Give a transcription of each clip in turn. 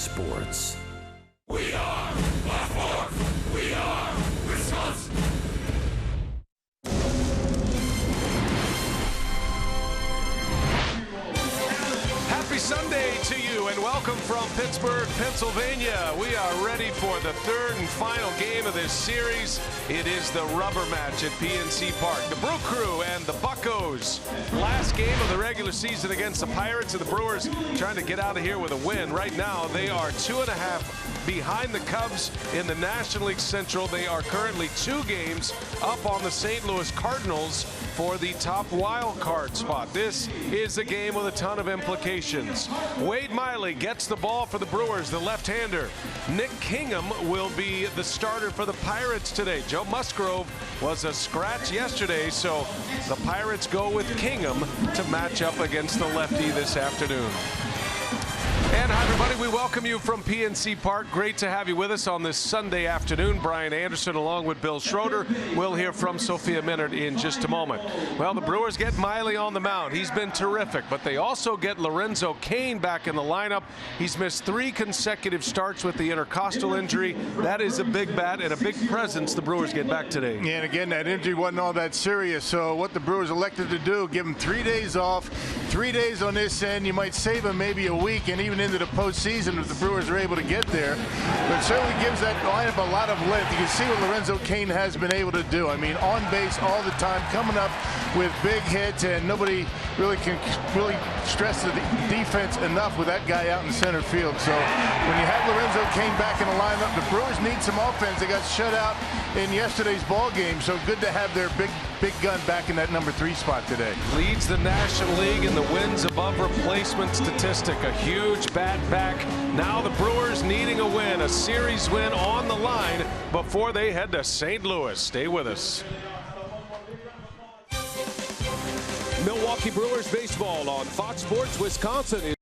sports. We are Fox. We are Wisconsin. Happy Sunday to you and welcome from Pittsburgh, Pennsylvania. We are ready for the third and final game of this series. It is the rubber match at PNC Park. The Brew Crew and the Buccos. Last game of the regular season against the Pirates, and the Brewers trying to get out of here with a win. Right now, they are 2.5 behind the Cubs in the National League Central. They are currently 2 games up on the St. Louis Cardinals for the top wild card spot. This is a game with a ton of implications. Wade Miley gets the ball for the Brewers, the left-hander. Nick Kingham will be the starter for the Pirates today. Joe Musgrove was a scratch yesterday, so the Pirates go with Kingham to match up against the lefty this afternoon. And hi, everybody. We welcome you from PNC Park. Great to have you with us on this Sunday afternoon. Brian Anderson along with Bill Schroeder. We'll hear from Sophia Minard in just a moment. Well, the Brewers get Miley on the mound. He's been terrific, but they also get Lorenzo Cain back in the lineup. He's missed 3 consecutive starts with the intercostal injury. That is a big bat and a big presence the Brewers get back today. Yeah, and again, that injury wasn't all that serious. So what the Brewers elected to do, give him 3 days off, 3 days on this end. You might save him maybe a week and even into the postseason if the Brewers are able to get there. But it certainly gives that lineup a lot of length. You can see what Lorenzo Cain has been able to do. I mean, on base all the time, coming up with big hits, and nobody really can stress the defense enough with that guy out in center field. So when you have Lorenzo Cain back in the lineup, the Brewers need some offense. They got shut out in yesterday's ball game, so good to have their big gun back in that number 3 spot today. Leads the National League in the wins above replacement statistic. A huge bat back. Now the Brewers needing a win, a series win on the line before they head to St. Louis. Stay with us. Milwaukee Brewers baseball on Fox Sports Wisconsin.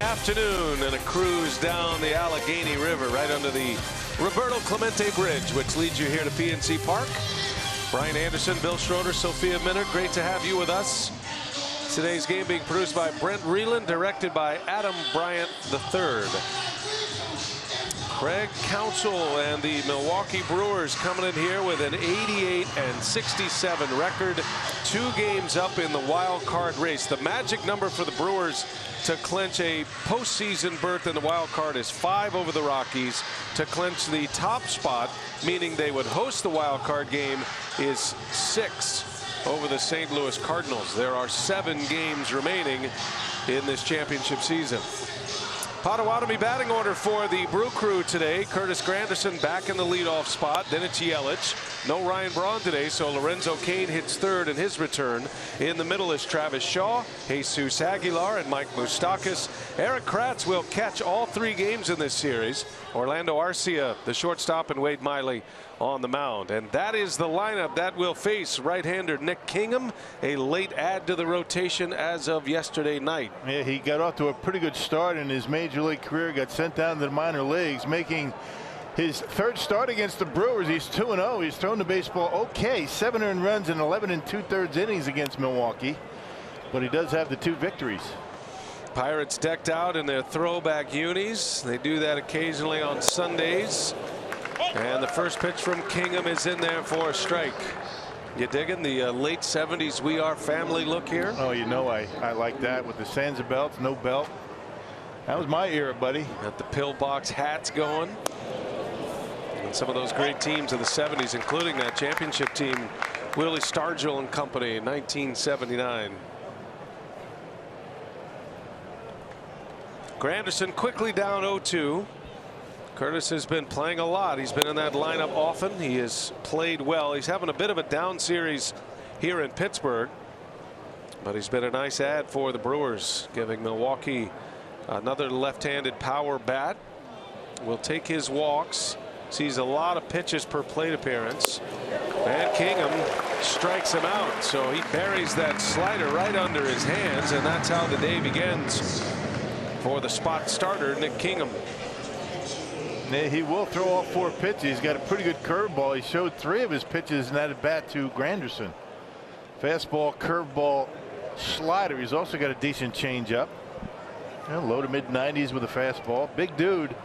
Afternoon and a cruise down the Allegheny River right under the Roberto Clemente Bridge, which leads you here to PNC Park. Brian Anderson, Bill Schroeder, Sophia Minard, great to have you with us. Today's game being produced by Brent Reeland, directed by Adam Bryant III. Craig Counsell and the Milwaukee Brewers coming in here with an 88-67 record, 2 games up in the wild card race. The magic number for the Brewers to clinch a postseason berth in the wild card is 5 over the Rockies. To clinch the top spot, meaning they would host the wild card game, is 6 over the St. Louis Cardinals. There are 7 games remaining in this championship season. Potawatomi batting order for the Brew Crew today. Curtis Granderson back in the leadoff spot. Then it's Yelich. No Ryan Braun today, so Lorenzo Cain hits third in his return. In the middle is Travis Shaw, Jesus Aguilar, and Mike Moustakas. Eric Kratz will catch all 3 games in this series. Orlando Arcia, the shortstop, and Wade Miley on the mound. And that is the lineup that will face right-hander Nick Kingham, a late add to the rotation as of yesterday night. Yeah, he got off to a pretty good start in his major league career, got sent down to the minor leagues, making his 3rd start against the Brewers. He's 2-0. He's thrown the baseball okay. 7 earned runs in 11 2/3 innings against Milwaukee, but he does have the 2 victories. Pirates decked out in their throwback unis. They do that occasionally on Sundays. And the first pitch from Kingham is in there for a strike. You digging the late 70s We Are Family look here? Oh, you know I like that, with the Sansa belts, no belt. That was my era, buddy. Got the pillbox hats going. And some of those great teams of the 70s, including that championship team, Willie Stargell and company in 1979. Granderson quickly down 0-2. Curtis has been playing a lot. He's been in that lineup often. He has played well. He's having a bit of a down series here in Pittsburgh, but he's been a nice add for the Brewers, giving Milwaukee another left-handed power bat. Will take his walks. Sees a lot of pitches per plate appearance. And Kingham strikes him out. So he buries that slider right under his hands, and that's how the day begins for the spot starter, Nick Kingham. He will throw all 4 pitches. He's got a pretty good curveball. He showed 3 of his pitches in that at bat to Granderson. Fastball, curveball, slider. He's also got a decent changeup. Low to mid 90s with a fastball. Big dude,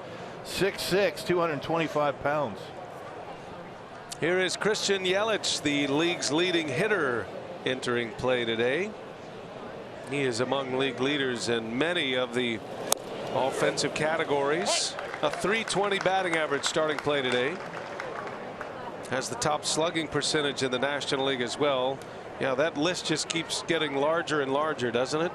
6'6", 225 pounds. Here is Christian Yelich, the league's leading hitter, entering play today. He is among league leaders in many of the offensive categories. A .320 batting average starting play today. Has the top slugging percentage in the National League as well. Yeah, that list just keeps getting larger and larger, doesn't it?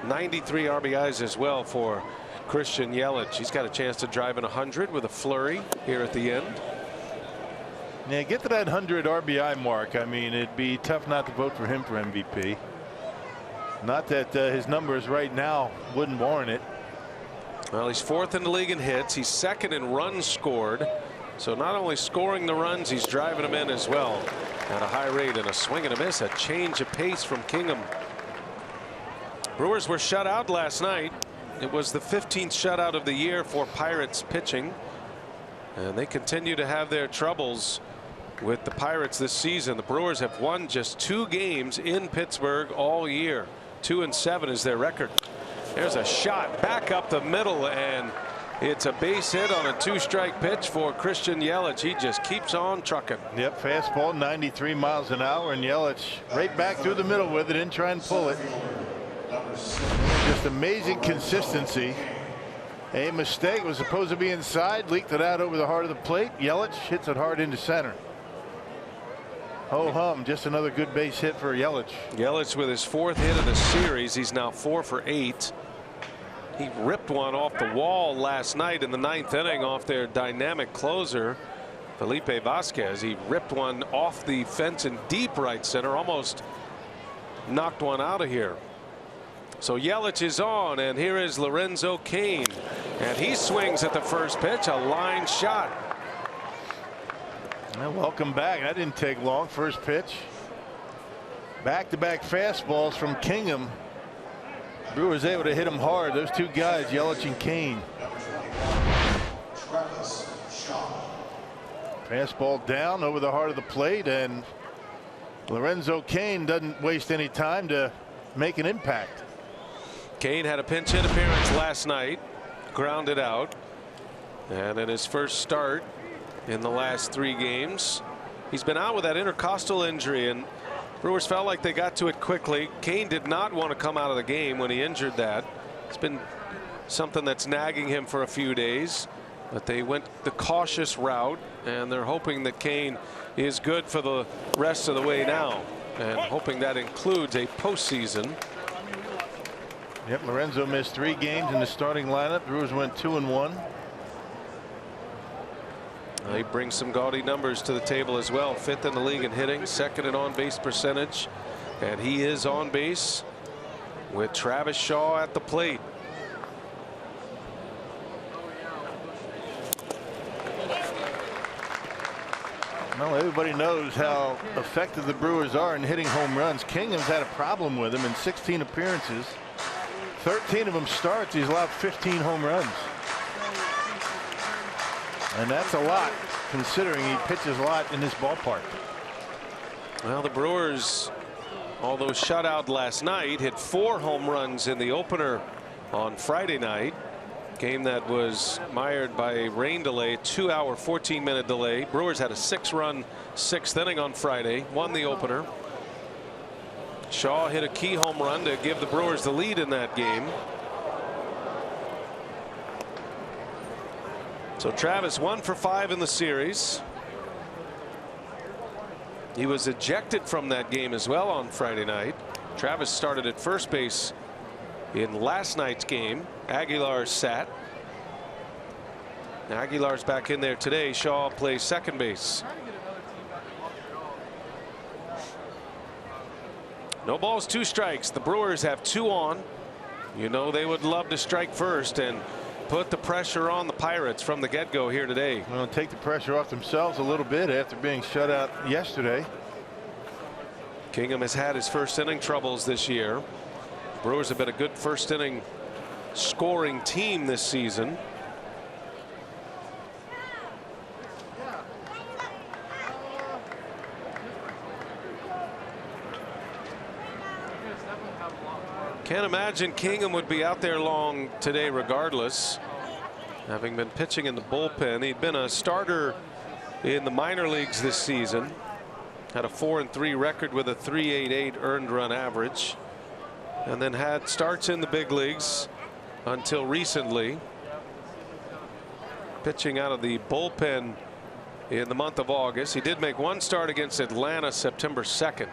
93 RBIs as well for Christian Yelich. He's got a chance to drive in 100 with a flurry here at the end. Yeah, get to that 100 RBI mark. I mean, it'd be tough not to vote for him for MVP. Not that his numbers right now wouldn't warrant it. Well, he's 4th in the league in hits. He's 2nd in runs scored. So not only scoring the runs, he's driving them in as well at a high rate. And a swing and a miss, a change of pace from Kingham. Brewers were shut out last night. It was the 15th shutout of the year for Pirates pitching, and they continue to have their troubles with the Pirates this season. The Brewers have won just 2 games in Pittsburgh all year. 2-7 is their record. There's a shot back up the middle, and it's a base hit on a 2-strike pitch for Christian Yelich. He just keeps on trucking. Yep, fastball 93 miles an hour, and Yelich right back through the middle with it, didn't try and pull it. Just amazing consistency. A mistake, was supposed to be inside, leaked it out over the heart of the plate. Yelich hits it hard into center. Ho hum, just another good base hit for Yelich. Yelich with his 4th hit of the series. He's now 4 for 8. He ripped one off the wall last night in the 9th inning off their dynamic closer, Felipe Vasquez. He ripped one off the fence in deep right center, almost knocked one out of here. So Yelich is on, and here is Lorenzo Cain, and he swings at the first pitch, a line shot. Well, welcome back. That didn't take long. First pitch. Back-to-back fastballs from Kingham. Brewers able to hit him hard. Those two guys, Yelich and Kane. Fastball down over the heart of the plate, and Lorenzo Cain doesn't waste any time to make an impact. Kane had a pinch hit appearance last night, grounded out, and in his first start in the last 3 games, he's been out with that intercostal injury, and Brewers felt like they got to it quickly. Kane did not want to come out of the game when he injured that. It's been something that's nagging him for a few days, but they went the cautious route, and they're hoping that Kane is good for the rest of the way now, and hoping that includes a postseason. Yep, Lorenzo missed 3 games in the starting lineup. Brewers went 2-1. He brings some gaudy numbers to the table as well. 5th in the league in hitting, 2nd in on-base percentage, and he is on base with Travis Shaw at the plate. Well, everybody knows how effective the Brewers are in hitting home runs. Kingham's had a problem with him in 16 appearances. 13 of them starts. He's allowed 15 home runs. And that's a lot, considering he pitches a lot in this ballpark. Well, the Brewers, although shut out last night, hit 4 home runs in the opener on Friday night. Game that was mired by a rain delay, 2-hour, 14-minute delay. Brewers had a 6-run 6th inning on Friday, won the opener. Shaw hit a key home run to give the Brewers the lead in that game. So Travis 1 for 5 in the series. He was ejected from that game as well on Friday night. Travis started at first base in last night's game. Aguilar sat. Aguilar's back in there today. Shaw plays second base. No balls, 2 strikes. The Brewers have 2 on. You know they would love to strike first and put the pressure on the Pirates from the get-go here today. Well, take the pressure off themselves a little bit after being shut out yesterday. Kingham has had his first inning troubles this year. Brewers have been a good first inning scoring team this season. Can't imagine Kingham would be out there long today regardless, having been pitching in the bullpen. He'd been a starter in the minor leagues this season, had a 4-3 record with a 3.88 earned run average, and then had starts in the big leagues until recently, pitching out of the bullpen in the month of August. He did make 1 start against Atlanta September 2nd.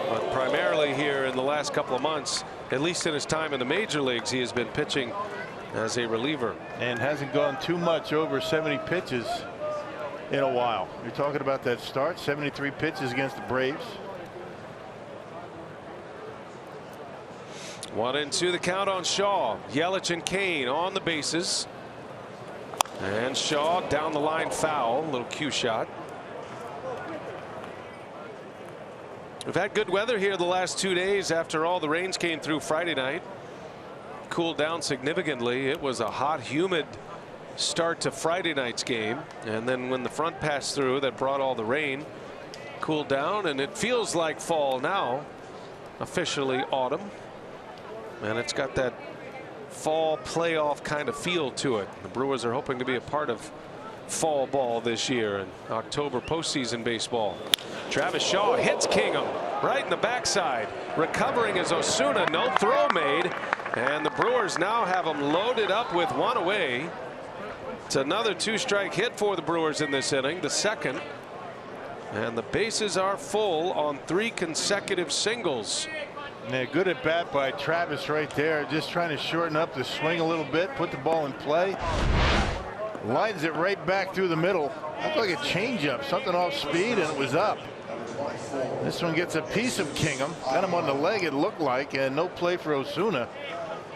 But primarily here in the last couple of months, at least in his time in the major leagues, he has been pitching as a reliever. And hasn't gone too much over 70 pitches in a while. You're talking about that start, 73 pitches against the Braves. 1-2 the count on Shaw. Yelich and Kane on the bases. And Shaw down the line foul. Little cue shot. We've had good weather here the last 2 days after all the rains came through Friday night. Cooled down significantly. It was a hot, humid start to Friday night's game. And then when the front passed through that brought all the rain, cooled down, and it feels like fall now. Officially autumn. And it's got that fall playoff kind of feel to it. The Brewers are hoping to be a part of fall ball this year and October postseason baseball. Travis Shaw hits Kingham right in the backside. Recovering is Osuna. No throw made. And the Brewers now have him loaded up with 1 away. It's another 2-strike hit for the Brewers in this inning, the second. And the bases are full on 3 consecutive singles. Yeah, good at bat by Travis right there, just trying to shorten up the swing a little bit, put the ball in play. Lines it right back through the middle. Looked like a changeup, something off speed, and it was up. This one gets a piece of Kingham, got him on the leg, it looked like, and no play for Osuna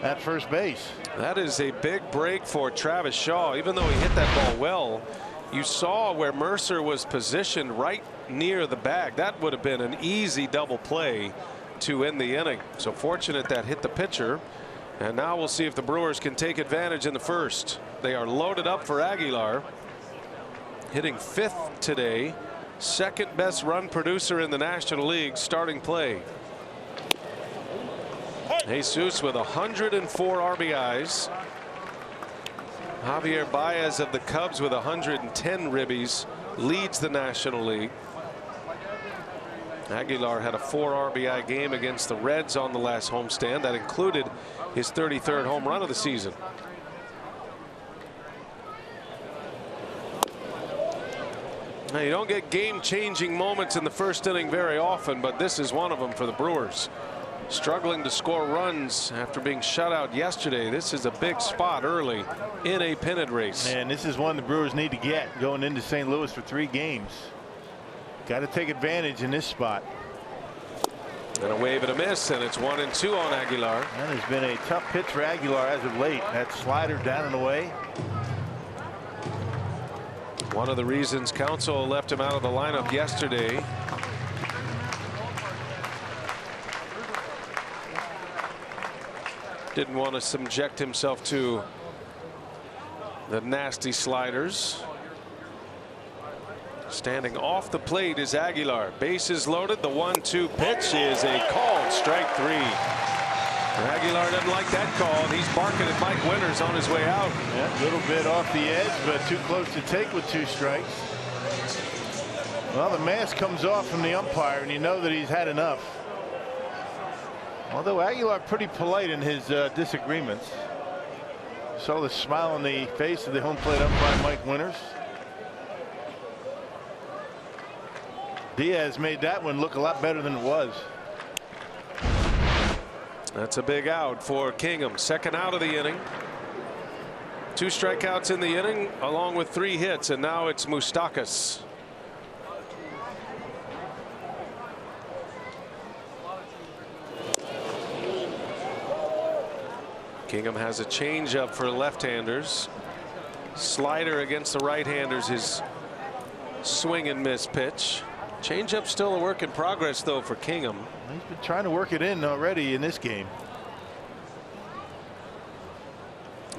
at first base. That is a big break for Travis Shaw. Even though he hit that ball well, you saw where Mercer was positioned right near the bag. That would have been an easy double play to end the inning. So fortunate that hit the pitcher. And now we'll see if the Brewers can take advantage in the first. They are loaded up for Aguilar, hitting 5th today, second best run producer in the National League. Starting play. Jesus with 104 RBIs. Javier Baez of the Cubs with 110 ribbies leads the National League. Aguilar had a 4 RBI game against the Reds on the last homestand. That included his 33rd home run of the season. Now, you don't get game-changing moments in the first inning very often, but this is one of them for the Brewers. Struggling to score runs after being shut out yesterday. This is a big spot early in a pennant race. And this is one the Brewers need to get going into St. Louis for 3 games. Got to take advantage in this spot. And a wave and a miss, and it's 1-2 on Aguilar. That has been a tough pitch for Aguilar as of late. That slider down and away. One of the reasons Counsell left him out of the lineup yesterday. Didn't want to subject himself to the nasty sliders. Standing off the plate is Aguilar. Bases loaded. The 1-2 pitch is a called strike 3. Aguilar doesn't like that call, and he's barking at Mike Winters on his way out. Yeah, a little bit off the edge, but too close to take with 2 strikes. Well, the mask comes off from the umpire, and you know that he's had enough. Although Aguilar pretty polite in his disagreements. Saw the smile on the face of the home plate umpire Mike Winters. Diaz made that one look a lot better than it was. That's a big out for Kingham. Second out of the inning. 2 strikeouts in the inning along with 3 hits, and now it's Moustakas. Kingham has a changeup for left-handers. Slider against the right-handers, his swing and miss pitch. Changeup still a work in progress, though, for Kingham. He's been trying to work it in already in this game.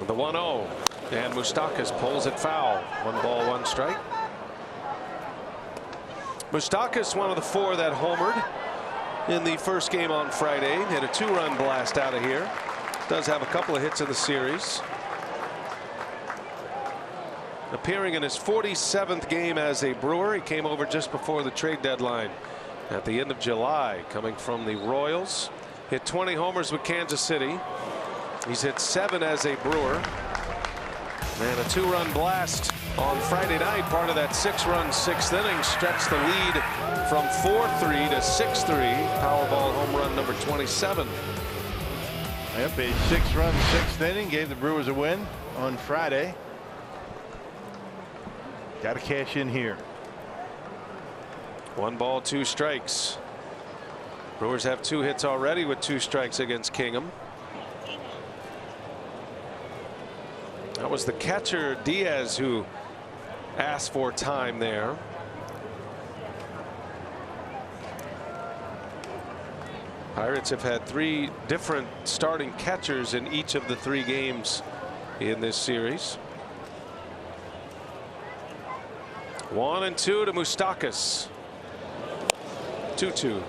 The 1-0, and Moustakas pulls it foul. 1 ball, 1 strike. Moustakas, one of the 4 that homered in the first game on Friday. Hit a 2-run blast out of here. Does have a couple of hits in the series. Appearing in his 47th game as a Brewer. He came over just before the trade deadline at the end of July, coming from the Royals. Hit 20 homers with Kansas City. He's hit 7 as a Brewer. And a 2-run blast on Friday night, part of that 6-run 6th inning, stretched the lead from 4-3 to 6-3. Powerball home run number 27. Yep, a 6-run 6th inning gave the Brewers a win on Friday. Got to cash in here. 1 ball, 2 strikes. Brewers have 2 hits already with 2 strikes against Kingham. That was the catcher Diaz who asked for time there. Pirates have had 3 different starting catchers in each of the 3 games in this series. 1-2 to Moustakas. 2-2.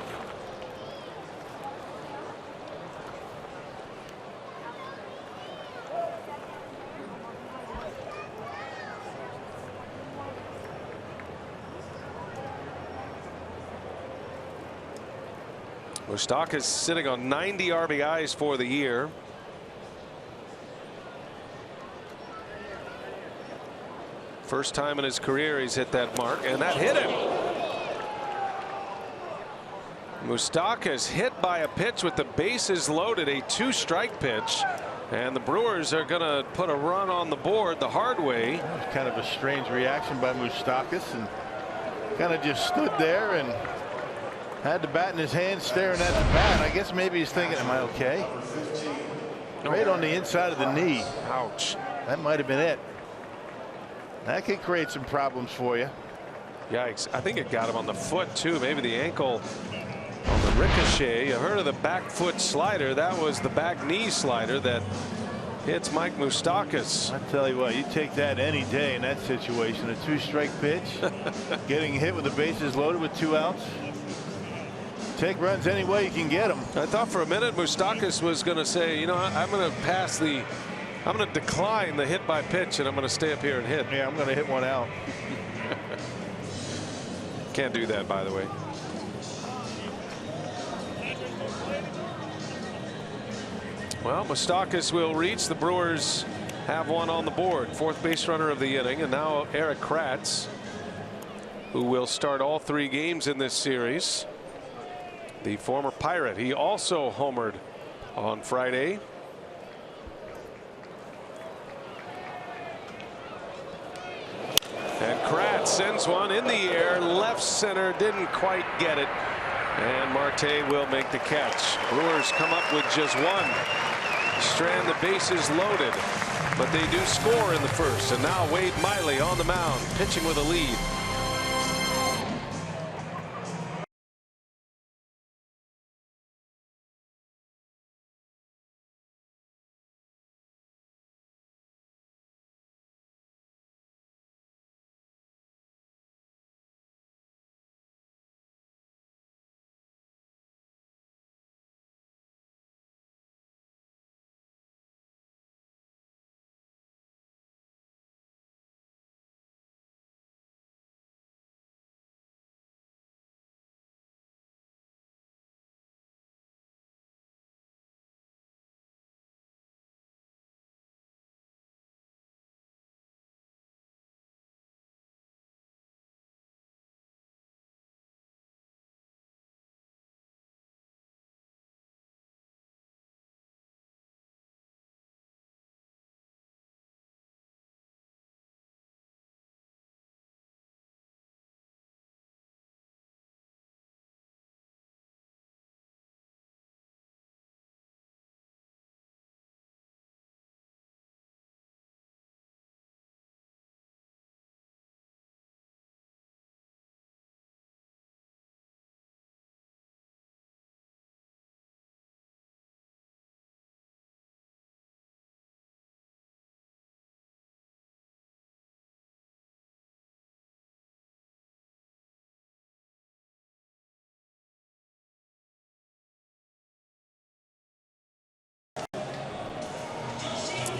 Moustakas sitting on 90 RBIs for the year. First time in his career he's hit that mark, and that hit him. Moustakas hit by a pitch with the bases loaded, a 2-strike pitch, and the Brewers are going to put a run on the board the hard way. That was kind of a strange reaction by Moustakas, and kind of just stood there and had the bat in his hand, staring at the bat. I guess maybe he's thinking, am I okay? Right on the inside of the knee. Ouch. That might have been it. That could create some problems for you. Yikes. I think it got him on the foot too, maybe the ankle on the ricochet. You heard of the back foot slider. That was the back knee slider that hits Mike Moustakas. I tell you what, you take that any day in that situation. A 2-strike pitch, getting hit with the bases loaded with 2 outs. Take runs any way you can get them. I thought for a minute Moustakas was going to say, you know, I'm going to decline the hit by pitch, and I'm going to stay up here and hit. Yeah, I'm going to hit one out. Can't do that, by the way. Well, Moustakas will reach. The Brewers have one on the board. 4th base runner of the inning, and now Eric Kratz, who will start all 3 games in this series. The former Pirate. He also homered on Friday. And Kratz sends one in the air. Left center, didn't quite get it. And Marte will make the catch. Brewers come up with just 1. Strand the bases loaded, but they do score in the first. And now Wade Miley on the mound, pitching with a lead.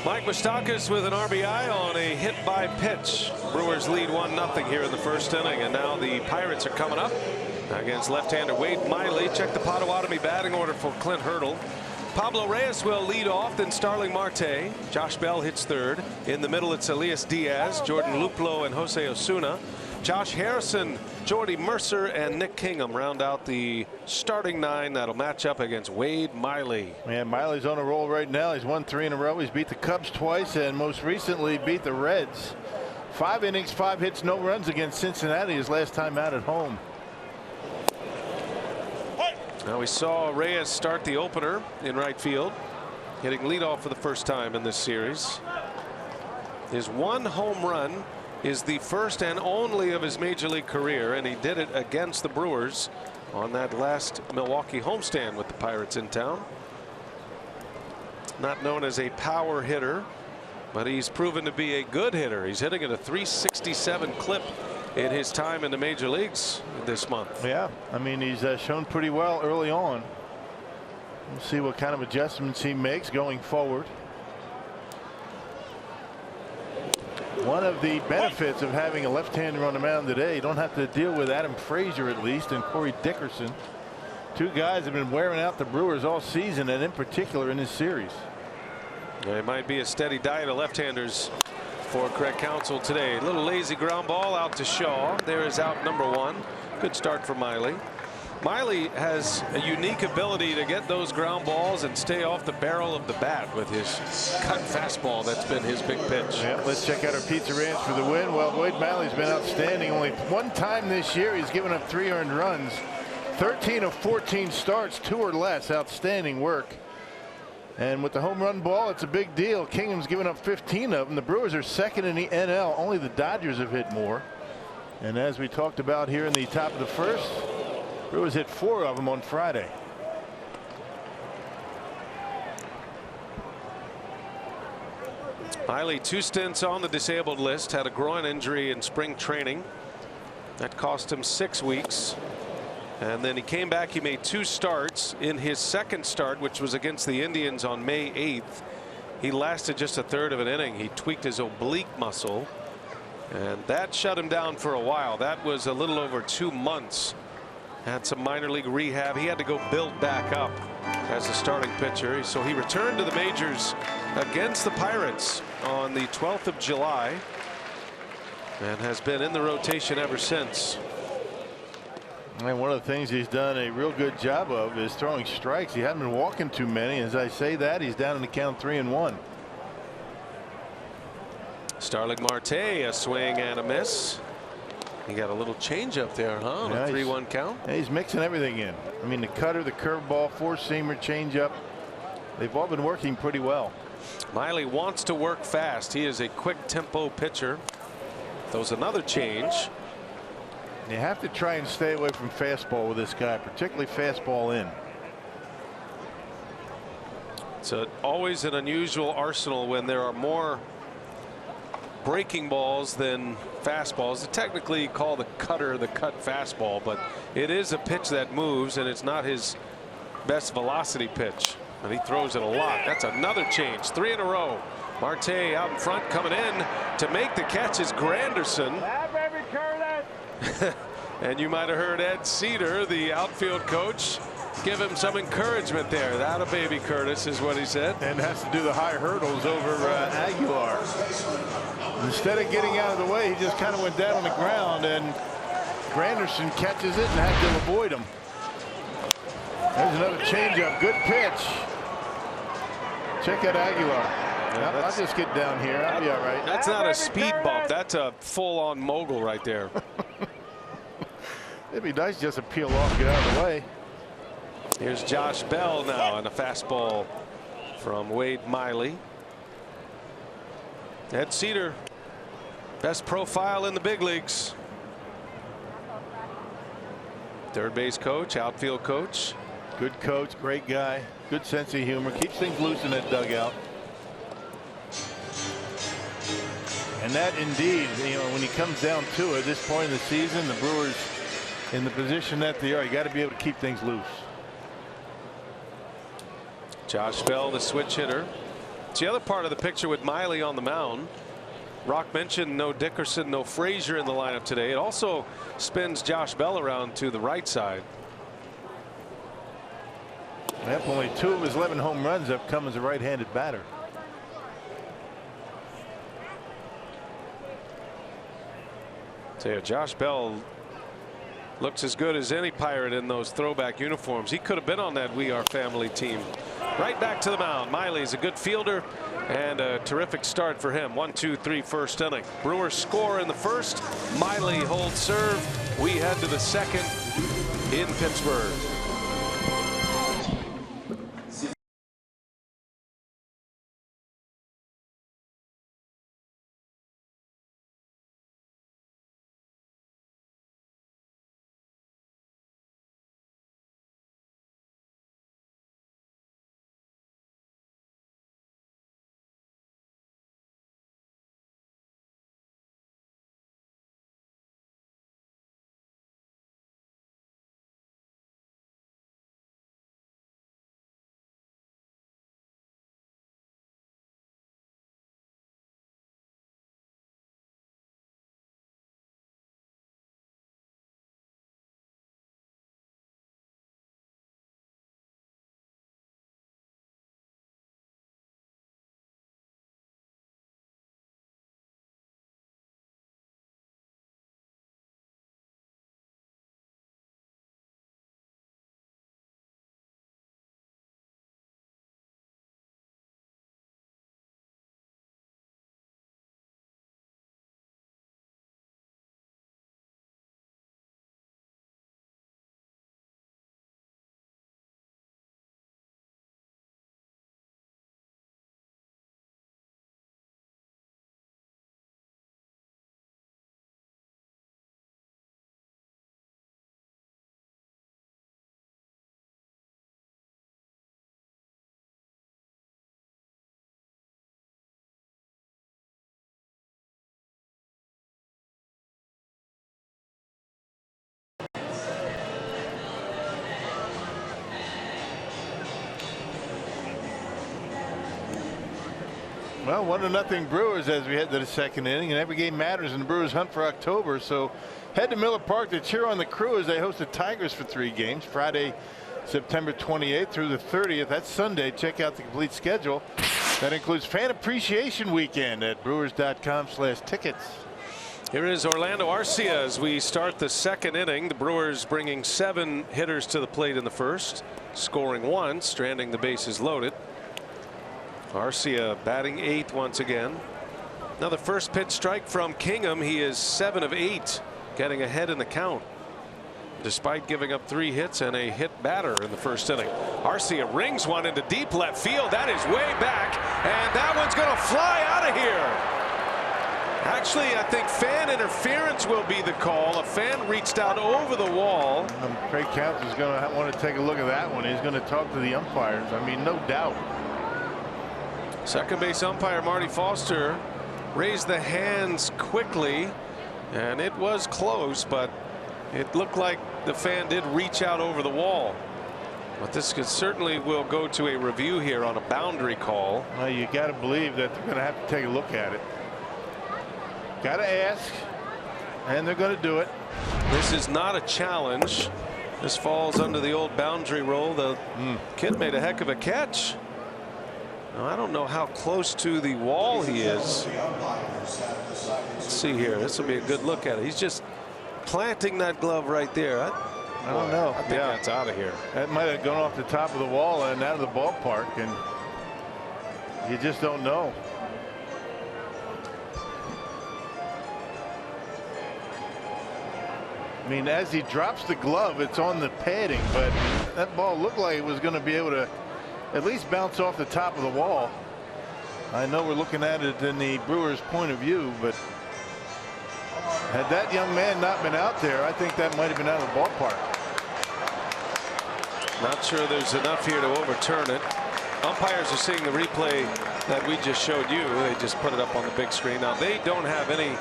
Mike Moustakas with an RBI on a hit by pitch. Brewers lead 1-0 here in the first inning, and now the Pirates are coming up against left-hander Wade Miley. Check the Potawatomi batting order for Clint Hurdle. Pablo Reyes will lead off, then Starling Marte. Josh Bell hits 3rd. In the middle, it's Elias Diaz, Jordan Luplow, and Jose Osuna. Josh Harrison, Jordy Mercer, and Nick Kingham round out the starting 9 that'll match up against Wade Miley. Man, Miley's on a roll right now. He's won 3 in a row. He's beat the Cubs twice, and most recently beat the Reds. 5 innings, 5 hits, no runs against Cincinnati his last time out at home. Now we saw Reyes start the opener in right field, hitting leadoff for the first time in this series. His 1 home run is the first and only of his major league career, and he did it against the Brewers on that last Milwaukee homestand with the Pirates in town. Not known as a power hitter, but he's proven to be a good hitter. He's hitting at a .367 clip in his time in the major leagues this month. Yeah, I mean, he's shown pretty well early on. We'll see what kind of adjustments he makes going forward. One of the benefits of having a left-hander on the mound today, you don't have to deal with Adam Frazier at least, and Corey Dickerson. 2 guys have been wearing out the Brewers all season, and in particular in this series. Yeah, it might be a steady diet of left-handers for Craig Counsell today. A little lazy ground ball out to Shaw. There is out number 1. Good start for Miley. Miley has a unique ability to get those ground balls and stay off the barrel of the bat with his cut fastball. That's been his big pitch. Yeah, let's check out our Pizza Ranch for the win. Well, Wade Miley's been outstanding. Only 1 time this year he's given up 3 earned runs. 13 of 14 starts, 2 or less. Outstanding work. And with the home run ball, it's a big deal. Kingham's given up 15 of them. The Brewers are 2nd in the NL. Only the Dodgers have hit more. And as we talked about here in the top of the first, Brewers hit 4 of them on Friday. Miley, 2 stints on the disabled list, had a groin injury in spring training. That cost him 6 weeks. And then he came back. He made 2 starts. In his second start, which was against the Indians on May 8th, he lasted just a third of an inning. He tweaked his oblique muscle, and that shut him down for a while. That was a little over 2 months. Had some minor league rehab. He had to go build back up as a starting pitcher. So he returned to the majors against the Pirates on the 12th of July and has been in the rotation ever since. And one of the things he's done a real good job of is throwing strikes. He hasn't been walking too many. As I say that, he's down in the count 3-1. Starling Marte, a swing and a miss. He got a little change up there, huh? On a 3-1 count. Yeah, he's mixing everything in. I mean, the cutter, the curveball, 4-seamer, changeup. They've all been working pretty well. Miley wants to work fast. He is a quick tempo pitcher. Throws another change. You have to try and stay away from fastball with this guy, particularly fastball in. It's always an unusual arsenal when there are more breaking balls than fastballs. They technically call the cutter the cut fastball, but it is a pitch that moves, and it's not his best velocity pitch. And he throws it a lot. That's another change. 3 in a row. Marte out in front, coming in to make the catch is Granderson. And you might have heard Ed Cedar, the outfield coach, give him some encouragement there. That a baby Curtis is what he said. And has to do the high hurdles over Aguilar. Instead of getting out of the way, he just kind of went down on the ground, and Granderson catches it and had to avoid him. There's another changeup. Good pitch. Check out Aguilar. Yeah, I'll just get down here. I'll be all right. That's not a speed bump. That's a full-on mogul right there. It'd be nice just to peel off, get out of the way. Here's Josh Bell now, and a fastball from Wade Miley. Ed Cedar, best profile in the big leagues. Third base coach, outfield coach. Good coach, great guy, good sense of humor, keeps things loose in that dugout. And that indeed, you know, when he comes down to it, at this point in the season, the Brewers in the position that they are, you got to be able to keep things loose. Josh Bell, the switch hitter. It's the other part of the picture with Miley on the mound. Rock mentioned no Dickerson, no Frazier in the lineup today. It also spins Josh Bell around to the right side. Yep, only 2 of his 11 home runs have come as a right-handed batter. So yeah, Josh Bell looks as good as any Pirate in those throwback uniforms. He could have been on that We Are Family team. Right back to the mound. Miley's a good fielder and a terrific start for him. 1-2-3 first inning. Brewers score in the first. Miley holds serve. We head to the second in Pittsburgh. Well, 1-0 Brewers as we head to the second inning, and every game matters in the Brewers hunt for October. So head to Miller Park to cheer on the Crew as they host the Tigers for 3 games. Friday, September 28th through the 30th. That's Sunday. Check out the complete schedule. That includes Fan Appreciation Weekend at brewers.com/tickets. Here is Orlando Arcia as we start the second inning. The Brewers bringing 7 hitters to the plate in the first, scoring 1, stranding the bases loaded. Arcia batting 8th once again. Now the first pitch strike from Kingham. He is 7 of 8, getting ahead in the count, despite giving up 3 hits and a hit batter in the first inning. Arcia rings one into deep left field. That is way back, and that one's going to fly out of here. Actually, I think fan interference will be the call. A fan reached out over the wall. Craig Counts is going to want to take a look at that one. He's going to talk to the umpires. I mean, no doubt. Second base umpire Marty Foster raised the hands quickly, and it was close, but it looked like the fan did reach out over the wall. But this could certainly will go to a review here on a boundary call. Well, you got to believe that they're going to have to take a look at it. Got to ask, and they're going to do it. This is not a challenge. This falls under the old boundary rule. The kid made a heck of a catch. Now, I don't know how close to the wall he is. Let's see here. This will be a good look at it. He's just planting that glove right there. I don't know. I think that's out of here. That might have gone off the top of the wall and out of the ballpark, and you just don't know. I mean, as he drops the glove, it's on the padding, but that ball looked like it was going to be able to at least bounce off the top of the wall. I know we're looking at it in the Brewers' point of view, but had that young man not been out there, I think that might have been out of the ballpark. Not sure there's enough here to overturn it. Umpires are seeing the replay that we just showed you. They just put it up on the big screen. Now, they don't have any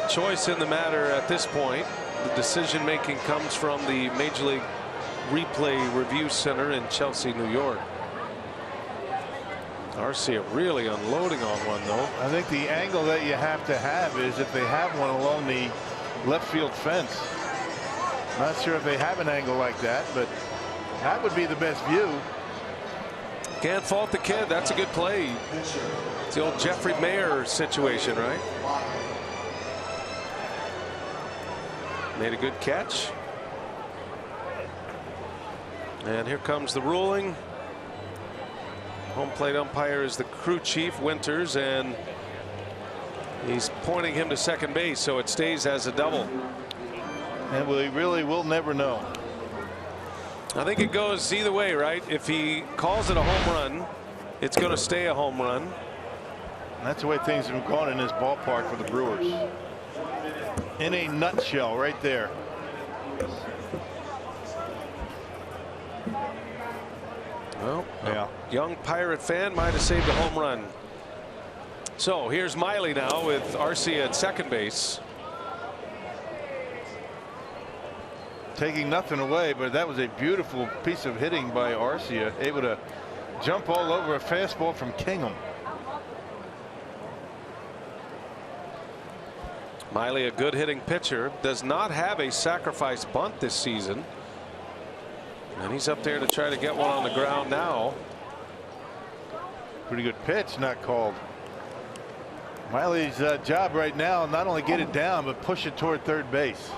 choice in the matter at this point. The decision making comes from the Major League Replay Review Center in Chelsea, New York. Arcia really unloading on one, though. I think the angle that you have to have is if they have one along the left field fence. Not sure if they have an angle like that, but that would be the best view. Can't fault the kid. That's a good play. It's the old Jeffrey Mayer situation, right? Made a good catch. And here comes the ruling. Home plate umpire is the crew chief, Winters, and he's pointing him to second base, so it stays as a double. And we really will never know. I think it goes either way, right? If he calls it a home run, it's going to stay a home run. And that's the way things have gone in this ballpark for the Brewers. In a nutshell, right there. Well, yeah. Young Pirate fan might have saved a home run. So here's Miley now with Arcia at second base. Taking nothing away, but that was a beautiful piece of hitting by Arcia, able to jump all over a fastball from Kingham. Miley, a good hitting pitcher, does not have a sacrifice bunt this season. And he's up there to try to get one on the ground now. Pretty good pitch, not called. Miley's job right now, not only get it down, but push it toward third base.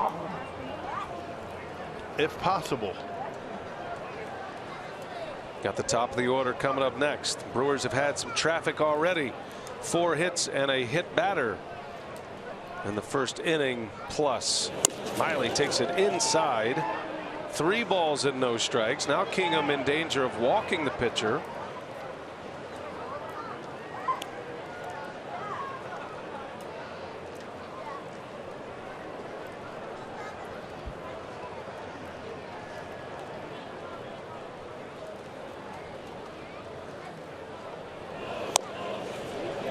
If possible. Got the top of the order coming up next. Brewers have had some traffic already. 4 hits and a hit batter in the first inning plus. Miley takes it inside. 3 balls and no strikes. Now Kingham in danger of walking the pitcher.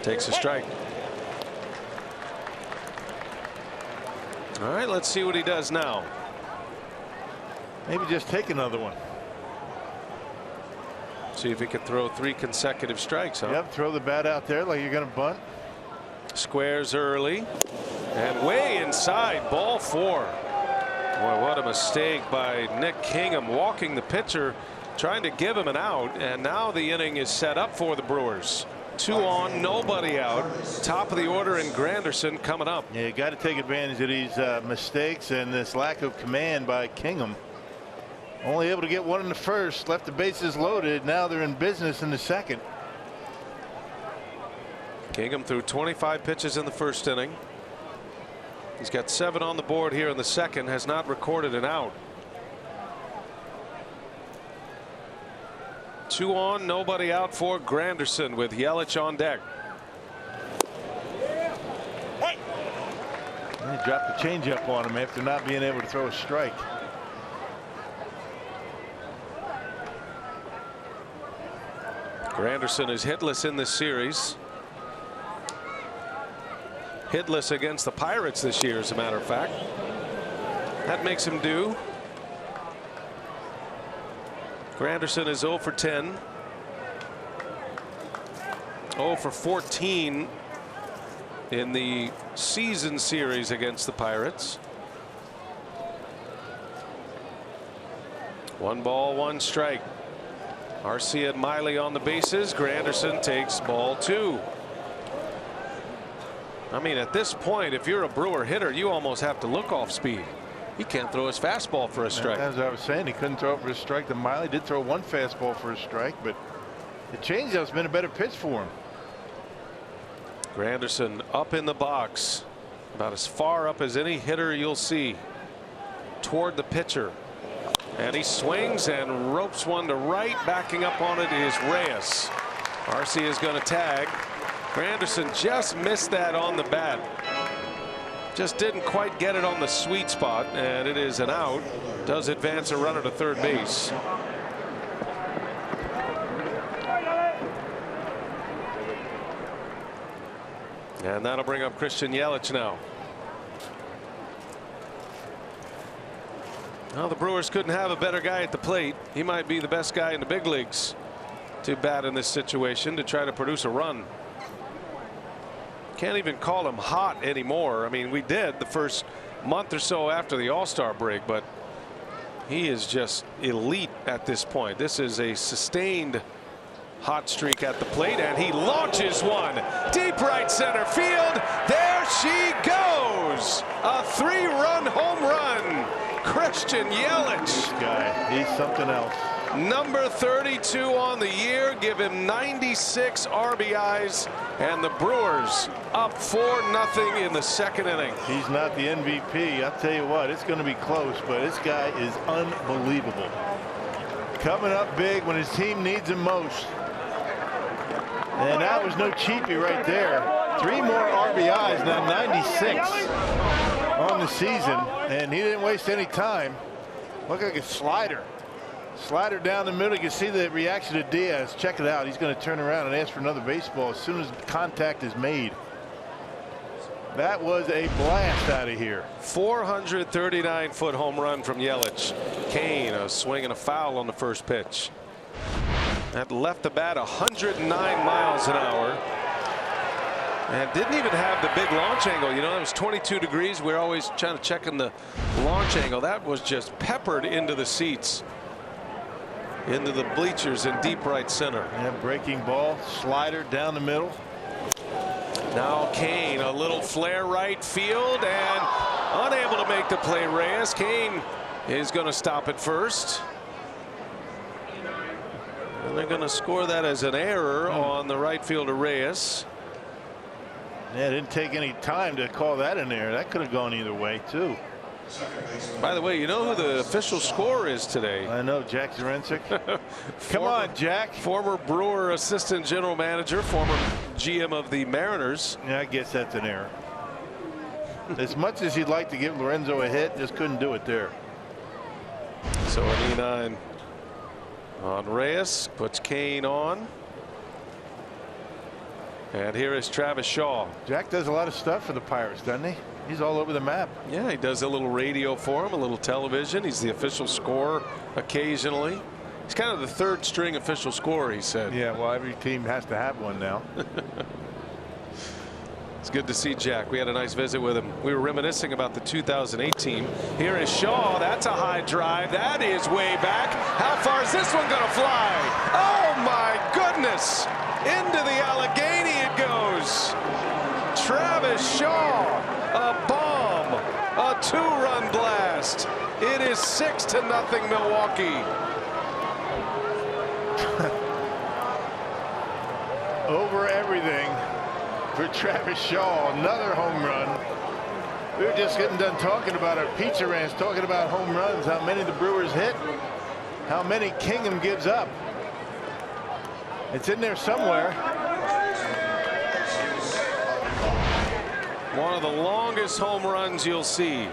Takes a strike. All right, let's see what he does now. Maybe just take another one. See if he can throw 3 consecutive strikes. Huh? Yep, throw the bat out there like you're going to bunt. Squares early and way inside, ball 4. Boy, what a mistake by Nick Kingham, walking the pitcher, trying to give him an out, and now the inning is set up for the Brewers. 2 on, nobody out. Top of the order, and Granderson coming up. Yeah, you got to take advantage of these mistakes and this lack of command by Kingham. Only able to get 1 in the first, left the bases loaded. Now they're in business in the second. Kingham threw 25 pitches in the first inning. He's got 7 on the board here in the second, has not recorded an out. 2 on, nobody out for Granderson with Yelich on deck. And he dropped the changeup on him after not being able to throw a strike. Granderson is hitless in this series. Hitless against the Pirates this year, as a matter of fact. That makes him do. Granderson is 0 for 10. 0 for 14 in the season series against the Pirates. 1 ball, 1 strike. Arcia and Miley on the bases. Granderson takes ball 2. I mean, at this point, if you're a Brewer hitter, you almost have to look off speed. He can't throw his fastball for a strike. As I was saying, he couldn't throw it for a strike. The Miley did throw 1 fastball for a strike, but the changeup's been a better pitch for him. Granderson up in the box, about as far up as any hitter you'll see, toward the pitcher. And he swings and ropes 1 to right. Backing up on it is Reyes. Arcia is going to tag. Granderson just missed that on the bat. Just didn't quite get it on the sweet spot, and it is an out. Does advance a runner to third base. And that'll bring up Christian Yelich now. Well, the Brewers couldn't have a better guy at the plate. He might be the best guy in the big leagues to bat in this situation to try to produce a run. Can't even call him hot anymore. I mean, we did the first month or so after the All-Star break, but he is just elite at this point. This is a sustained hot streak at the plate, and he launches 1 deep right center field. There she goes. A 3-run home run. Christian Yelich. This guy, he's something else. Number 32 on the year. Give him 96 RBIs, and the Brewers up 4-0 in the second inning. He's not the MVP. I'll tell you what, it's going to be close, but this guy is unbelievable. Coming up big when his team needs him most. And that was no cheapie right there. 3 more RBIs, now 96 on the season, and he didn't waste any time. Looked like a slider. Slider down the middle. You can see the reaction of Diaz. Check it out. He's going to turn around and ask for another baseball as soon as contact is made. That was a blast out of here. 439-foot home run from Yelich. Kane a swing and a foul on the first pitch. That left the bat 109 miles an hour. And didn't even have the big launch angle. You know, it was 22 degrees. We're always trying to check in the launch angle. That was just peppered into the seats. Into the bleachers in deep right center. Yeah, breaking ball, slider down the middle. Now Kane, a little flare right field, and unable to make the play. Reyes. Kane is going to stop at first. And they're going to score that as an error on the right fielder Reyes. Yeah, it didn't take any time to call that an error. That could have gone either way too. By the way, you know who the official scorer is today? I know, Jack Zarensic. Come on, Jack. Former Brewer assistant general manager, former GM of the Mariners. Yeah, I guess that's an error. As much as you'd like to give Lorenzo a hit, just couldn't do it there. So an E9 on Reyes, puts Kane on. And here is Travis Shaw. Jack does a lot of stuff for the Pirates, doesn't he? He's all over the map. Yeah, he does a little radio for him, a little television. He's the official scorer occasionally. He's kind of the third string official scorer, he said. Yeah, well, every team has to have one now. It's good to see Jack. We had a nice visit with him. We were reminiscing about the 2008 team. Here is Shaw. That's a high drive. That is way back. How far is this one going to fly? Oh, my goodness. Into the Allegheny it goes. Travis Shaw. A bomb. A 2-run blast. It is 6-0 Milwaukee. Over everything for Travis Shaw. Another home run. We were just getting done talking about our pizza ranch, talking about home runs, how many the Brewers hit, how many Kingham gives up. It's in there somewhere. One of the longest home runs you'll see.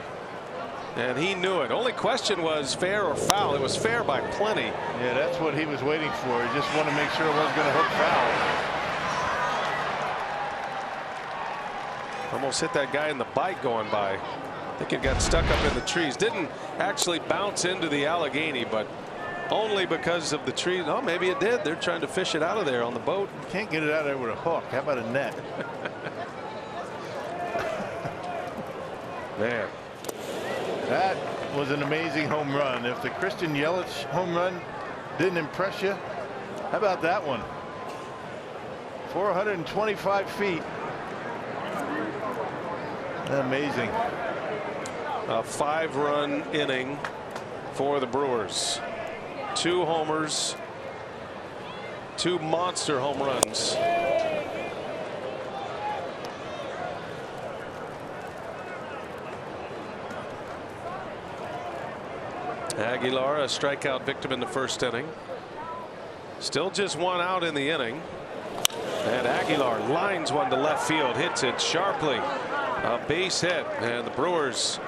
And he knew it. Only question was fair or foul. It was fair by plenty. Yeah, that's what he was waiting for. He just wanted to make sure it wasn't going to hook foul. Almost hit that guy in the bike going by. I think it got stuck up in the trees. Didn't actually bounce into the Allegheny, but only because of the trees. Oh, maybe it did. They're trying to fish it out of there on the boat. You can't get it out of there with a hook. How about a net? Man. That was an amazing home run. If the Christian Yelich home run didn't impress you, how about that one? 425 feet. Amazing. A 5-run inning for the Brewers. 2 homers, 2 monster home runs. Aguilar, a strikeout victim in the first inning. Still just 1 out in the inning. And Aguilar lines one to left field, hits it sharply. A base hit, and the Brewers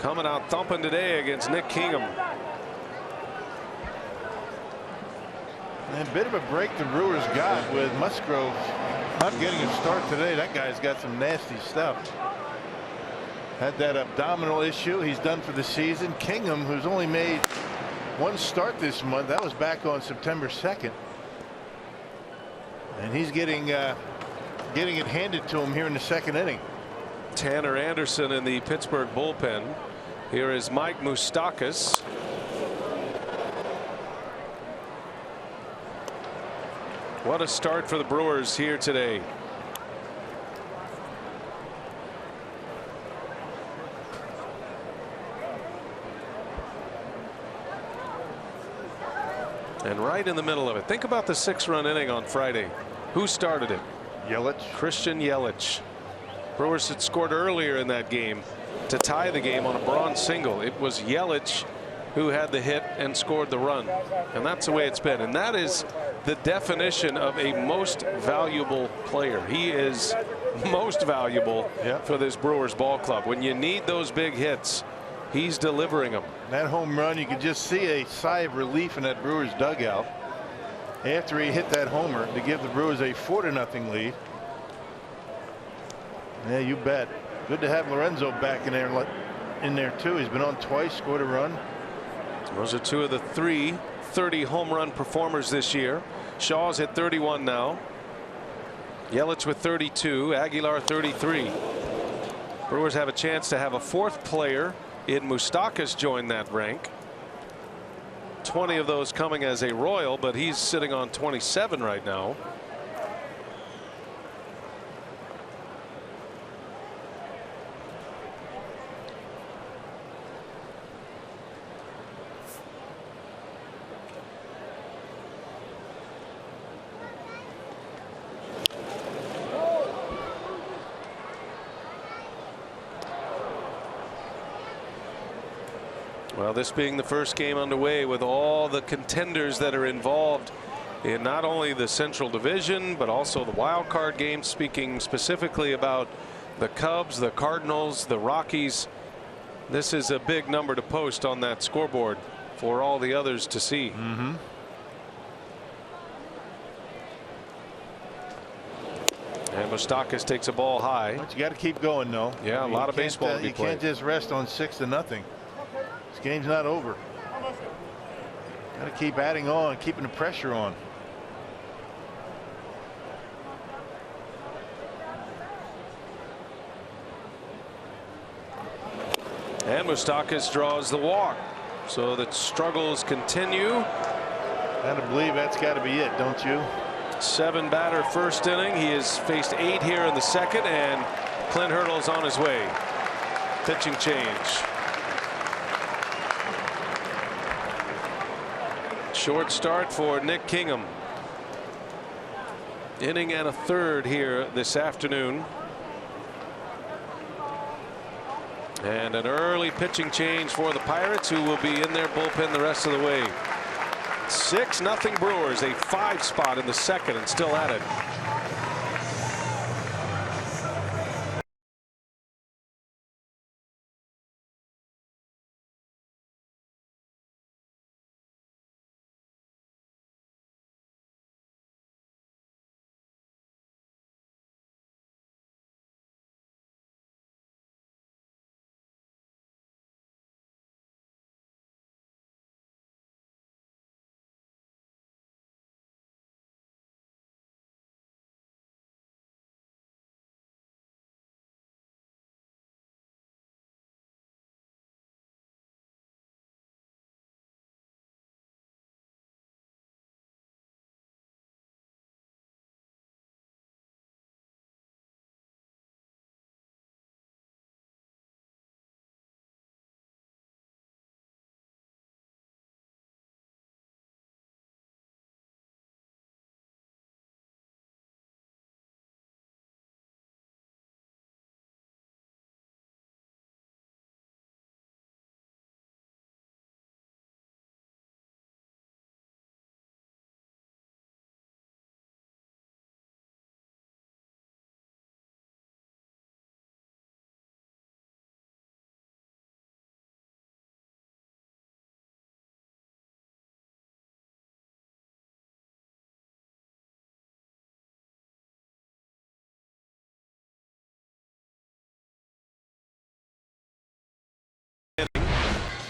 coming out thumping today against Nick Kingham. And a bit of a break the Brewers got with Musgrove not getting a start today. That guy's got some nasty stuff. Had that abdominal issue. He's done for the season. Kingham, who's only made 1 start this month, that was back on September 2nd. And he's getting it handed to him here in the 2nd inning. Tanner Anderson in the Pittsburgh bullpen. Here is Mike Moustakas. What a start for the Brewers here today. And right in the middle of it. Think about the 6-run inning on Friday. Who started it? Yelich. Christian Yelich. Brewers had scored earlier in that game to tie the game on a bronze single. It was Yelich who had the hit and scored the run. And that's the way it's been. And that is the definition of a most valuable player. He is most valuable for this Brewers ball club. When you need those big hits, he's delivering them. That home run, you could just see a sigh of relief in that Brewers dugout after he hit that homer to give the Brewers a 4-0 lead. Yeah, you bet. Good to have Lorenzo back in there too. He's been on twice, scored a run. Those are 2 of the 3 30 home run performers this year. Shaw's at 31 now. Yelich with 32. Aguilar 33. Brewers have a chance to have a 4th player in Moustakas join that rank. 20 of those coming as a Royal, but he's sitting on 27 right now. Well, this being the first game underway with all the contenders that are involved in not only the Central Division, but also the wild card game, speaking specifically about the Cubs, the Cardinals, the Rockies. This is a big number to post on that scoreboard for all the others to see. And Moustakas takes a ball high. But you got to keep going, though. Yeah, a lot of baseball to be You played. can't just rest on 6-0. This game's not over. Got to keep adding on, keeping the pressure on. And Moustakas draws the walk. So the struggles continue. Gotta believe that's got to be it, don't you? 7 batter first inning. He has faced 8 here in the second, and Clint Hurdle's on his way. Pitching change. Short start for Nick Kingham. Inning and a third here this afternoon. And an early pitching change for the Pirates, who will be in their bullpen the rest of the way. 6-0 Brewers, a 5 spot in the second and still at it.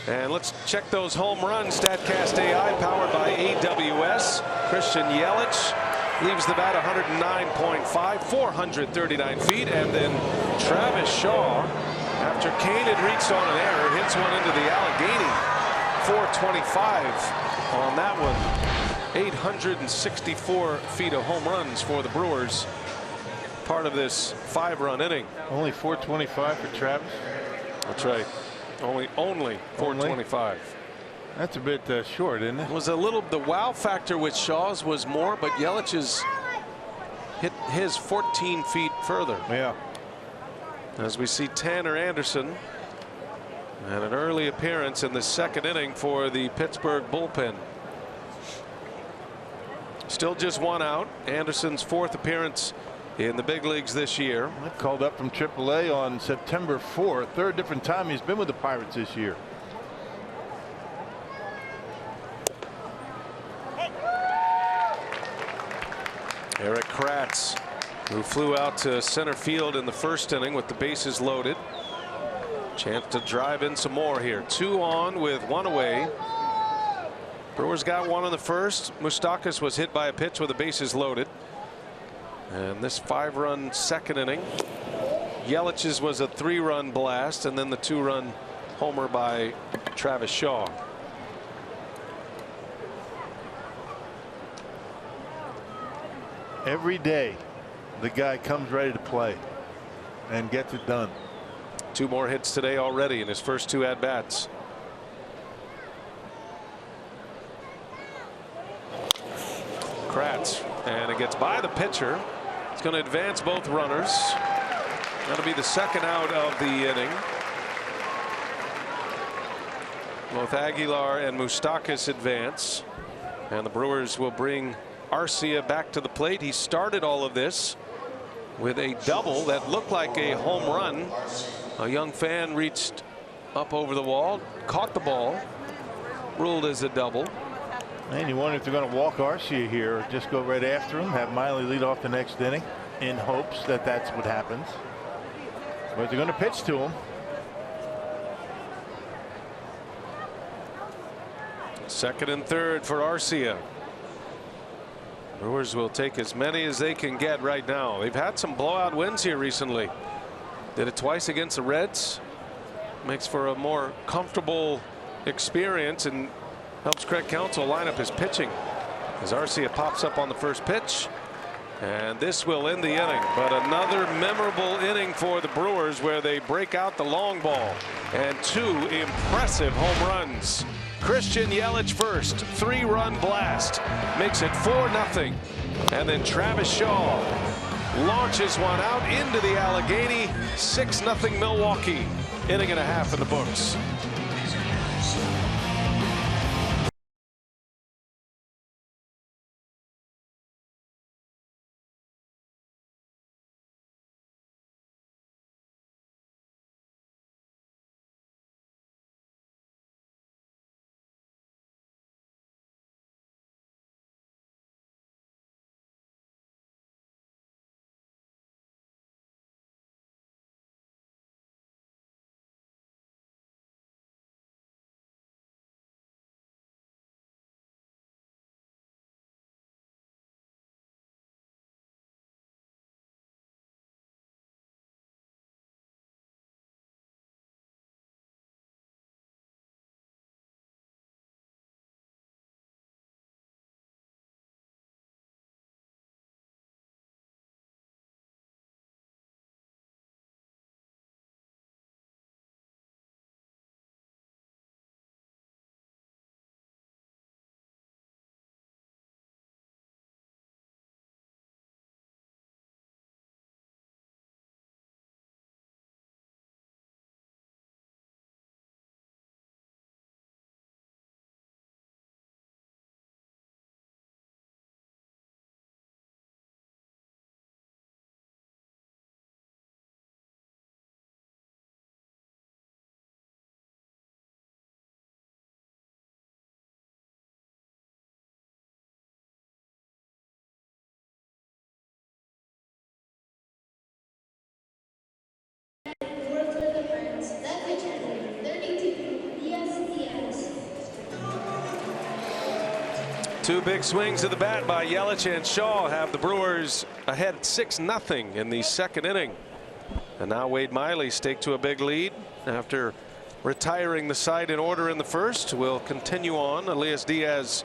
And let's check those home runs. StatCast AI powered by AWS. Christian Yelich leaves the bat 109.5, 439 feet. And then Travis Shaw, after Kane had reached on an error, hits one into the Allegheny. 425 on that one. 864 feet of home runs for the Brewers. Part of this 5-run inning. Only 425 for Travis. That's right. Only 425. That's a bit short, isn't it? Was a little, the wow factor with Shaw's was more, but Yelich's hit his 14 feet further. Yeah. As we see Tanner Anderson, and an early appearance in the second inning for the Pittsburgh bullpen. Still just 1 out. Anderson's 4th appearance in the big leagues this year. Called up from AAA on September 4th. 3rd different time he's been with the Pirates this year. Eric Kratz, who flew out to center field in the first inning with the bases loaded. Chance to drive in some more here. 2 on with 1 away. Brewers got 1 in the first. Moustakas was hit by a pitch with the bases loaded. And this 5-run second inning, Yelich's was a 3-run blast, and then the 2-run homer by Travis Shaw. Every day, the guy comes ready to play and gets it done. 2 more hits today already in his first 2 at-bats. Kratz, and it gets by the pitcher. It's going to advance both runners. That'll be the second out of the inning. Both Aguilar and Moustakas advance, and the Brewers will bring Arcia back to the plate. He started all of this with a double that looked like a home run. A young fan reached up over the wall, caught the ball, ruled as a double. And you wonder if they're going to walk Arcia here or just go right after him, have Miley lead off the next inning in hopes that that's what happens. But they're going to pitch to him. Second and third for Arcia. Brewers will take as many as they can get right now. They've had some blowout wins here recently. Did it twice against the Reds. Makes for a more comfortable experience and helps Craig Counsell line up his pitching as Arcia pops up on the first pitch. And this will end the inning, but another memorable inning for the Brewers where they break out the long ball and 2 impressive home runs. Christian Yelich first, 3-run blast, makes it 4-0, and then Travis Shaw launches one out into the Allegheny. 6-0 Milwaukee. Inning and a half in the books. Two big swings of the bat by Yelich and Shaw have the Brewers ahead 6-0 in the second inning. And now Wade Miley staked to a big lead after retiring the side in order in the first. Will continue on. Elias Diaz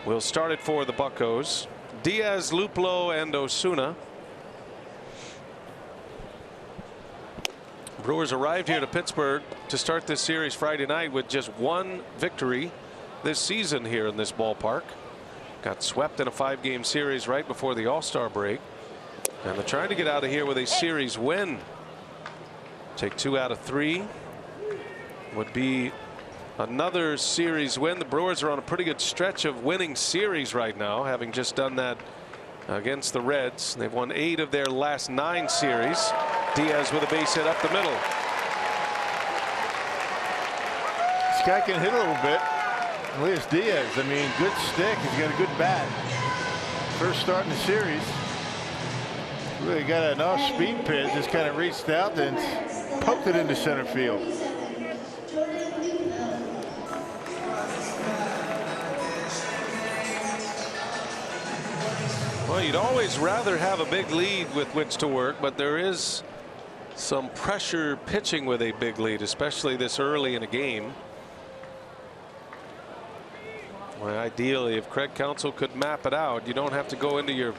will start it for the Buccos. Diaz, Luplow, and Osuna. Brewers arrived here to Pittsburgh to start this series Friday night with just 1 victory this season here in this ballpark. Got swept in a 5-game series right before the All-Star break, and they're trying to get out of here with a series win. Take 2 out of 3 would be another series win. The Brewers are on a pretty good stretch of winning series right now, having just done that against the Reds. They've won 8 of their last 9 series. Diaz with a base hit up the middle. This guy can hit a little bit. Elias Diaz, I mean, good stick. He's got a good bat. First start in the series. Really got an off-speed pitch. Just kind of reached out and poked it into center field. Well, you'd always rather have a big lead with which to work, but there is some pressure pitching with a big lead, especially this early in a game. Well, ideally, if Craig Counsell could map it out, you don't have to go into your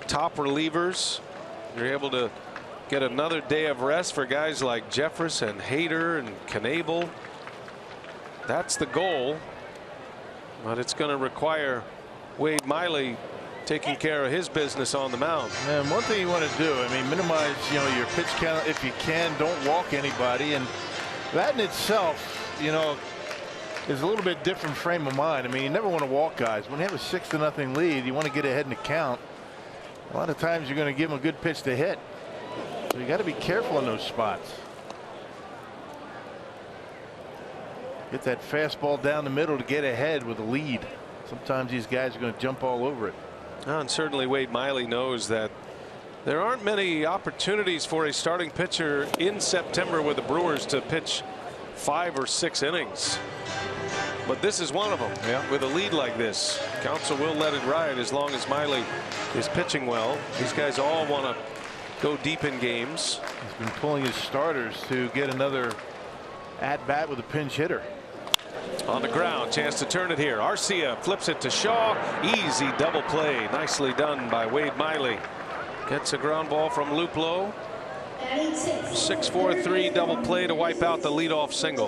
top relievers. You're able to get another day of rest for guys like Jefferson, Hader, and Knebel. That's the goal, but it's going to require Wade Miley taking care of his business on the mound. And one thing you want to do, I mean, minimize, your pitch count if you can. Don't walk anybody, and that in itself, is a little bit different frame of mind. I mean, you never want to walk guys. When you have a 6-0 lead, you want to get ahead in the count. A lot of times you're going to give them a good pitch to hit. So you got to be careful in those spots. Get that fastball down the middle to get ahead with a lead. Sometimes these guys are going to jump all over it. And certainly Wade Miley knows that there aren't many opportunities for a starting pitcher in September with the Brewers to pitch 5 or 6 innings. but this is one of them. Yeah. With a lead like this, Council will let it ride as long as Miley is pitching well. These guys all want to go deep in games. He's been pulling his starters to get another at bat with a pinch hitter. On the ground, chance to turn it here. Arcia flips it to Shaw. Easy double play. Nicely done by Wade Miley. Gets a ground ball from Luplow. 6-4-3 double play to wipe out the leadoff single.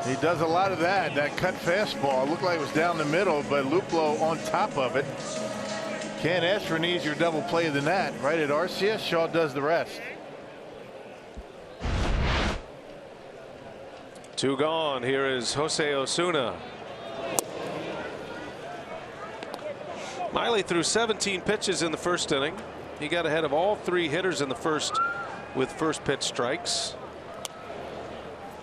He does a lot of that. That cut fastball looked like it was down the middle, but Luplow on top of it. Can't ask for an easier double play than that. Right at Arcia, Shaw does the rest. 2 gone. Here is Jose Osuna. Miley threw 17 pitches in the first inning. He got ahead of all 3 hitters in the first with first pitch strikes.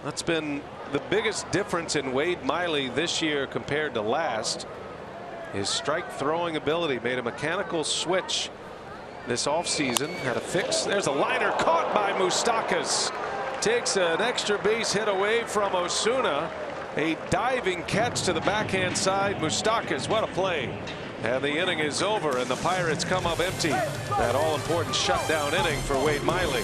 That's been the biggest difference in Wade Miley this year compared to last. His strike throwing ability made a mechanical switch this offseason. Had a fix. There's a liner caught by Moustakas. Takes an extra base hit away from Osuna. A diving catch to the backhand side. Moustakas, what a play. And the inning is over, and the Pirates come up empty. That all-important shutdown inning for Wade Miley.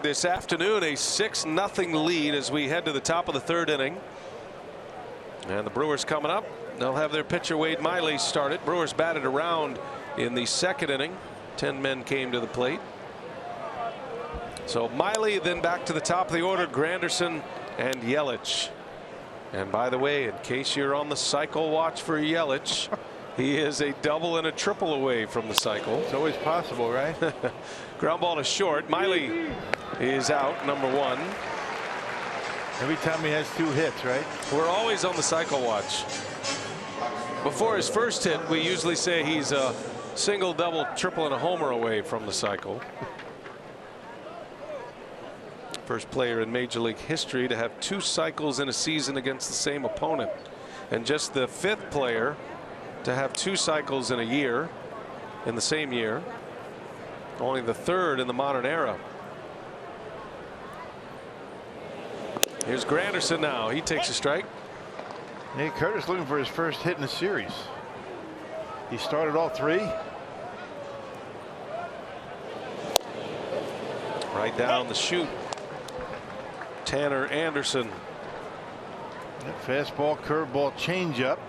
This afternoon, a 6-0 lead as we head to the top of the 3rd inning. And the Brewers coming up. They'll have their pitcher Wade Miley started. Brewers batted around in the 2nd inning. 10 men came to the plate. So Miley, then back to the top of the order, Granderson and Yelich. And by the way, in case you're on the cycle watch for Yelich, he is a double and a triple away from the cycle. It's always possible, right? Ground ball to short. Miley is out, number 1. Every time he has 2 hits, right? We're always on the cycle watch. Before his first hit, we usually say he's a single, double, triple, and a homer away from the cycle. First player in Major League history to have 2 cycles in a season against the same opponent. And just the 5th player to have 2 cycles in a year, in the same year. Only the 3rd in the modern era. Here's Granderson now. He takes a strike. Hey, Curtis looking for his first hit in the series. He started all 3. Right down the chute. Tanner Anderson. That fastball, curveball, changeup.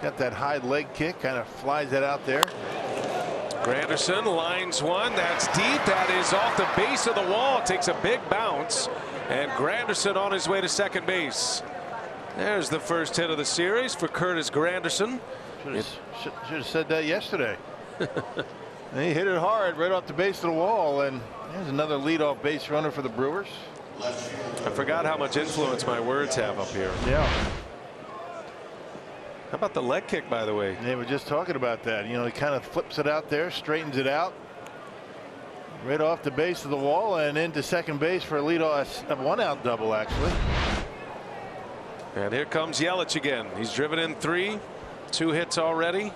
Got that high leg kick, kind of flies that out there. Granderson lines one. That's deep. That is off the base of the wall. Takes a big bounce. And Granderson on his way to second base. There's the first hit of the series for Curtis Granderson. Should have said that yesterday. And he hit it hard right off the base of the wall, and there's another leadoff base runner for the Brewers. I forgot how much influence my words have up here. Yeah. How about the leg kick, by the way? They were just talking about that. You know, he kind of flips it out there, straightens it out. Right off the base of the wall and into second base for a leadoff, a one-out double, actually. And here comes Yelich again. He's driven in 3, 2 hits already,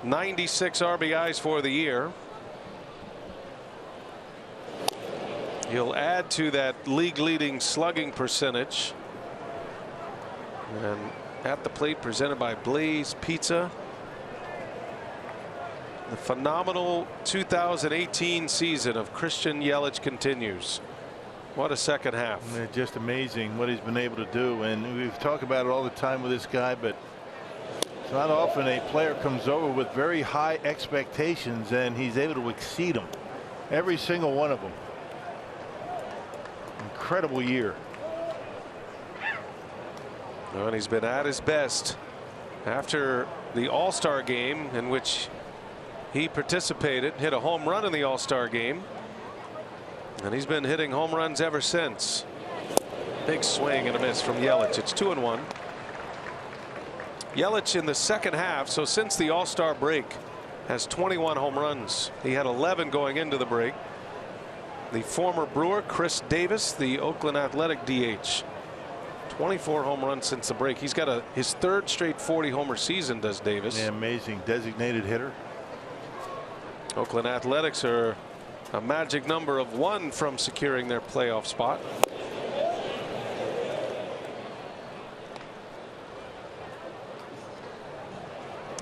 96 RBIs for the year. He'll add to that league-leading slugging percentage. And at the plate, presented by Blaze Pizza. The phenomenal 2018 season of Christian Yelich continues. What a second half. Just amazing what he's been able to do, and we've talked about it all the time with this guy, but it's not often a player comes over with very high expectations and he's able to exceed them. Every single one of them. Incredible year. And he's been at his best after the All-Star game, in which he participated, hit a home run in the All-Star game, and he's been hitting home runs ever since. Big swing and a miss from Yelich. It's 2-1. Yelich in the second half, so since the All-Star break, has 21 home runs. He had 11 going into the break. The former Brewer Chris Davis, the Oakland Athletic DH, 24 home runs since the break. He's got his 3rd straight 40 homer season, does Davis. Yeah, amazing. Designated hitter. Oakland Athletics are a magic number of 1 from securing their playoff spot.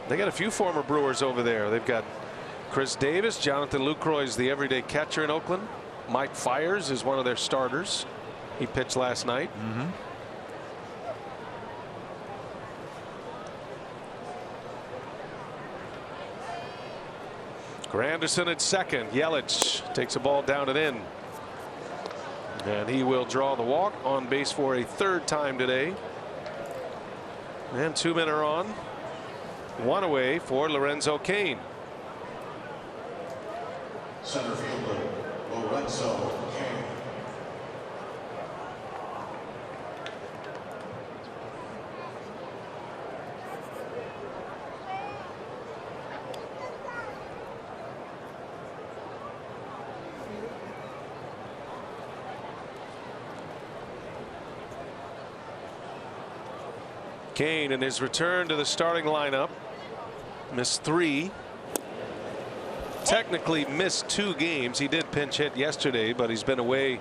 They got a few former Brewers over there. They've got Chris Davis, Jonathan Lucroy is the everyday catcher in Oakland. Mike Fiers is one of their starters. He pitched last night. Granderson at second. Yelich takes a ball down and in. And he will draw the walk, on base for a 3rd time today. And 2 men are on. 1 away for Lorenzo Cain. Center fielder Lorenzo Cain. Cain in his return to the starting lineup missed 3. Technically missed 2 games. He did pinch hit yesterday, but he's been away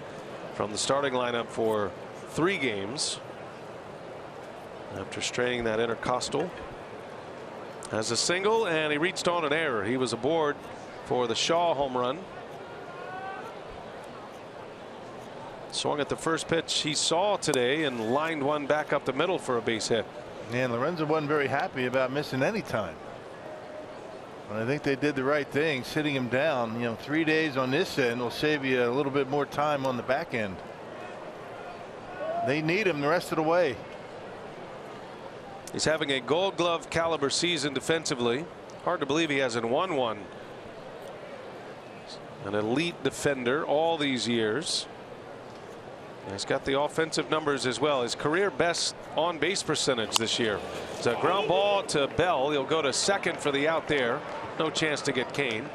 from the starting lineup for 3 games after straining that intercostal. Has a single, and he reached on an error. He was aboard for the Shaw home run. Swung at the first pitch he saw today and lined one back up the middle for a base hit. And Lorenzo wasn't very happy about missing any time. But I think they did the right thing, sitting him down. You know, 3 days on this end will save you a little bit more time on the back end. They need him the rest of the way. He's having a Gold Glove caliber season defensively. Hard to believe he hasn't won one. An elite defender all these years. He's got the offensive numbers as well. His career best on base percentage this year. It's a ground ball to Bell. He'll go to second for the out there. No chance to get Cain.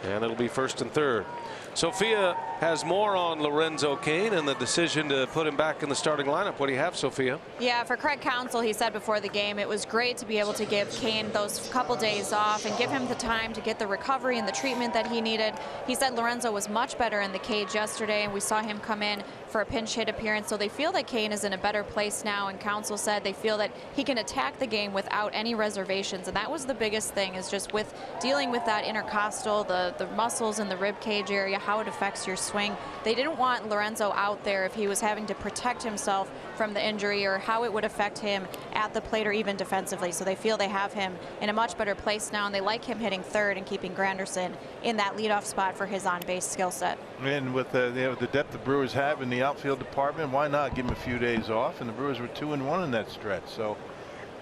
And it'll be 1st and 3rd. Sophia has more on Lorenzo Cain and the decision to put him back in the starting lineup. What do you have, Sophia? Yeah, for Craig Counsell, he said before the game it was great to be able to give Cain those couple days off and give him the time to get the recovery and the treatment that he needed. He said Lorenzo was much better in the cage yesterday, and we saw him come in for a pinch hit appearance. So they feel that Cain is in a better place now, and Counsell said they feel that he can attack the game without any reservations. And that was the biggest thing, is just with dealing with that intercostal, the muscles in the rib cage area, how it affects your swing. They didn't want Lorenzo out there if he was having to protect himself from the injury, or how it would affect him at the plate or even defensively. So they feel they have him in a much better place now, and they like him hitting 3rd and keeping Granderson in that leadoff spot for his on-base skill set. And with the depth the Brewers have in the outfield department, why not give him a few days off? And the Brewers were 2-1 in that stretch. So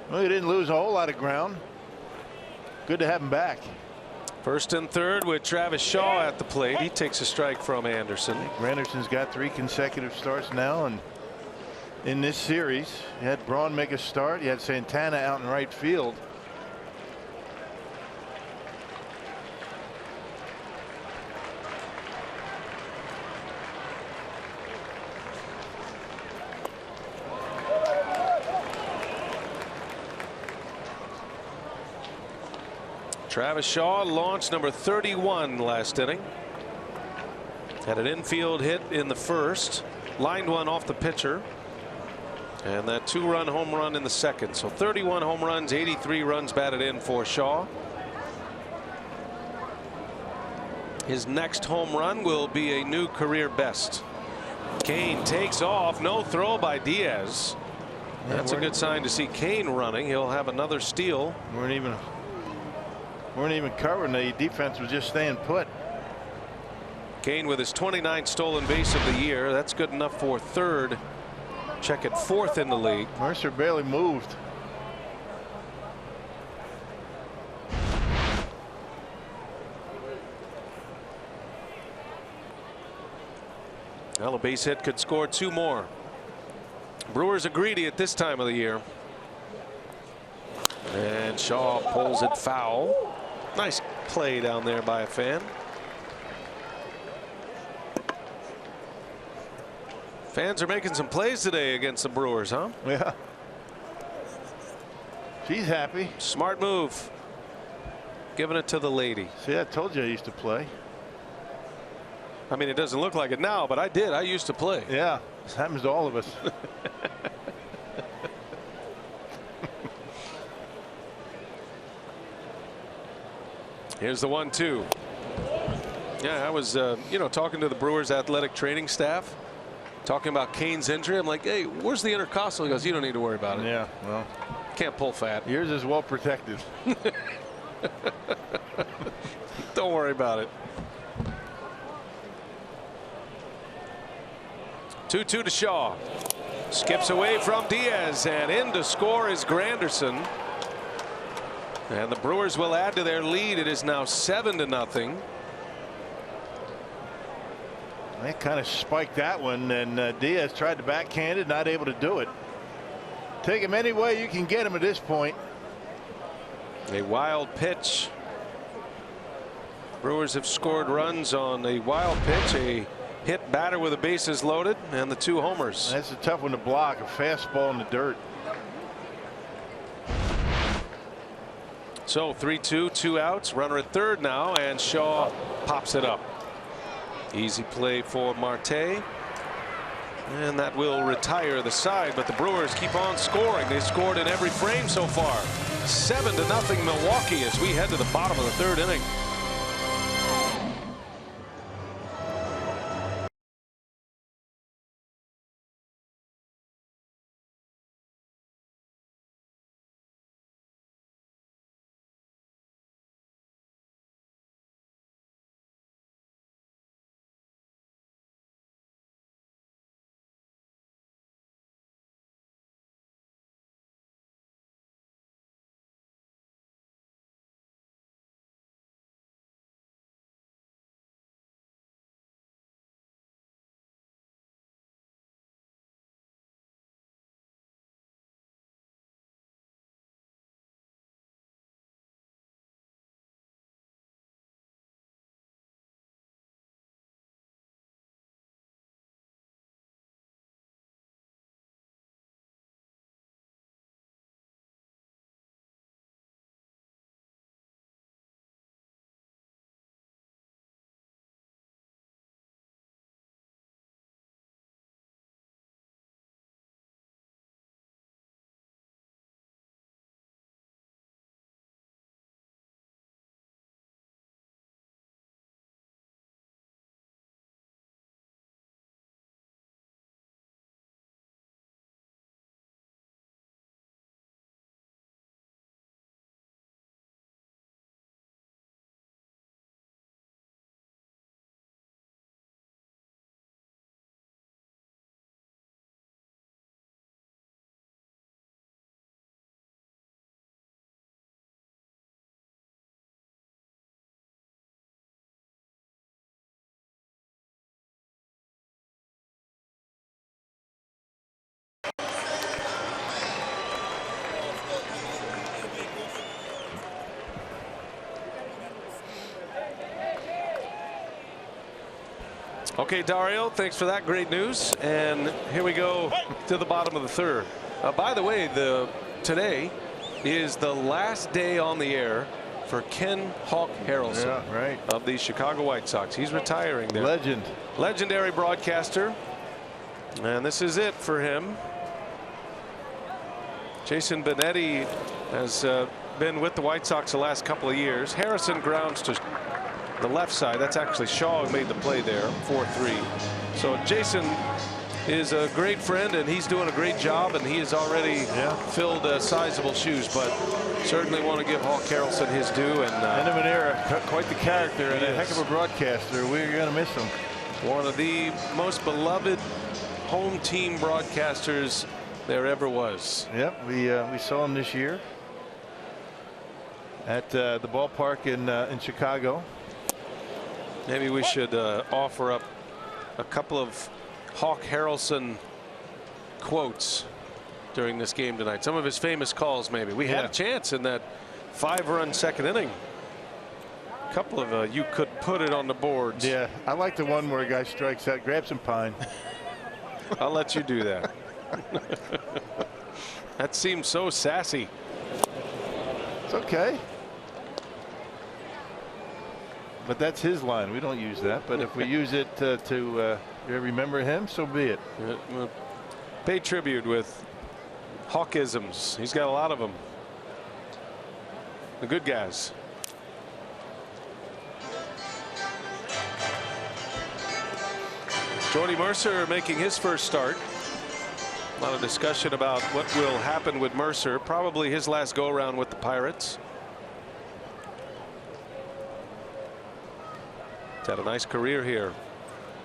well, they didn't lose a whole lot of ground. Good to have him back. First and third with Travis Shaw at the plate. He takes a strike from Anderson. Anderson's got 3 consecutive starts now, and in this series you had Braun make a start. You had Santana out in right field. Travis Shaw launched number 31 last inning. Had an infield hit in the first, lined one off the pitcher, and that 2-run home run in the second. So 31 home runs, 83 runs batted in for Shaw. His next home run will be a new career best. Kane takes off. No throw by Diaz. That's a good sign to see Kane running. He'll have another steal. Weren't even covering. The defense was just staying put. Kane with his 29th stolen base of the year. That's good enough for third. Check it, fourth in the league. Mercer barely moved. Well, a base hit could score 2 more. Brewers are greedy at this time of the year. And Shaw pulls it foul. Nice play down there by a fan. Fans are making some plays today against the Brewers, huh? Yeah. She's happy. Smart move. Giving it to the lady. See, I told you I used to play. I mean, it doesn't look like it now, but I did. I used to play. Yeah, this happens to all of us. Here's the 1-2. Yeah, I was, talking to the Brewers athletic training staff, talking about Kane's injury. I'm like, hey, where's the intercostal? He goes, you don't need to worry about it. Yeah, well, can't pull fat. Yours is well protected. Don't worry about it. 2-2 to Shaw. Skips away from Diaz, and in to score is Granderson. And the Brewers will add to their lead. It is now 7-0. They kind of spiked that one, and Diaz tried to backhand it, not able to do it. Take him any way you can get him at this point. A wild pitch. Brewers have scored runs on a wild pitch, a hit batter with the bases loaded, and the 2 homers. That's a tough one to block, a fastball in the dirt. So 3-2, 2 outs, runner at third now, and Shaw pops it up. Easy play for Marte. And that will retire the side, but the Brewers keep on scoring. They scored in every frame so far. 7-0 Milwaukee as we head to the bottom of the third inning. Okay, Dario, thanks for that great news. And here we go to the bottom of the third. By the way, today is the last day on the air for Ken Hawk Harrelson, Yeah, right, of the Chicago White Sox. He's retiring there. legend, Legendary broadcaster. And this is it for him. Jason Benetti has been with the White Sox the last couple of years. Harrison grounds to the left side. That's actually Shaw who made the play there, 4-3. So Jason is a great friend, and he's doing a great job, and he has already filled sizable shoes, but certainly want to give Hawk Harrelson his due. And end of an era, quite the character and a heck of a broadcaster. We're going to miss him. One of the most beloved home team broadcasters there ever was. Yep, we saw him this year at the ballpark in Chicago. Maybe we should offer up a couple of Hawk Harrelson quotes during this game tonight. Some of his famous calls, maybe. We had a chance in that 5-run second inning. A couple of you could put it on the boards. Yeah, I like the one where a guy strikes out, grabs some pine. I'll let you do that. That seems so sassy. It's okay. But that's his line. We don't use that. But if we use it to remember him, so be it. We'll pay tribute with Hawkisms. He's got a lot of them. The good guys. Jordy Mercer making his first start. A lot of discussion about what will happen with Mercer. Probably his last go around with the Pirates. He's had a nice career here.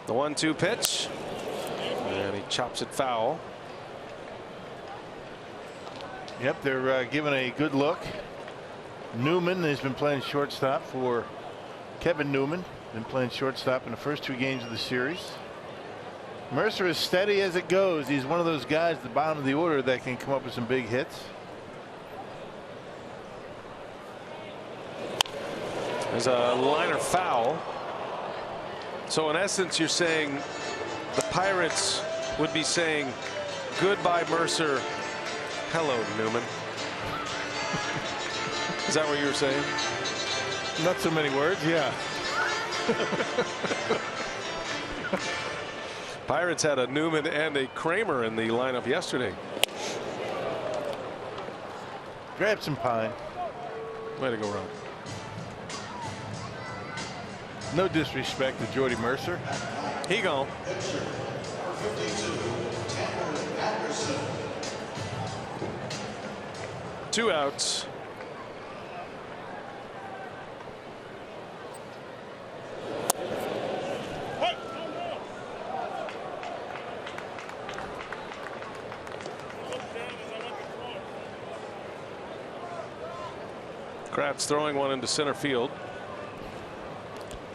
The 1-2 pitch, and he chops it foul. Yep, they're giving a good look. Newman has been playing shortstop for Kevin Newman. Been playing shortstop in the first 2 games of the series. Mercer is steady as it goes. He's one of those guys at the bottom of the order that can come up with some big hits. There's a liner foul. So in essence, you're saying the Pirates would be saying goodbye Mercer, hello Newman. Is that what you were saying? Not so many words, yeah. Pirates had a Newman and a Kramer in the lineup yesterday. Grab some pine. Way to go, Ron. No disrespect to Jordy Mercer. He gone. 2 outs. Kratz throwing one into center field.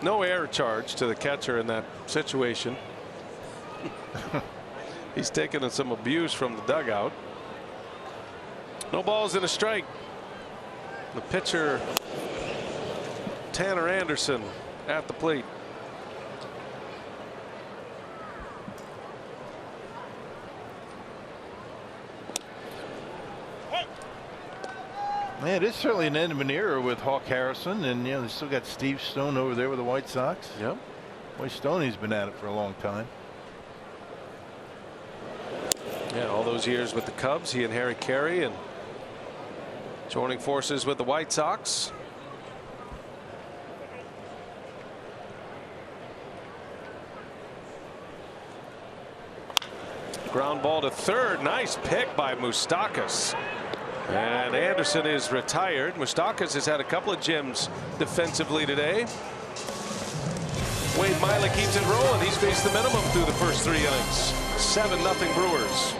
No error charge to the catcher in that situation. He's taken some abuse from the dugout. No balls and a strike. The pitcher, Tanner Anderson, at the plate. Man, it's certainly an end of an era with Hawk Harrelson, and they still got Steve Stone over there with the White Sox. Yep. Boy, Stoney's been at it for a long time. Yeah, all those years with the Cubs, he and Harry Carey, and joining forces with the White Sox. Ground ball to third. Nice pick by Moustakas. And Anderson is retired. Moustakas has had a couple of gems defensively today. Wade Miley keeps it rolling. He's faced the minimum through the first 3 innings. 7-0 Brewers.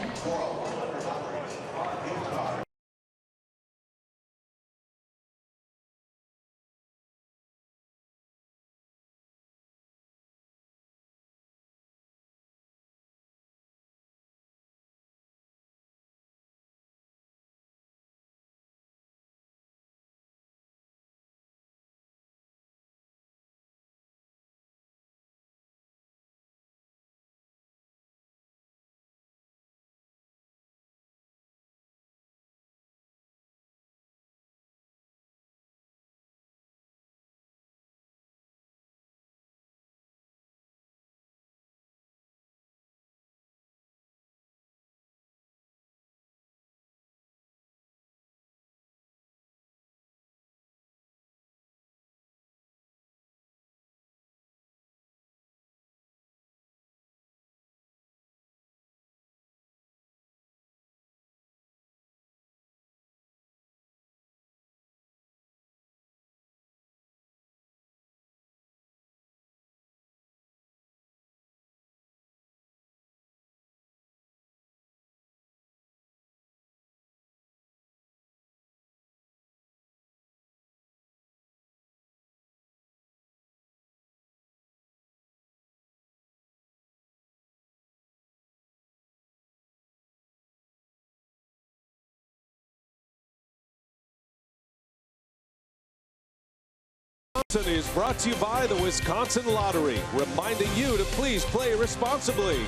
Is brought to you by the Wisconsin Lottery, reminding you to please play responsibly.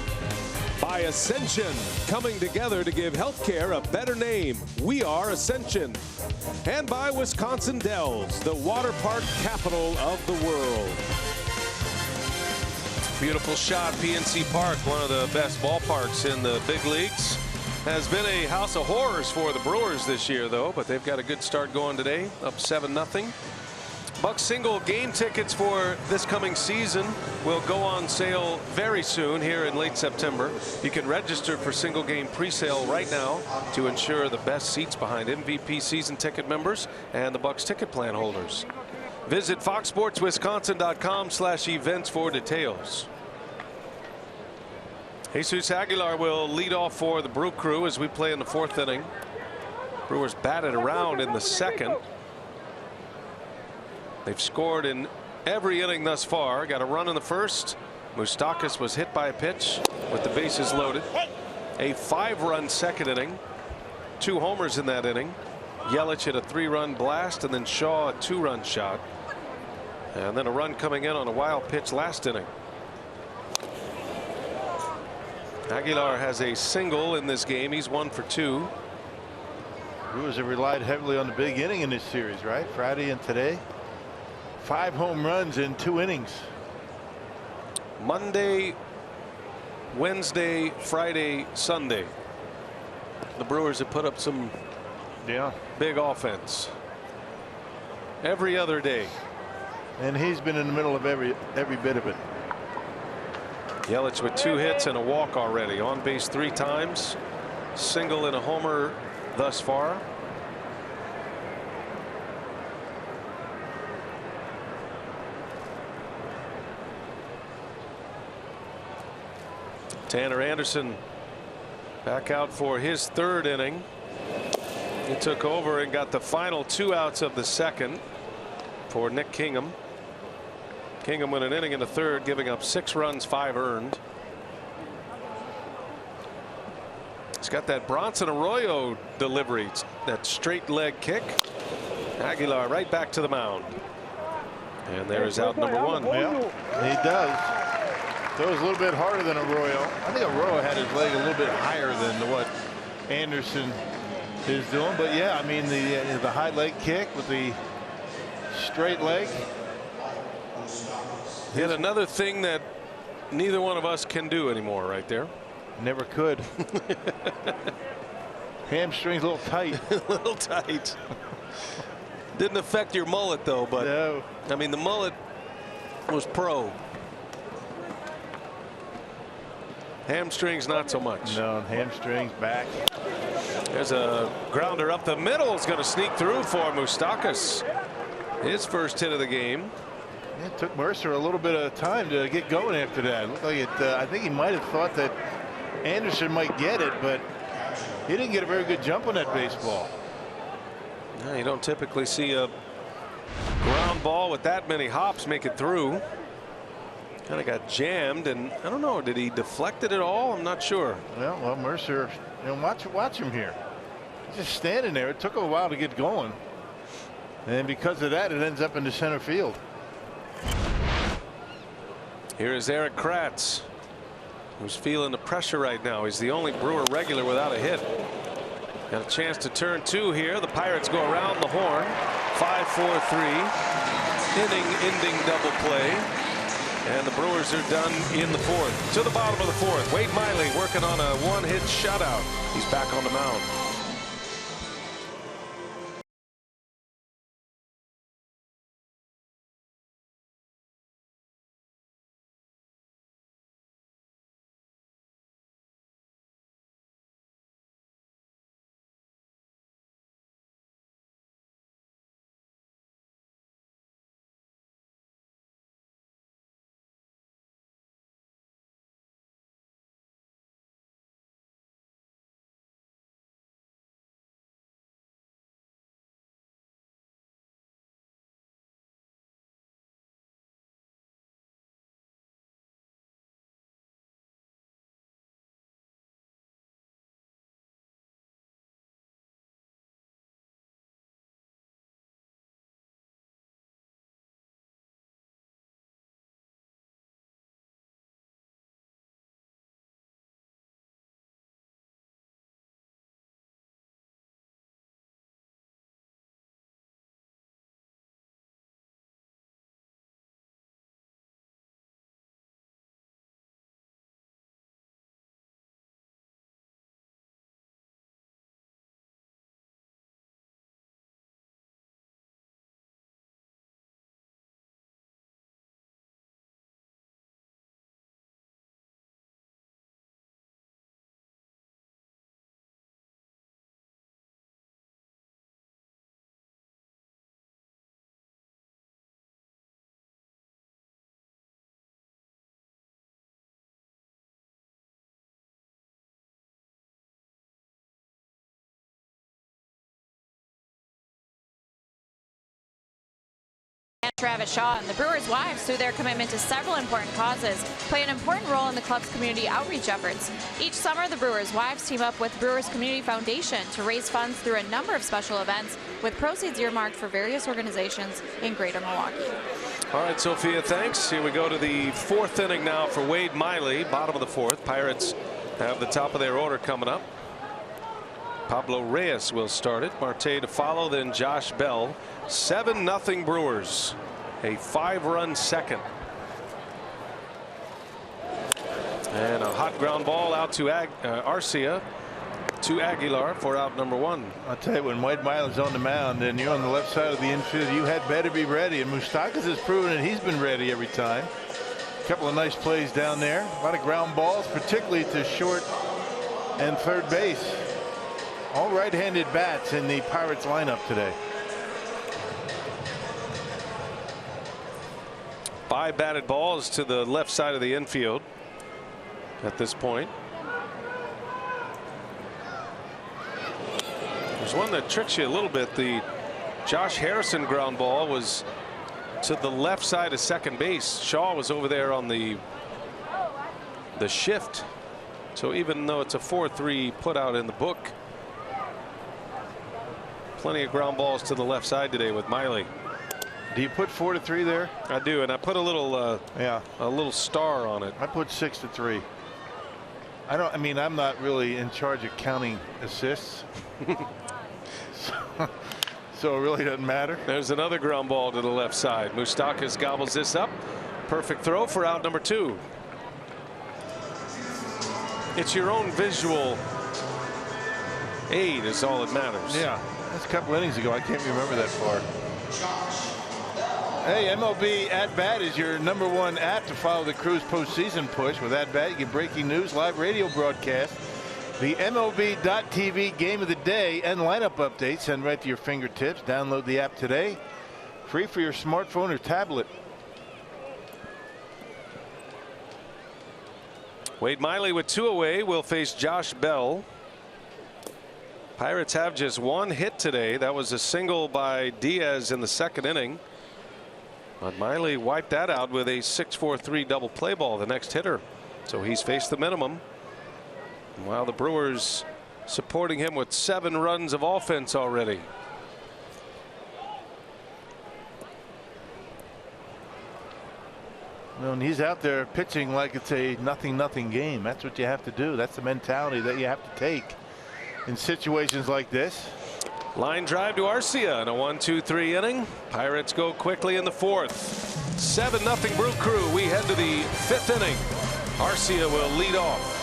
By Ascension, coming together to give healthcare a better name. We are Ascension. And by Wisconsin Dells, the water park capital of the world. Beautiful shot. PNC Park, one of the best ballparks in the big leagues. Has been a house of horrors for the Brewers this year, though, but they've got a good start going today, up 7-0. Bucks single game tickets for this coming season will go on sale very soon here in late September. You can register for single game pre-sale right now to ensure the best seats behind MVP season ticket members and the Bucks ticket plan holders. Visit foxsportswisconsin.com/events for details. Jesus Aguilar will lead off for the Brew Crew as we play in the 4th inning. Brewers batted around in the 2nd. They've scored in every inning thus far. Got a run in the 1st. Moustakas was hit by a pitch with the bases loaded. A 5-run 2nd inning. 2 homers in that inning. Yelich hit a 3-run blast, and then Shaw a 2-run shot. And then a run coming in on a wild pitch last inning. Aguilar has a single in this game. He's 1 for 2. Brewers have relied heavily on the big inning in this series, right? Friday and today. 5 home runs in 2 innings. Monday, Wednesday, Friday, Sunday. The Brewers have put up some big offense. Every other day. And he's been in the middle of every bit of it. Yelich with 2 hits and a walk already. On base 3 times. Single and a homer thus far. Tanner Anderson back out for his 3rd inning. He took over and got the final 2 outs of the 2nd for Nick Kingham. Kingham went an inning in the 3rd, giving up 6 runs, 5 earned. He's got that Bronson Arroyo delivery, that straight leg kick. Aguilar right back to the mound. And there is out number 1. Yeah, he does. Throws a little bit harder than Arroyo. I think Arroyo had his leg a little bit higher than what Anderson is doing. But yeah, I mean the high leg kick with the straight leg. Yet another thing that neither one of us can do anymore right there. Never could. Hamstring's a little tight. A little tight. Didn't affect your mullet though, but no. I mean the mullet was pro. Hamstrings not so much. No, hamstrings back. There's a grounder up the middle. It's going to sneak through for Moustakas. His first hit of the game. It took Mercer a little bit of time to get going after that. Looked like it. I think he might have thought that Anderson might get it, but he didn't get a very good jump on that baseball. No, you don't typically see a ground ball with that many hops make it through. Kind of got jammed, and I don't know, did he deflect it at all? I'm not sure. Well, Mercer, watch him here. He's just standing there. It took him a while to get going, and because of that, it ends up in the center field. Here is Eric Kratz, who's feeling the pressure right now. He's the only Brewer regular without a hit. Got a chance to turn 2 here. The Pirates go around the horn. 5-4-3. Inning-ending double play. And the Brewers are done in the 4th. To the bottom of the 4th. Wade Miley working on a 1-hit shutout. He's back on the mound. Travis Shaw and the Brewers' wives, through their commitment to several important causes, play an important role in the club's community outreach efforts. Each summer, the Brewers' wives team up with Brewers Community Foundation to raise funds through a number of special events, with proceeds earmarked for various organizations in Greater Milwaukee. All right, Sophia, thanks. Here we go to the 4th inning now for Wade Miley, bottom of the 4th. Pirates have the top of their order coming up. Pablo Reyes will start it. Marte to follow, then Josh Bell. 7-0 Brewers. A 5-run second. And a hot ground ball out to Arcia. To Aguilar for out number 1. I'll tell you, when Wade Miley's on the mound and you're on the left side of the infield, you had better be ready. And Moustakas has proven that he's been ready every time. A couple of nice plays down there. A lot of ground balls, particularly to short and third base. All right-handed bats in the Pirates lineup today. 5 batted balls to the left side of the infield at this point. There's one that tricks you a little bit. The Josh Harrison ground ball was to the left side of second base. Shaw was over there on the shift. So even though it's a 4-3 put out in the book, plenty of ground balls to the left side today with Miley. Do you put 4-3 there? I do, and I put a little a little star on it. I put 6-3. I mean, I'm not really in charge of counting assists. So it really doesn't matter. There's another ground ball to the left side. Moustakas gobbles this up. Perfect throw for out number 2. It's your own visual aid is all that matters. Yeah, that's a couple innings ago. I can't remember that far. Hey, MLB At Bat is your #1 app to follow the Crew's postseason push. With At Bat, you get breaking news, live radio broadcast, the MLB.TV game of the day, and lineup updates sent right to your fingertips. Download the app today, free for your smartphone or tablet. Wade Miley with 2 away will face Josh Bell. Pirates have just 1 hit today. That was a single by Diaz in the 2nd inning. But Miley wiped that out with a 6-4-3 double play ball, the next hitter. So he's faced the minimum. While the Brewers supporting him with 7 runs of offense already. Well, and he's out there pitching like it's a nothing game. That's what you have to do. That's the mentality that you have to take in situations like this. Line drive to Arcia in a 1-2-3 inning. Pirates go quickly in the 4th. 7-0 Brew Crew. We head to the 5th inning. Arcia will lead off.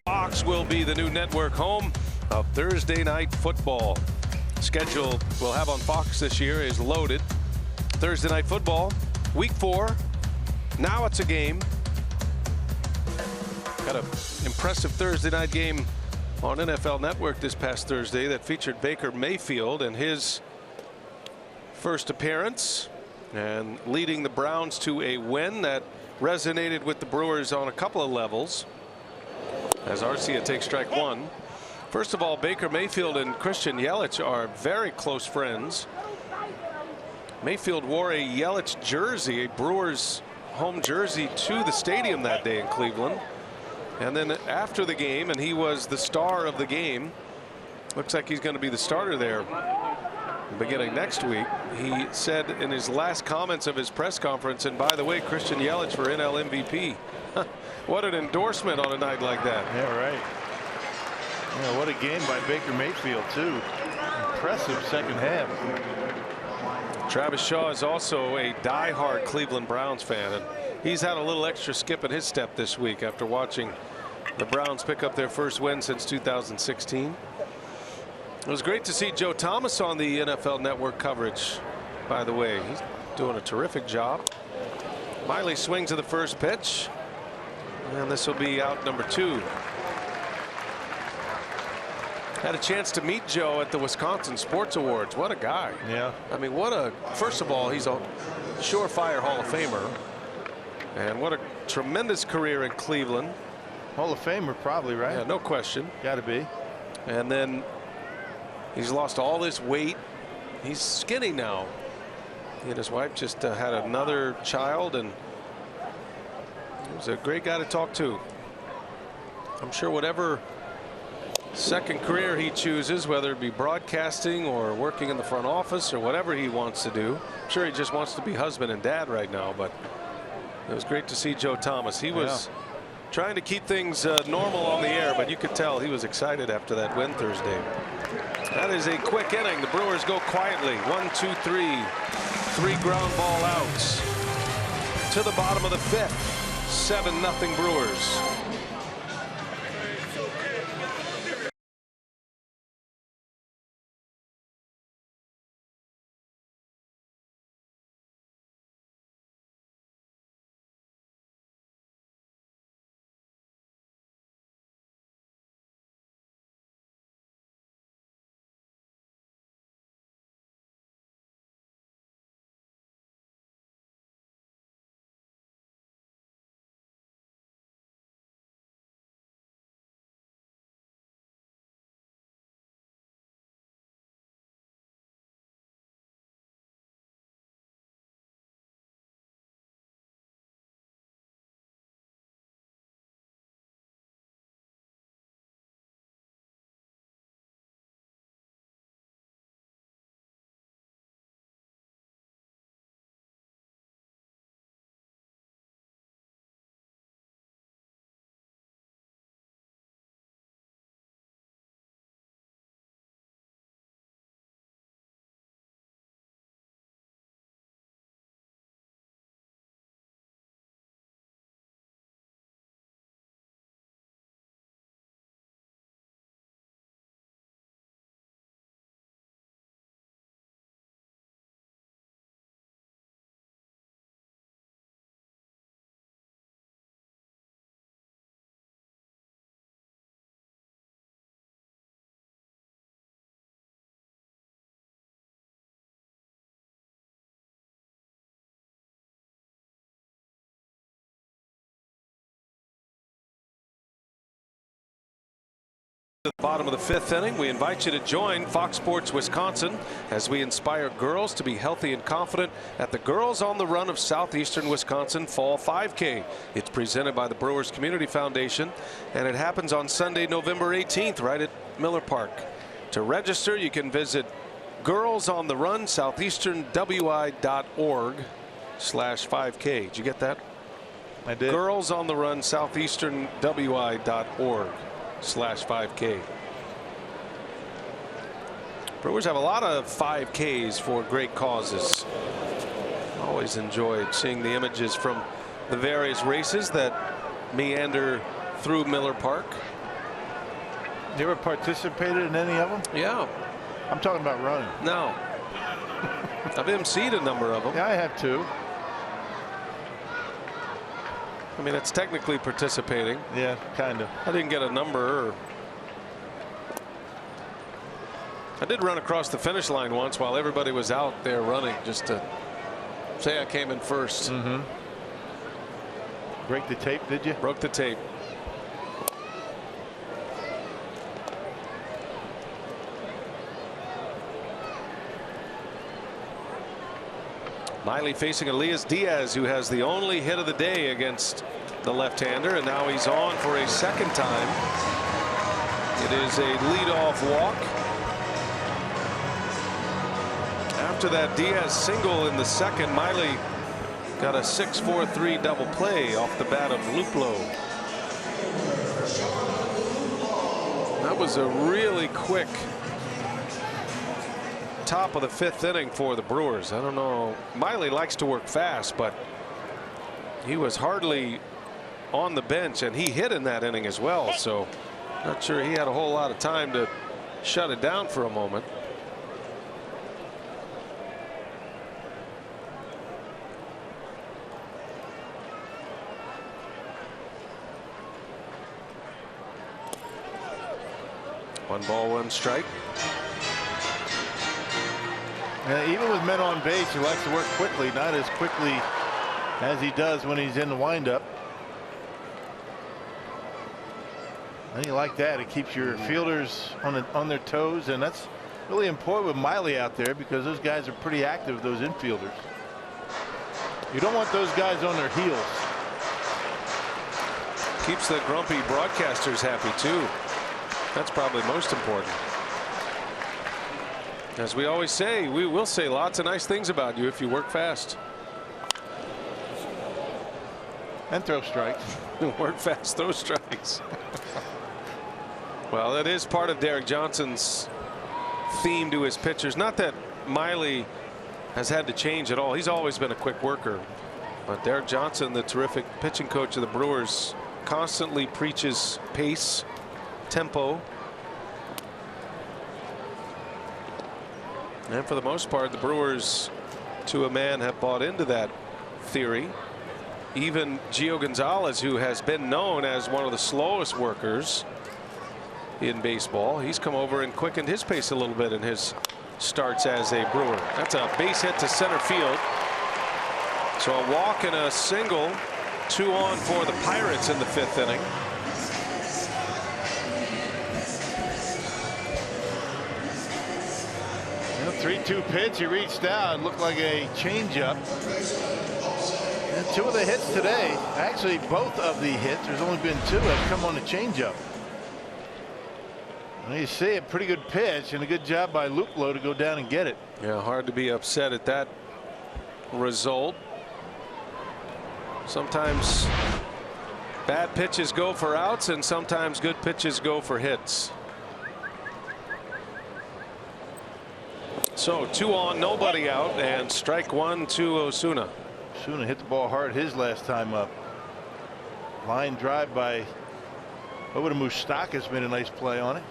Fox will be the new network home of Thursday night football. schedule we'll have on Fox this year is loaded. Thursday night football, week 4. Now it's a game. Got an impressive Thursday night game on NFL Network this past Thursday that featured Baker Mayfield and his first appearance and leading the Browns to a win that resonated with the Brewers on a couple of levels. As Arcia takes strike 1. First of all, Baker Mayfield and Christian Yelich are very close friends. Mayfield wore a Yelich jersey, a Brewers home jersey, to the stadium that day in Cleveland. And then after the game, and he was the star of the game, looks like he's going to be the starter there beginning next week. He said in his last comments of his press conference, and by the way, Christian Yelich for NL MVP. What an endorsement on a night like that. Yeah, right. Yeah, what a game by Baker Mayfield, too. Impressive second half. Travis Shaw is also a diehard Cleveland Browns fan, and he's had a little extra skip in his step this week after watching the Browns pick up their first win since 2016. It was great to see Joe Thomas on the NFL Network coverage, by the way. He's doing a terrific job. Miley swings to the first pitch, and this will be out number 2. Had a chance to meet Joe at the Wisconsin Sports Awards. What a guy. Yeah. I mean, first of all, he's a surefire Hall of Famer. And what a tremendous career in Cleveland. Hall of Famer, probably, right? Yeah, no question. Got to be. And then he's lost all this weight. He's skinny now. He and his wife just had another child, and he was a great guy to talk to. I'm sure whatever second career he chooses, whether it be broadcasting or working in the front office or whatever he wants to do, I'm sure he just wants to be husband and dad right now. But it was great to see Joe Thomas. He was trying to keep things normal on the air, but you could tell he was excited after that win Thursday. That is a quick inning. The Brewers go quietly. 1, 2, 3. 3 ground ball outs to the bottom of the 5th. 7-0 Brewers. At the bottom of the 5th inning, we invite you to join Fox Sports Wisconsin as we inspire girls to be healthy and confident at the Girls on the Run of Southeastern Wisconsin Fall 5K. It's presented by the Brewers Community Foundation, and it happens on Sunday, November 18th, right at Miller Park. To register, you can visit Girls on the Run southeasternwi.org/5K. Did you get that? I did. Girls on the Run southeasternwi.org/5K. Brewers have a lot of 5Ks for great causes. Always enjoyed seeing the images from the various races that meander through Miller Park. You ever participated in any of them? Yeah. I'm talking about running. No. I've emceed a number of them. Yeah, I have too. I mean, it's technically participating. Yeah, kind of. I didn't get a number. I did run across the finish line once while everybody was out there running, just to say I came in first. Mm-hmm. Break the tape, did you? Broke the tape. Miley facing Elias Diaz, who has the only hit of the day against the left-hander, and now he's on for a second time. It is a leadoff walk. After that Diaz single in the second, Miley got a 6-4-3 double play off the bat of Luplow. That was a really quick top of the fifth inning for the Brewers. I don't know. Miley likes to work fast, but he was hardly on the bench, and he hit in that inning as well. So not sure he had a whole lot of time to shut it down for a moment. One ball, one strike. Even with men on base, he likes to work quickly, not as quickly as he does when he's in the windup. And you like that. It keeps your fielders on their toes, and that's really important with Miley out there because those guys are pretty active, those infielders. You don't want those guys on their heels. Keeps the grumpy broadcasters happy too. That's probably most important. As we always say, we will say lots of nice things about you if you work fast. And throw strikes. Work fast, throw strikes. Well, that is part of Derek Johnson's theme to his pitchers. Not that Miley has had to change at all. He's always been a quick worker. But Derek Johnson, the terrific pitching coach of the Brewers, constantly preaches pace, tempo. And for the most part, the Brewers, to a man, have bought into that theory. Even Gio Gonzalez, who has been known as one of the slowest workers in baseball, he's come over and quickened his pace a little bit in his starts as a Brewer. That's a base hit to center field. So a walk and a single, 2 on for the Pirates in the fifth inning. The 3-2 pitch, he reached out, looked like a changeup. And 2 of the hits today, actually both of the hits, there's only been 2 have come on the changeup. And you see a pretty good pitch and a good job by Luplow to go down and get it. Yeah, hard to be upset at that result. Sometimes bad pitches go for outs and sometimes good pitches go for hits. So 2 on, nobody out, and strike 1 to Osuna. Osuna hit the ball hard his last time up. Line drive by over to Moustakas, made a nice play on it.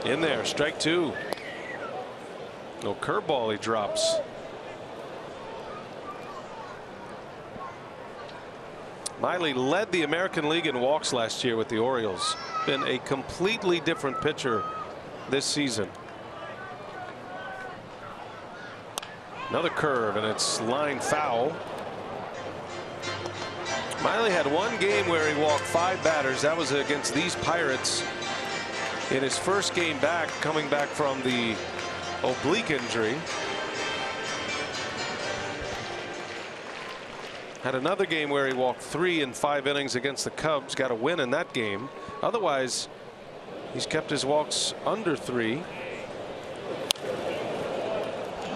In there, strike 2. No curveball he drops. Miley led the American League in walks last year with the Orioles. Been a completely different pitcher this season. Another curve, and it's line foul. Miley had one game where he walked 5 batters. That was against these Pirates in his first game back, coming back from the oblique injury. Had another game where he walked 3 in 5 innings against the Cubs. Got a win in that game. Otherwise, he's kept his walks under 3.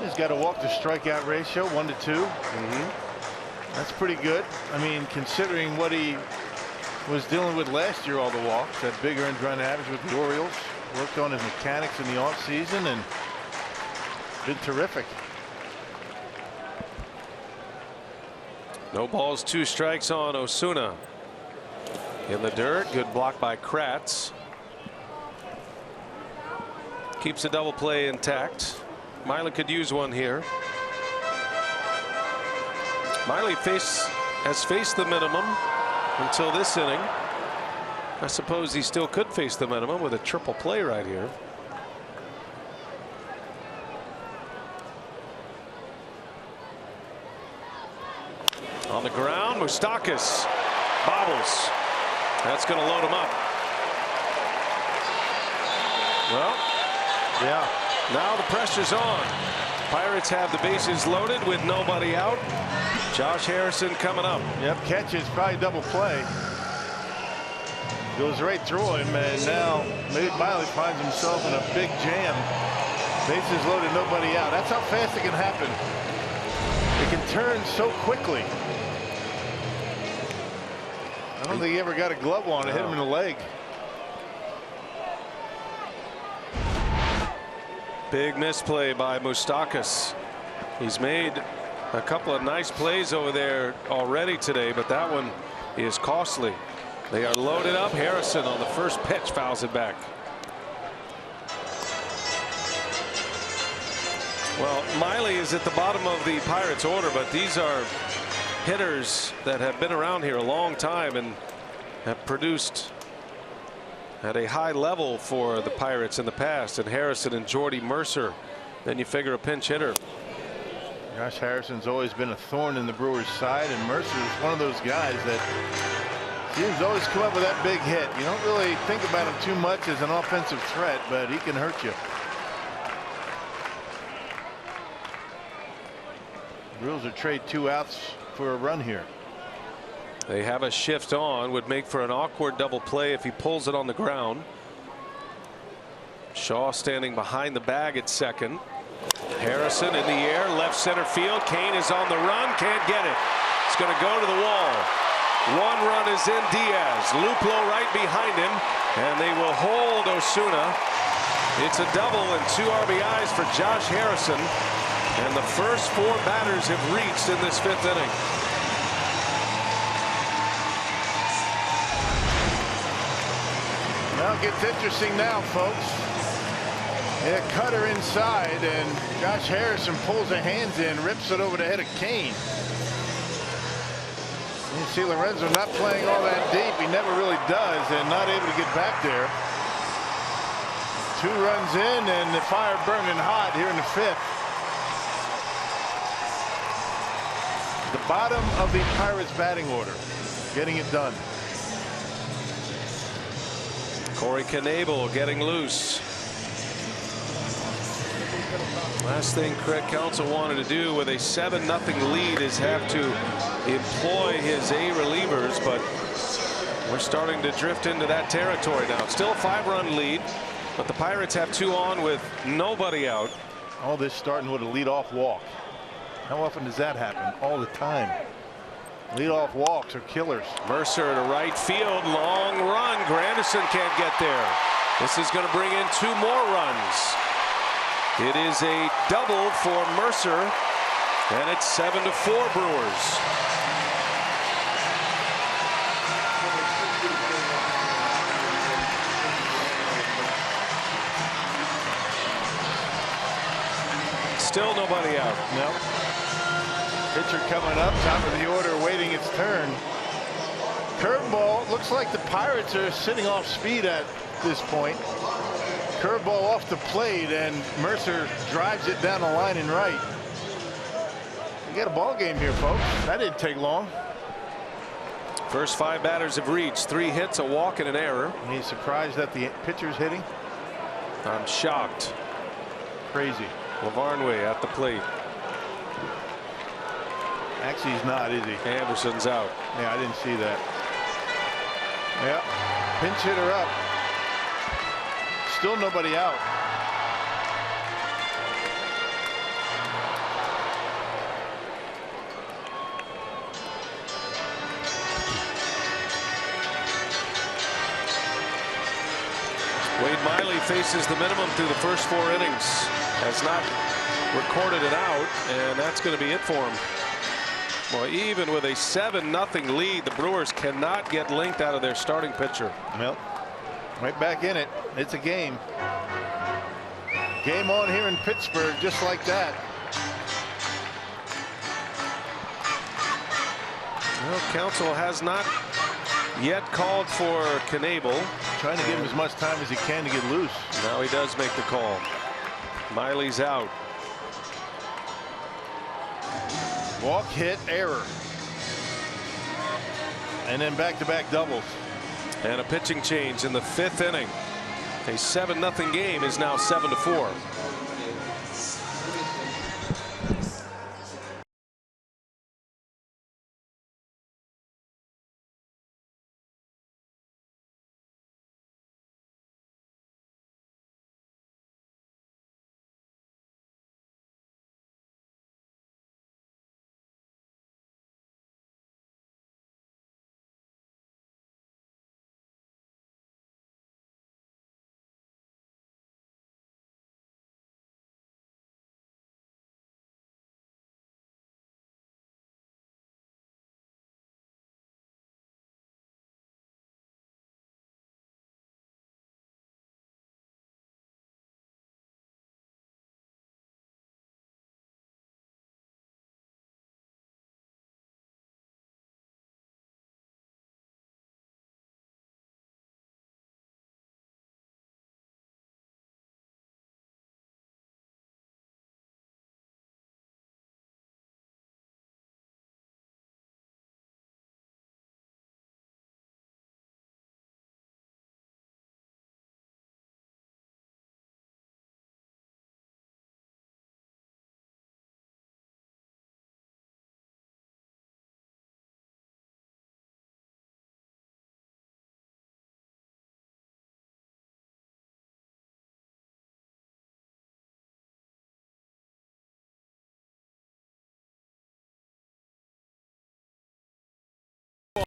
He's got a walk to strikeout ratio 1-2. That's pretty good. I mean, considering what he was dealing with last year, all the walks, that big earned run average with the Orioles, worked on his mechanics in the offseason and been terrific. No balls, 2 strikes on Osuna. In the dirt. Good block by Kratz. Keeps the double play intact. Miley could use one here. Miley has faced the minimum until this inning. I suppose he still could face the minimum with a triple play right here. On the ground, Moustakas bobbles. That's going to load him up. Well, yeah. Now the pressure's on. Pirates have the bases loaded with nobody out. Josh Harrison coming up. Yep, catches, probably double play. Goes right through him, and now Miley finds himself in a big jam. Bases loaded, nobody out. That's how fast it can happen. It can turn so quickly. I don't think he ever got a glove on it. Hit him in the leg. Big misplay by Moustakas. He's made a couple of nice plays over there already today, but that one is costly. They are loaded up. Harrison on the first pitch fouls it back. Well, Miley is at the bottom of the Pirates order, but these are hitters that have been around here a long time and have produced at a high level for the Pirates in the past. And Harrison and Jordy Mercer. Then you figure a pinch hitter. Josh Harrison's always been a thorn in the Brewers' side, and Mercer is one of those guys that seems to always come up with that big hit. You don't really think about him too much as an offensive threat, but he can hurt you. Brewers will trade 2 outs for a run here. They have a shift on, would make for an awkward double play if he pulls it on the ground. Shaw standing behind the bag at second. Harrison in the air, left center field. Kane is on the run, can't get it. It's going to go to the wall. 1 run is in. Diaz, Luplo right behind him, and they will hold Osuna. It's a double and 2 RBIs for Josh Harrison, and the first 4 batters have reached in this 5th inning. Well, it gets interesting now, folks. Yeah, cutter inside, and Josh Harrison pulls the hands in, rips it over the head of Kane. You see Lorenzo not playing all that deep. He never really does, and not able to get back there. 2 runs in, and the fire burning hot here in the 5th. The bottom of the Pirates batting order, getting it done. Corey Knebel getting loose. Last thing Craig Counsell wanted to do with a 7-0 lead is have to employ his A relievers, but we're starting to drift into that territory now. Still a 5-run lead, but the Pirates have 2 on with nobody out. All this starting with a leadoff walk. How often does that happen? All the time. Leadoff walks are killers. Mercer to right field, long run. Granderson can't get there. This is going to bring in 2 more runs. It is a double for Mercer, and it's 7-4 Brewers. Still nobody out. Nope. Pitcher coming up, top of the order, waiting its turn. Curveball. Looks like the Pirates are sitting off speed at this point. Curveball off the plate, and Mercer drives it down the line and right. You got a ball game here, folks. That didn't take long. First 5 batters have reached 3 hits, a walk, and an error. Are you surprised that the pitcher's hitting? I'm shocked. Crazy. Lavarnway at the plate. Actually, he's not, is he? Anderson's out. Yeah, I didn't see that. Yep. Pinch hitter up. Still nobody out. Wade Miley faces the minimum through the first 4 innings. Has not recorded it out, and that's going to be it for him. Well, even with a 7-0 lead, the Brewers cannot get linked out of their starting pitcher. Well, right back in it. It's a game. Game on here in Pittsburgh, just like that. Well, counsel has not yet called for Knebel. Trying to give him as much time as he can to get loose. Now he does make the call. Miley's out. Walk, hit, error. And then back-to-back doubles. And a pitching change in the 5th inning. A 7-0 game is now 7-4.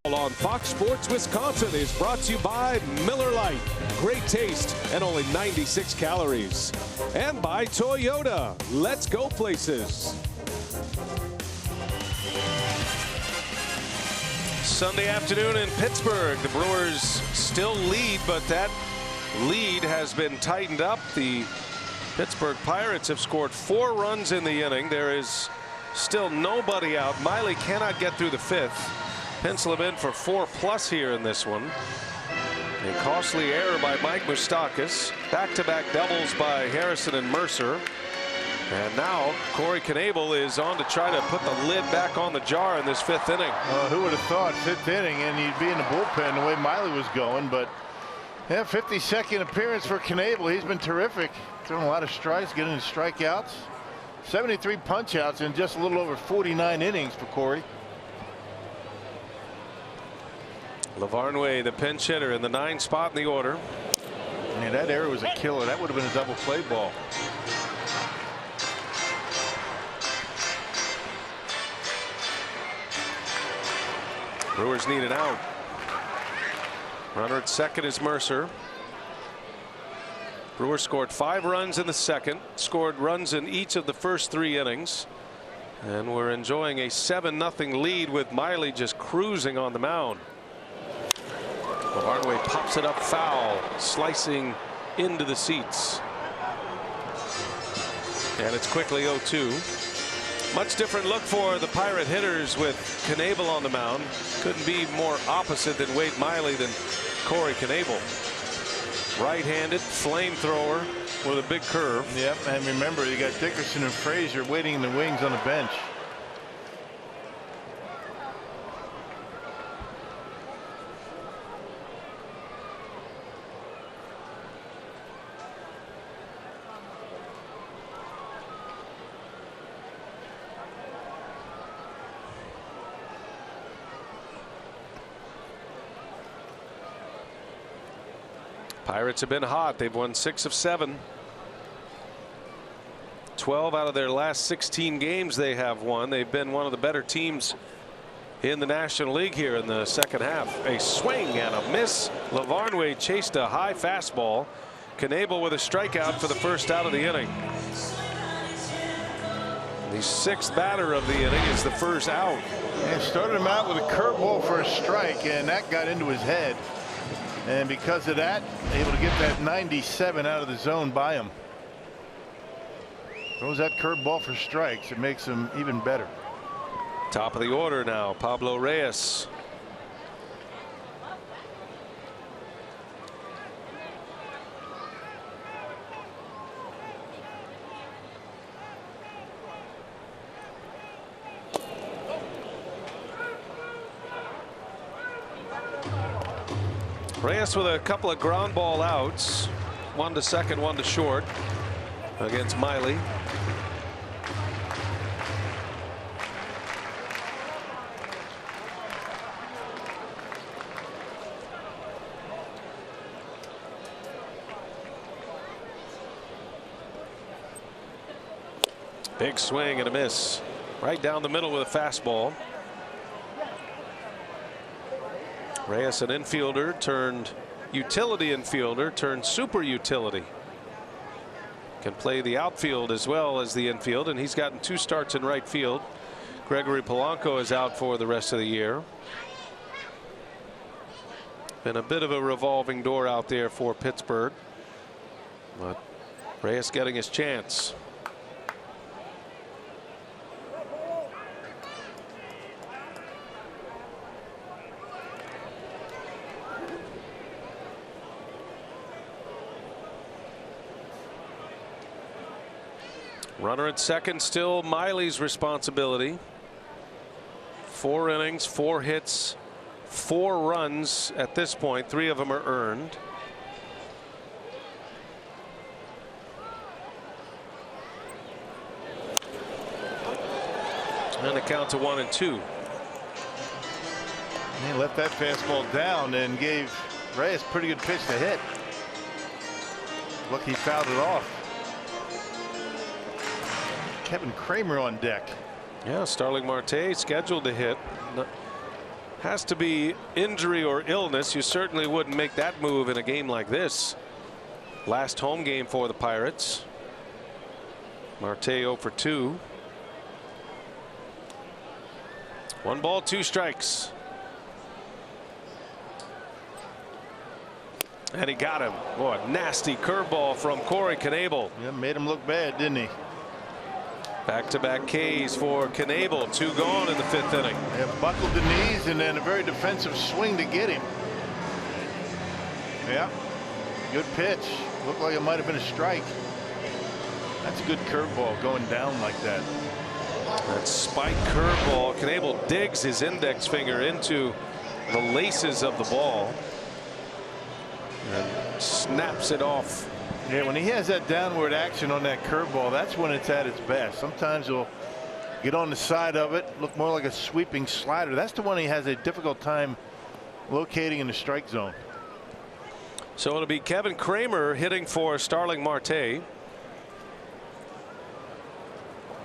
On Fox Sports Wisconsin is brought to you by Miller Lite. Great taste and only 96 calories. And by Toyota. Let's go places. Sunday afternoon in Pittsburgh. The Brewers still lead, but that lead has been tightened up. The Pittsburgh Pirates have scored 4 runs in the inning. There is still nobody out. Miley cannot get through the 5th. Pencil him in for 4+ here in this one. A costly error by Mike Moustakas. Back-to-back doubles by Harrison and Mercer. And now Corey Knebel is on to try to put the lid back on the jar in this 5th inning. Who would have thought 5th inning and he'd be in the bullpen the way Miley was going. But yeah, 52nd appearance for Knebel. He's been terrific. Throwing a lot of strikes, getting strikeouts. 73 punch-outs in just a little over 49 innings for Corey. Lavarnway, the pinch hitter, in the 9 spot in the order. Man, that error was a killer. That would have been a double play ball. Brewers need an out. Runner at second is Mercer. Brewers scored 5 runs in the 2nd, scored runs in each of the first 3 innings. And we're enjoying a 7-0 lead with Miley just cruising on the mound. Hardaway pops it up foul, slicing into the seats. And it's quickly 0-2. Much different look for the Pirate hitters with Knebel on the mound. Couldn't be more opposite than Wade Miley than Corey Knebel. Right-handed flamethrower with a big curve. Yep, and remember, you got Dickerson and Frazier waiting in the wings on the bench. Pirates have been hot. They've won 6 of 7. 12 out of their last 16 games they have won. They've been one of the better teams in the National League here in the 2nd half. A swing and a miss. Lavarnway chased a high fastball. Knebel with a strikeout for the first out of the inning. The 6th batter of the inning is the first out. And started him out with a curveball for a strike, and that got into his head. And because of that, able to get that 97 out of the zone by him. Throws that curveball for strikes. It makes him even better. Top of the order now, Pablo Reyes. Reyes with a couple of ground ball outs, 1 to second, 1 to short against Miley. Big swing and a miss right down the middle with a fastball. Reyes, an infielder turned utility infielder turned super utility. Can play the outfield as well as the infield, and he's gotten 2 starts in right field. Gregory Polanco is out for the rest of the year. Been a bit of a revolving door out there for Pittsburgh, but Reyes getting his chance. Runner at second, still Miley's responsibility. 4 innings, 4 hits, 4 runs at this point. 3 of them are earned. And the count to 1-2. He left that fastball down and gave Reyes a pretty good pitch to hit. Look, he fouled it off. Kevin Kramer on deck. Yeah, Starling Marte scheduled to hit. Has to be injury or illness. You certainly wouldn't make that move in a game like this. Last home game for the Pirates. Marte 0 for 2. 1 ball, 2 strikes. And he got him. Boy, a nasty curveball from Corey Knebel. Yeah, made him look bad, didn't he? Back-to-back Ks for Knebel. 2 gone in the 5th inning. Yeah, buckled the knees and then a very defensive swing to get him. Yeah, good pitch. Looked like it might have been a strike. That's a good curveball going down like that. That spike curveball. Knebel digs his index finger into the laces of the ball and snaps it off. Yeah, when he has that downward action on that curveball, that's when it's at its best. Sometimes he'll get on the side of it, look more like a sweeping slider. That's the one he has a difficult time locating in the strike zone. So it'll be Kevin Kramer hitting for Starling Marte. And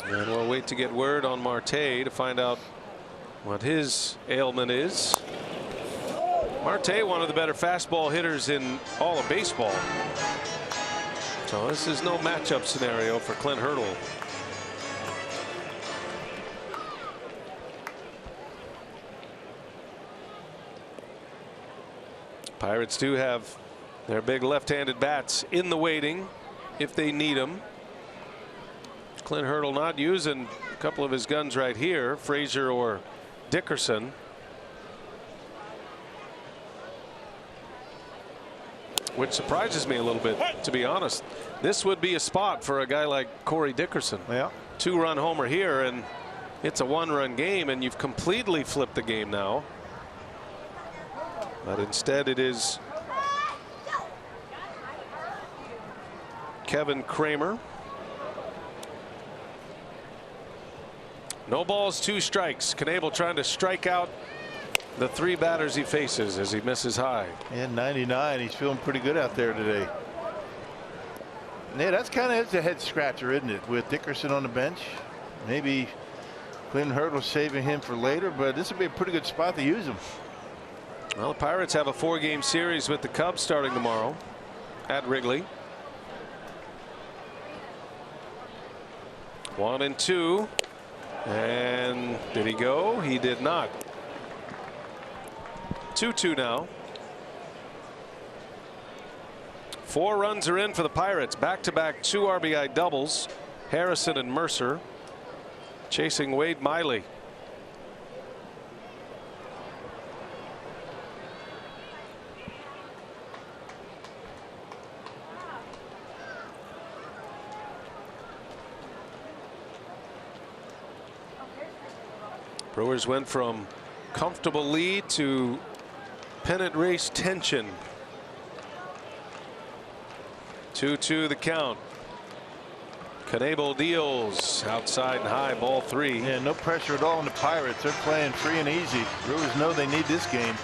we'll wait to get word on Marte to find out what his ailment is. Marte, one of the better fastball hitters in all of baseball. So this is no matchup scenario for Clint Hurdle. Pirates do have their big left-handed bats in the waiting if they need them. Clint Hurdle not using a couple of his guns right here, Frazier or Dickerson. Which surprises me a little bit, to be honest. This would be a spot for a guy like Corey Dickerson. Yeah. 2-run homer here, and it's a 1-run game, and you've completely flipped the game now. But instead it is Kevin Kramer. No balls, 2 strikes. Knebel trying to strike out the 3 batters he faces as he misses high. And 99. He's feeling pretty good out there today. Yeah, that's kind of a head scratcher, isn't it, with Dickerson on the bench? Maybe Clint Hurdle saving him for later, but this would be a pretty good spot to use him. Well, the Pirates have a 4-game series with the Cubs starting tomorrow at Wrigley. 1-2. And did he go? He did not. 2-2 now. 4 runs are in for the Pirates. Back-to-back 2 RBI doubles. Harrison and Mercer chasing Wade Miley. Brewers went from comfortable lead to pennant race tension. 2-2 the count. Knebel deals outside and high, ball 3. Yeah, no pressure at all on the Pirates. They're playing free and easy. Brewers know they need this game.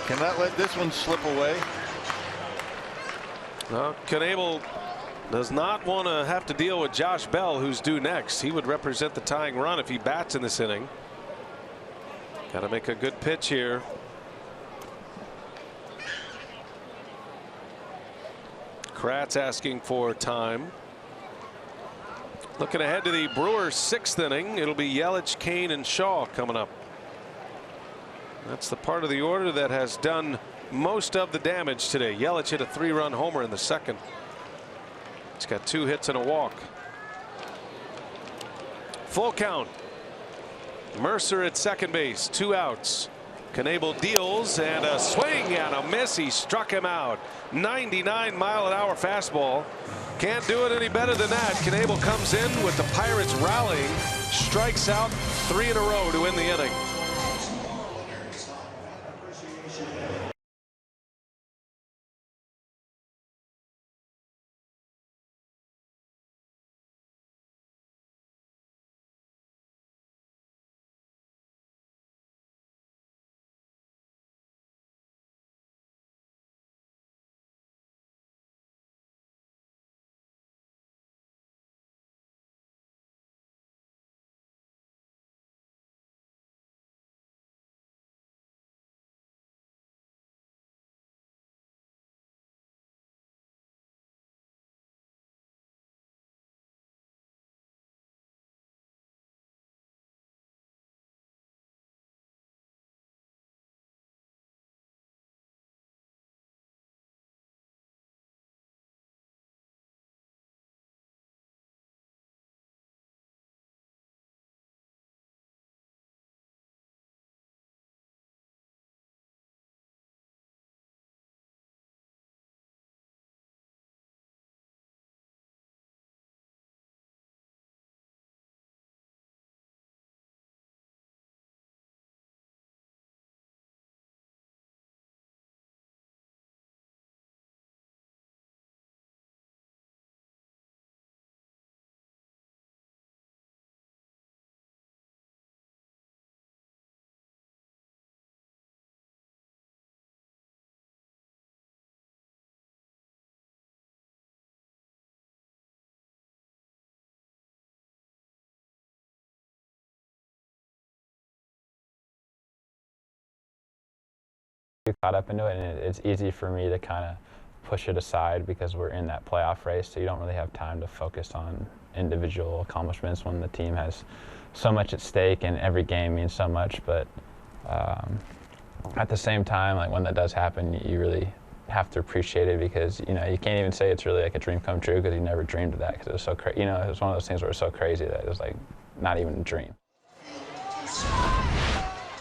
Cannot let this one slip away. Well, Knebel does not want to have to deal with Josh Bell, who's due next. He would represent the tying run if he bats in this inning. Got to make a good pitch here. Kratz asking for time. Looking ahead to the Brewers' 6th inning. It'll be Yelich, Kane, and Shaw coming up. That's the part of the order that has done most of the damage today. Yelich hit a 3-run homer in the 2nd. He's got 2 hits and a walk. Full count. Mercer at second base, 2 outs. Knebel deals and a swing and a miss. He struck him out. 99-mile-an-hour fastball. Can't do it any better than that. Knebel comes in with the Pirates rallying, strikes out 3 in a row to win the inning. Caught up into it, and it's easy for me to kind of push it aside because we're in that playoff race, so you don't really have time to focus on individual accomplishments when the team has so much at stake and every game means so much. But at the same time, like when that does happen, you really have to appreciate it because you can't even say it's really like a dream come true because you never dreamed of that because it was so crazy. It was one of those things where it was so crazy that it was like not even a dream.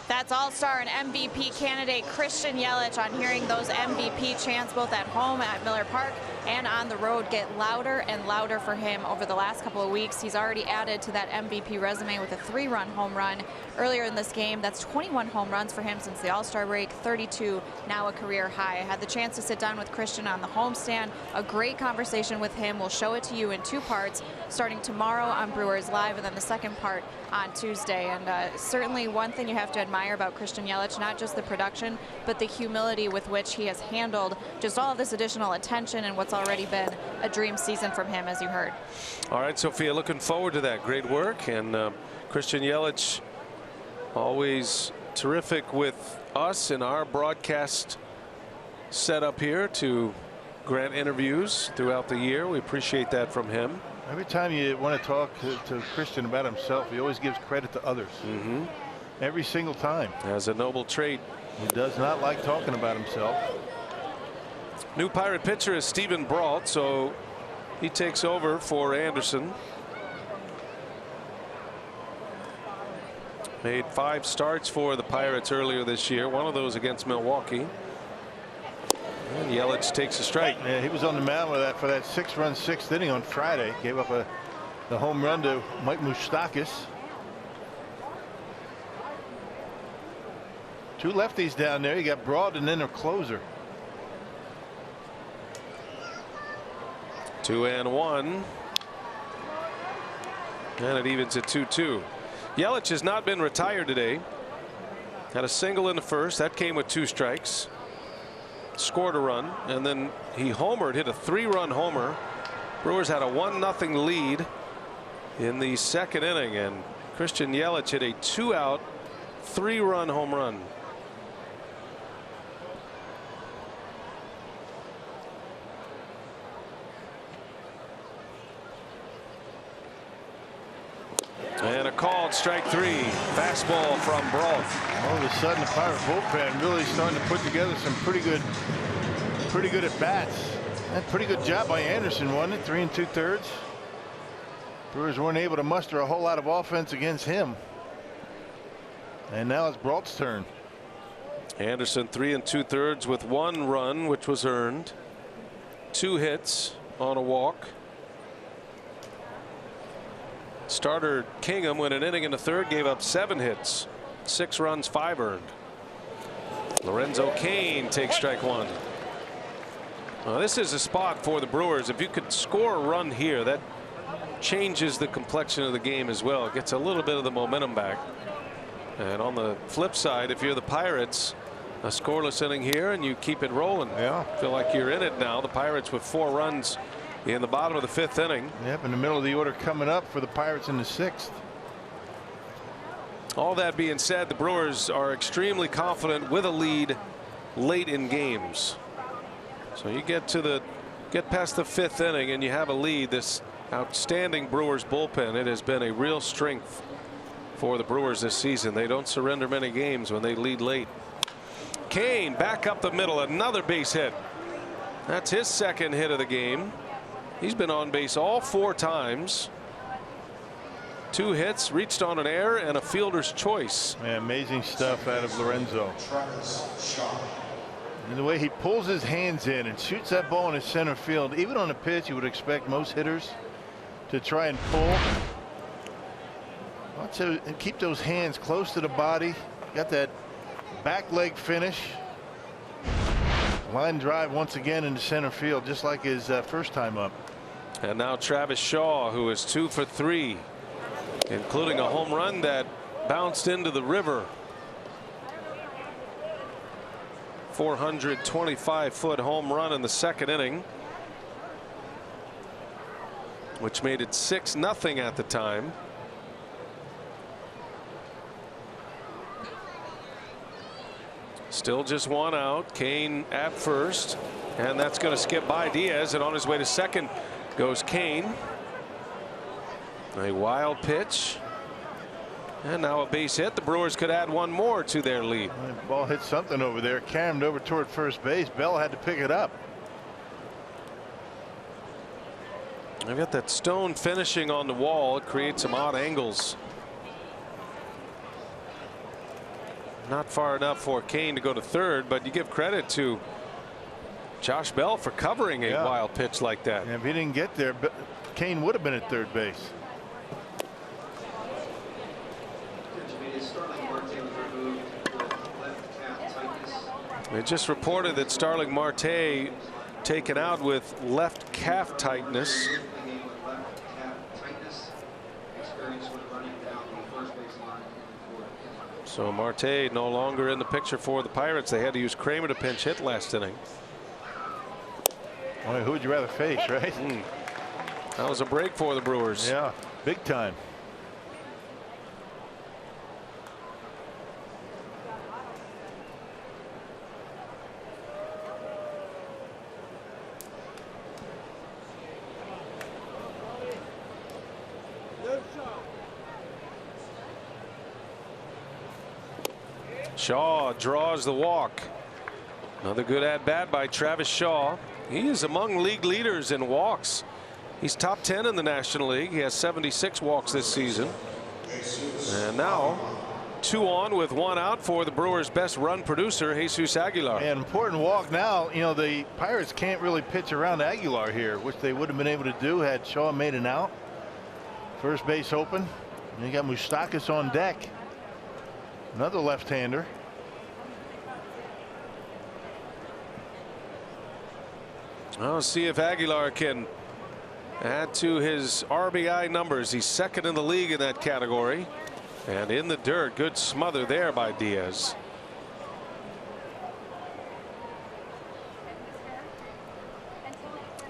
That's All-Star and MVP candidate Christian Yelich. On hearing those MVP chants both at home at Miller Park and on the road get louder and louder for him over the last couple of weeks. He's already added to that MVP resume with a 3-run home run earlier in this game. That's 21 home runs for him since the All-Star break, 32 now a career high. I had the chance to sit down with Christian on the homestand. A great conversation with him. We'll show it to you in 2 parts, starting tomorrow on Brewers Live and then the second part on Tuesday. And certainly one thing you have to admire about Christian Yelich, not just the production, but the humility with which he has handled just all of this additional attention and what's already been a dream season from him, as you heard. All right, Sophia, looking forward to that. Great work. And Christian Yelich, always terrific with us in our broadcast setup here to grant interviews throughout the year. We appreciate that from him. Every time you want to talk to Christian about himself, he always gives credit to others. Every single time. Has a noble trait. He does not like talking about himself. New Pirate pitcher is Stephen Brault, so he takes over for Anderson. Made 5 starts for the Pirates earlier this year, one of those against Milwaukee. And Yelich takes a strike. Yeah, he was on the mound with that for that 6-run 6th inning on Friday. Gave up the home run to Mike Moustakas. 2 lefties down there. You got Broad and then a closer. 2-1. And it evens at 2-2. Yelich has not been retired today. Had a single in the first. That came with 2 strikes. Scored a run, and then he homered, hit a 3-run homer. Brewers had a 1-0 lead in the 2nd inning, and Christian Yelich hit a 2-out, 3-run home run. And a called strike 3. Fastball from Brault. All of a sudden, the Pirate bullpen really starting to put together some pretty good at bats. And pretty good job by Anderson, wasn't it? 3 2/3. Brewers weren't able to muster a whole lot of offense against him. And now it's Brault's turn. Anderson 3 2/3 with 1 run, which was earned. 2 hits on a walk. Starter Kingham went an inning in the 3rd, gave up 7 hits, 6 runs, 5 earned. Lorenzo Cain takes strike 1. This is a spot for the Brewers. If you could score a run here, that changes the complexion of the game as well. It gets a little bit of the momentum back. And on the flip side, if you're the Pirates, a scoreless inning here and you keep it rolling. Yeah. Feel like you're in it now. The Pirates with 4 runs in the bottom of the 5th inning. Yep, in the middle of the order coming up for the Pirates in the 6th. All that being said, the Brewers are extremely confident with a lead late in games. So you get past the 5th inning and you have a lead. This outstanding Brewers bullpen, it has been a real strength for the Brewers this season. They don't surrender many games when they lead late. Cain back up the middle, another base hit. That's his 2nd hit of the game. He's been on base all 4 times. 2 hits, reached on an error, and a fielder's choice. Man, amazing stuff out of Lorenzo. And the way he pulls his hands in and shoots that ball in his center field, even on a pitch you would expect most hitters to try and pull. And keep those hands close to the body. Got that back leg finish. Line drive once again into center field, just like his first time up. And now Travis Shaw, who is 2 for 3, including a home run that bounced into the river. 425-foot home run in the 2nd inning, which made it 6-0 at the time. Still just 1 out. Cain at first, and that's going to skip by Diaz, and on his way to second goes Cain. A wild pitch, and now a base hit. The Brewers could add 1 more to their lead. The ball hit something over there, cammed over toward first base. Bell had to pick it up. I've got that stone finishing on the wall. It creates some odd angles. Not far enough for Cain to go to 3rd, but you give credit to Josh Bell for covering a wild pitch like that. And if he didn't get there, Cain would have been at 3rd base. They just reported that Starling Marte taken out with left calf tightness. So Marte no longer in the picture for the Pirates. They had to use Kramer to pinch hit last inning. Well, who would you rather face, right? That was a break for the Brewers. Yeah, big time. Shaw draws the walk. Another good at bat by Travis Shaw. He is among league leaders in walks. He's top 10 in the National League. He has 76 walks this season. And now 2 on with 1 out for the Brewers' best run producer, Jesus Aguilar. An important walk now. You know, the Pirates can't really pitch around Aguilar here, which they would have been able to do had Shaw made an out. First base open. And you got Moustakas on deck. Another left-hander. I'll see if Aguilar can add to his RBI numbers. He's second in the league in that category. And in the dirt, good smother there by Diaz.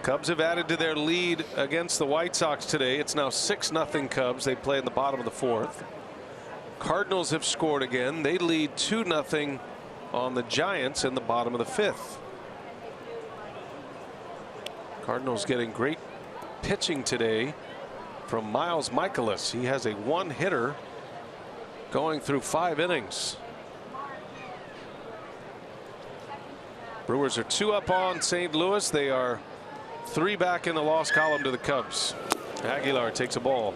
Cubs have added to their lead against the White Sox today. It's now 6-0 Cubs. They play in the bottom of the 4th. Cardinals have scored again. They lead 2-0 on the Giants in the bottom of the 5th. Cardinals getting great pitching today from Miles Michaelis. He has a 1-hitter going through 5 innings. Brewers are 2 up on St. Louis. They are 3 back in the loss column to the Cubs. Aguilar takes a ball.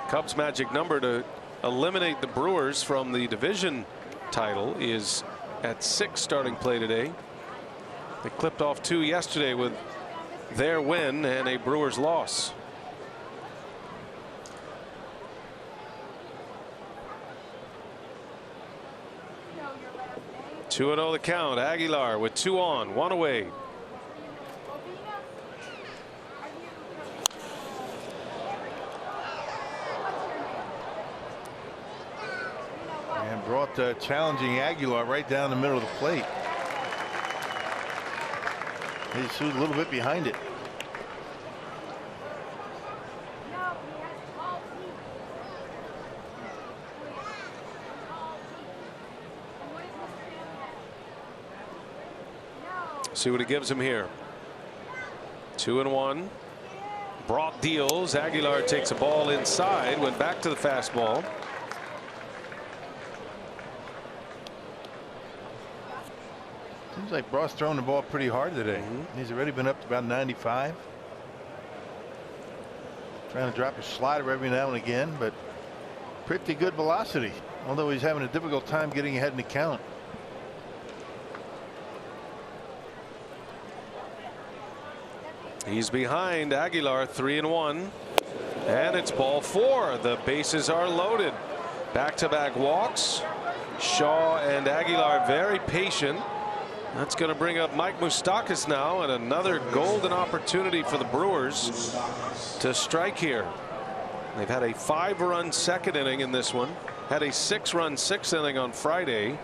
Cubs' magic number to eliminate the Brewers from the division title is at 6 starting play today. They clipped off 2 yesterday with their win and a Brewers loss. Two 2-0 the count. Aguilar with 2 on, 1 away. And brought challenging Aguilar right down the middle of the plate. He's a little bit behind it. See what he gives him here. 2-1. Brought deals. Aguilar takes a ball inside. Went back to the fastball. Seems like Brock's throwing the ball pretty hard today. He's already been up to about 95. Trying to drop a slider every now and again, but pretty good velocity. Although he's having a difficult time getting ahead in the count. He's behind Aguilar, 3-1. And it's ball 4. The bases are loaded. Back-to-back walks. Shaw and Aguilar very patient. That's going to bring up Mike Moustakas now, and another golden opportunity for the Brewers to strike here. They've had a 5-run second inning in this one. Had a 6-run 6th inning on Friday.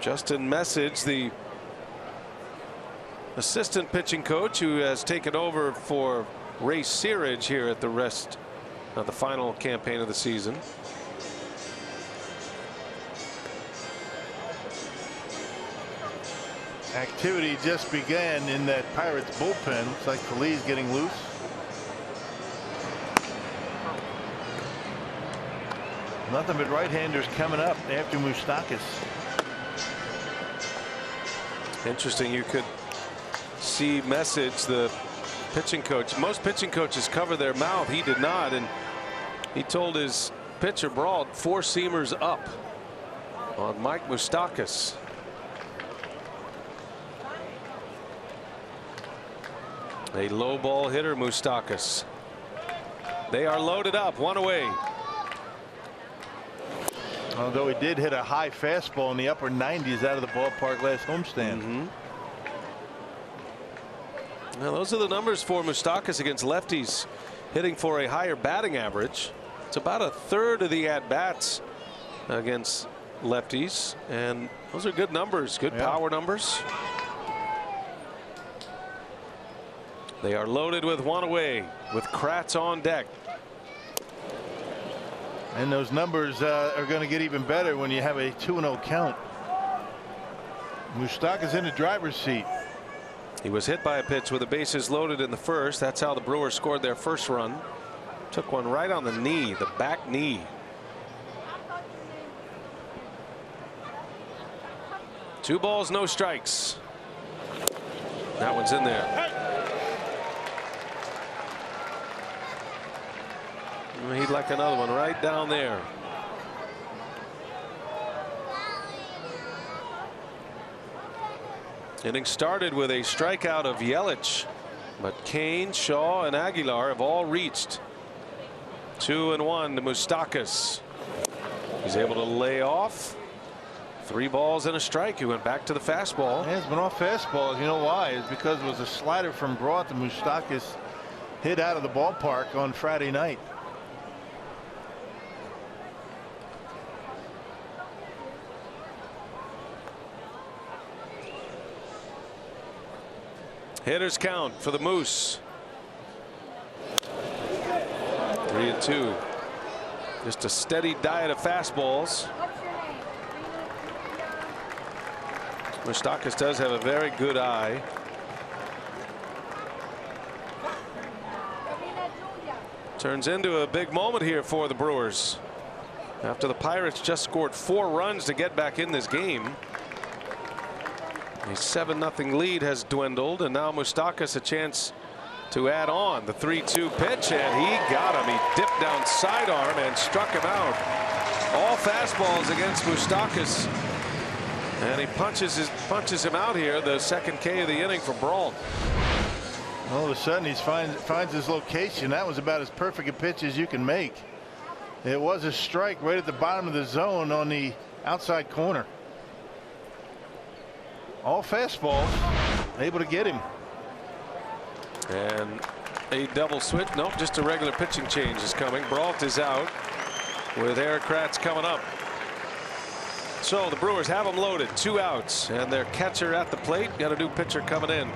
Justin Message, the assistant pitching coach who has taken over for Ray Searage here at the rest of the final campaign of the season. Activity just began in that Pirates bullpen. Looks like Feliz getting loose. Nothing but right-handers coming up after Moustakas. Interesting. You could see Message, the pitching coach. Most pitching coaches cover their mouth. He did not, and he told his pitcher Brault 4-seamers up on Mike Moustakas. A low ball hitter, Moustakas. They are loaded up, 1 away. Although he did hit a high fastball in the upper 90s out of the ballpark last homestand. Now those are the numbers for Moustakas against lefties, hitting for a higher batting average. It's about a third of the at-bats against lefties, and those are good numbers, good power numbers. They are loaded with 1 away with Kratz on deck. And those numbers are going to get even better when you have a 2-0 count. Moustakas in the driver's seat. He was hit by a pitch with the bases loaded in the first. That's how the Brewers scored their first run. Took one right on the knee, the back knee. Two balls, no strikes. That one's in there. He'd like another one right down there. Inning started with a strikeout of Yelich, but Kane, Shaw, and Aguilar have all reached. 2-1 to Moustakas. He's able to lay off. 3 balls and a strike. He went back to the fastball. Yeah, it's been off fastballs. You know why? It's because it was a slider from Broad that Moustakas hit out of the ballpark on Friday night. Hitters count for the Moose. 3-2. Just a steady diet of fastballs. Moustakas does have a very good eye. Turns into a big moment here for the Brewers. After the Pirates just scored 4 runs to get back in this game. A 7-0 lead has dwindled, and now Moustakas a chance to add on. The 3-2 pitch, and he got him. He dipped down sidearm and struck him out. All fastballs against Moustakas, and he punches him out here. The second K of the inning for Brault. All of a sudden, he finds his location. That was about as perfect a pitch as you can make. It was a strike right at the bottom of the zone on the outside corner. All fastballs, able to get him. And a double switch. Nope, just a regular pitching change is coming. Brault is out with Eric Kratz coming up. So the Brewers have them loaded. 2 outs, and their catcher at the plate. Got a new pitcher coming in.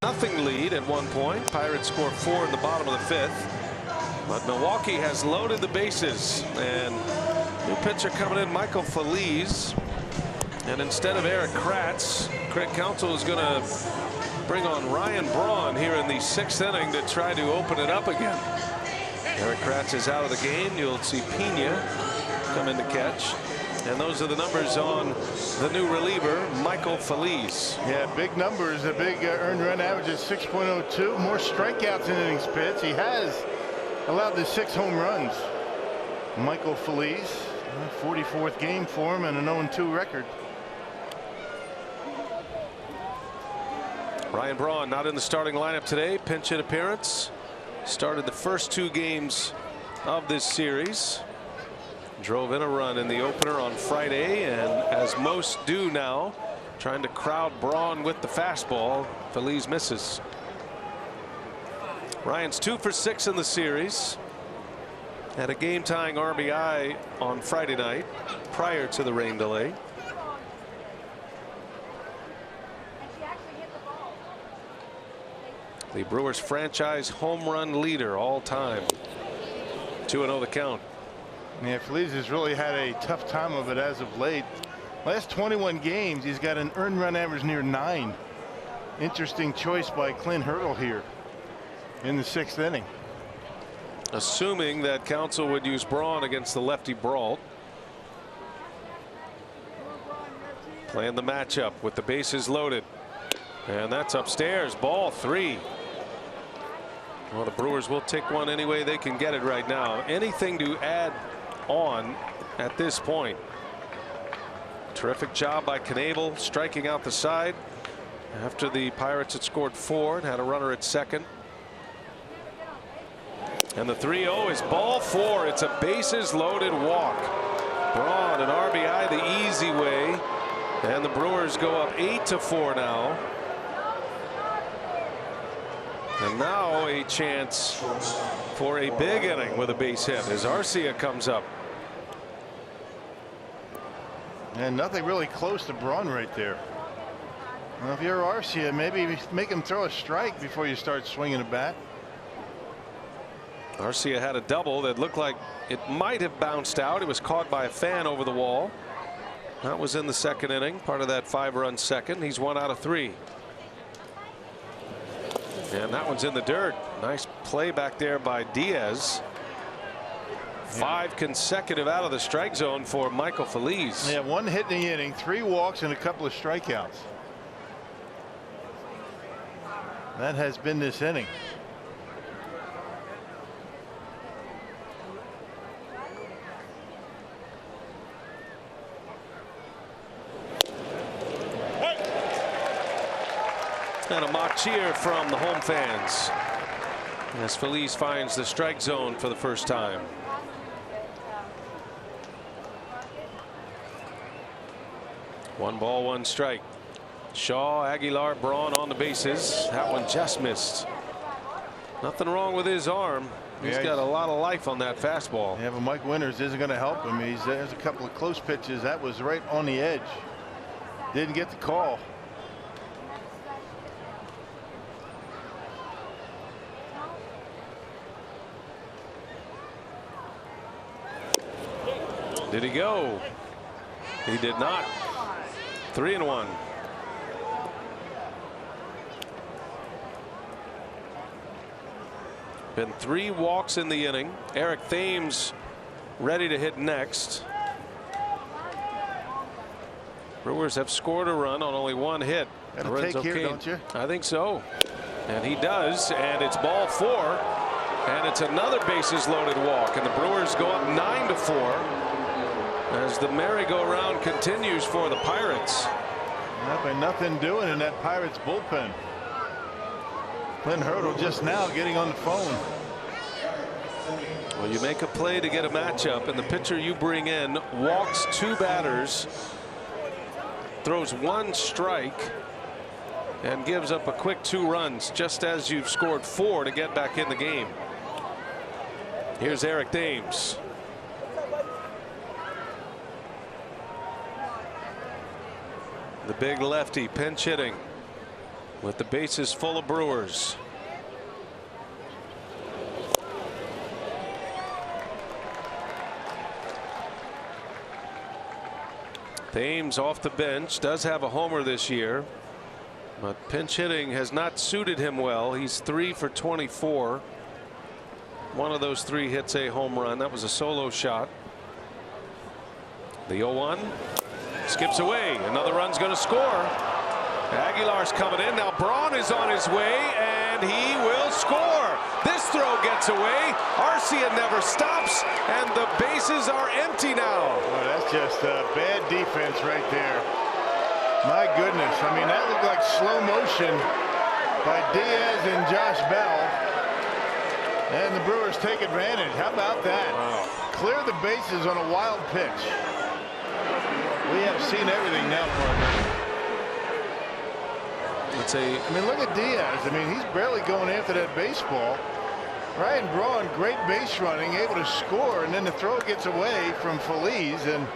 Nothing lead at one point. Pirates score 4 in the bottom of the 5th. But Milwaukee has loaded the bases. And new pitcher coming in, Michael Feliz. And instead of Eric Kratz, Craig Counsell is going to bring on Ryan Braun here in the 6th inning to try to open it up again. Eric Kratz is out of the game. You'll see Pena come in to catch. And those are the numbers on the new reliever, Michael Feliz. Yeah, big numbers. A big earned run average of 6.02. More strikeouts in innings pitched. He has allowed the 6 home runs. Michael Feliz, 44th game for him and an 0-2 record. Ryan Braun not in the starting lineup today. Pinch hit appearance. Started the first 2 games of this series. Drove in a run in the opener on Friday, and as most do now, trying to crowd Braun with the fastball. Feliz misses. Ryan's 2 for 6 in the series. Had a game-tying RBI on Friday night prior to the rain delay. The Brewers franchise home run leader all time. 2-0 the count. Yeah, Feliz has really had a tough time of it as of late. Last 21 games, he's got an earned run average near 9. Interesting choice by Clint Hurdle here in the 6th inning. Assuming that Counsell would use Braun against the lefty Brault. Playing the matchup with the bases loaded. And that's upstairs. Ball 3. Well, the Brewers will take one any way they can get it right now. Anything to add on at this point. Terrific job by Knebel striking out the side after the Pirates had scored 4 and had a runner at second. And the 3-0 is ball 4. It's a bases loaded walk. Braun an RBI the easy way, and the Brewers go up 8-4 now. And now a chance for a big inning with a base hit as Arcia comes up. And nothing really close to Braun right there. Well, if you're Arcia, maybe make him throw a strike before you start swinging a bat. Arcia had a double that looked like it might have bounced out. It was caught by a fan over the wall. That was in the 2nd inning, part of that 5-run second. He's 1 out of 3. And that one's in the dirt. Nice play back there by Diaz. 5 consecutive out of the strike zone for Michael Feliz. Yeah, 1 hit in the inning, 3 walks, and a couple of strikeouts. That has been this inning. And a mock cheer from the home fans as Feliz finds the strike zone for the first time. One ball, 1 strike. Shaw, Aguilar, Braun on the bases. That one just missed. Nothing wrong with his arm. He's got a lot of life on that fastball. Yeah, but Mike Winters isn't going to help him. There's a couple of close pitches that was right on the edge. Didn't get the call. Did he go? He did not. 3-1. Been 3 walks in the inning. Eric Thames ready to hit next. Brewers have scored a run on only 1 hit. Gotta take here, don't you? I think so. And he does. And it's ball 4. And it's another bases loaded walk. And the Brewers go up 9-4. As the merry-go-round continues for the Pirates. Nothing doing in that Pirates bullpen. Clint Hurdle just now getting on the phone. Well, you make a play to get a matchup, and the pitcher you bring in walks 2 batters, throws 1 strike, and gives up a quick 2 runs just as you've scored 4 to get back in the game. Here's Eric Thames. The big lefty pinch hitting with the bases full of Brewers. Thames off the bench, does have a homer this year, but pinch hitting has not suited him well. He's 3 for 24. One of those 3 hits a home run. That was a solo shot. The 0-1. Skips away. Another run's going to score. Aguilar's coming in. Now Braun is on his way, and he will score. This throw gets away. Arcia never stops, and the bases are empty now. Well, that's just bad defense right there. My goodness. I mean, that looked like slow motion by Diaz and Josh Bell. And the Brewers take advantage. How about that? Wow. Clear the bases on a wild pitch. We have seen everything now, partner. I mean, look at Diaz. I mean, he's barely going after that baseball. Ryan Braun, great base running, able to score, and then the throw gets away from Feliz, and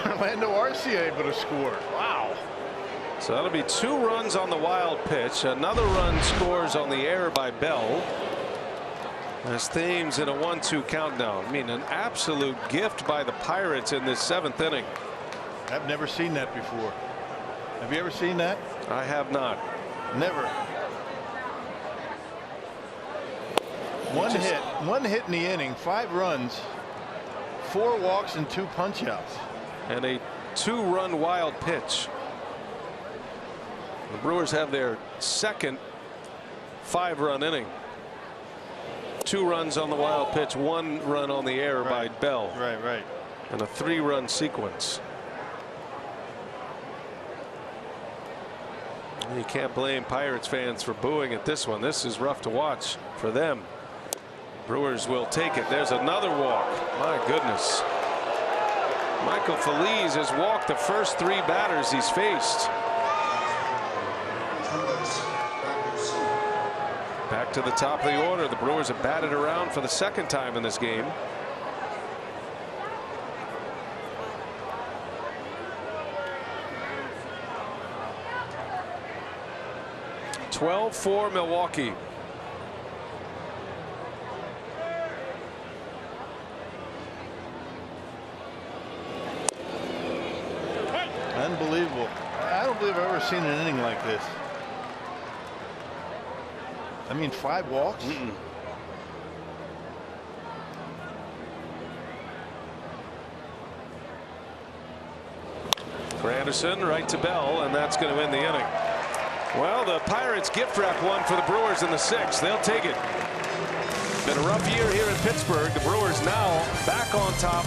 Orlando Arcia able to score. Wow. It's So that'll be 2 runs on the wild pitch. Another run scores on the error by Bell. As Thames in a 1-2 countdown. I mean, an absolute gift by the Pirates in this 7th inning. I've never seen that before. Have you ever seen that? I have not. Never. One hit in the inning, 5 runs, 4 walks and 2 punch-outs. And a 2-run wild pitch. The Brewers have their second 5-run inning. 2 runs on the wild pitch, 1 run on the error by Bell. Right. And a 3-run sequence. You can't blame Pirates fans for booing at this one. This is rough to watch for them. Brewers will take it. There's another walk. My goodness. Michael Feliz has walked the first 3 batters he's faced. Back to the top of the order. The Brewers have batted around for the 2nd time in this game. (12-4) Milwaukee. Unbelievable. I don't believe I've ever seen an inning like this. I mean, 5 walks. For Anderson, right to Bell, and that's going to end the inning. Well, the Pirates gift wrap one for the Brewers in the 6th. They'll take it. Been a rough year here in Pittsburgh. The Brewers now back on top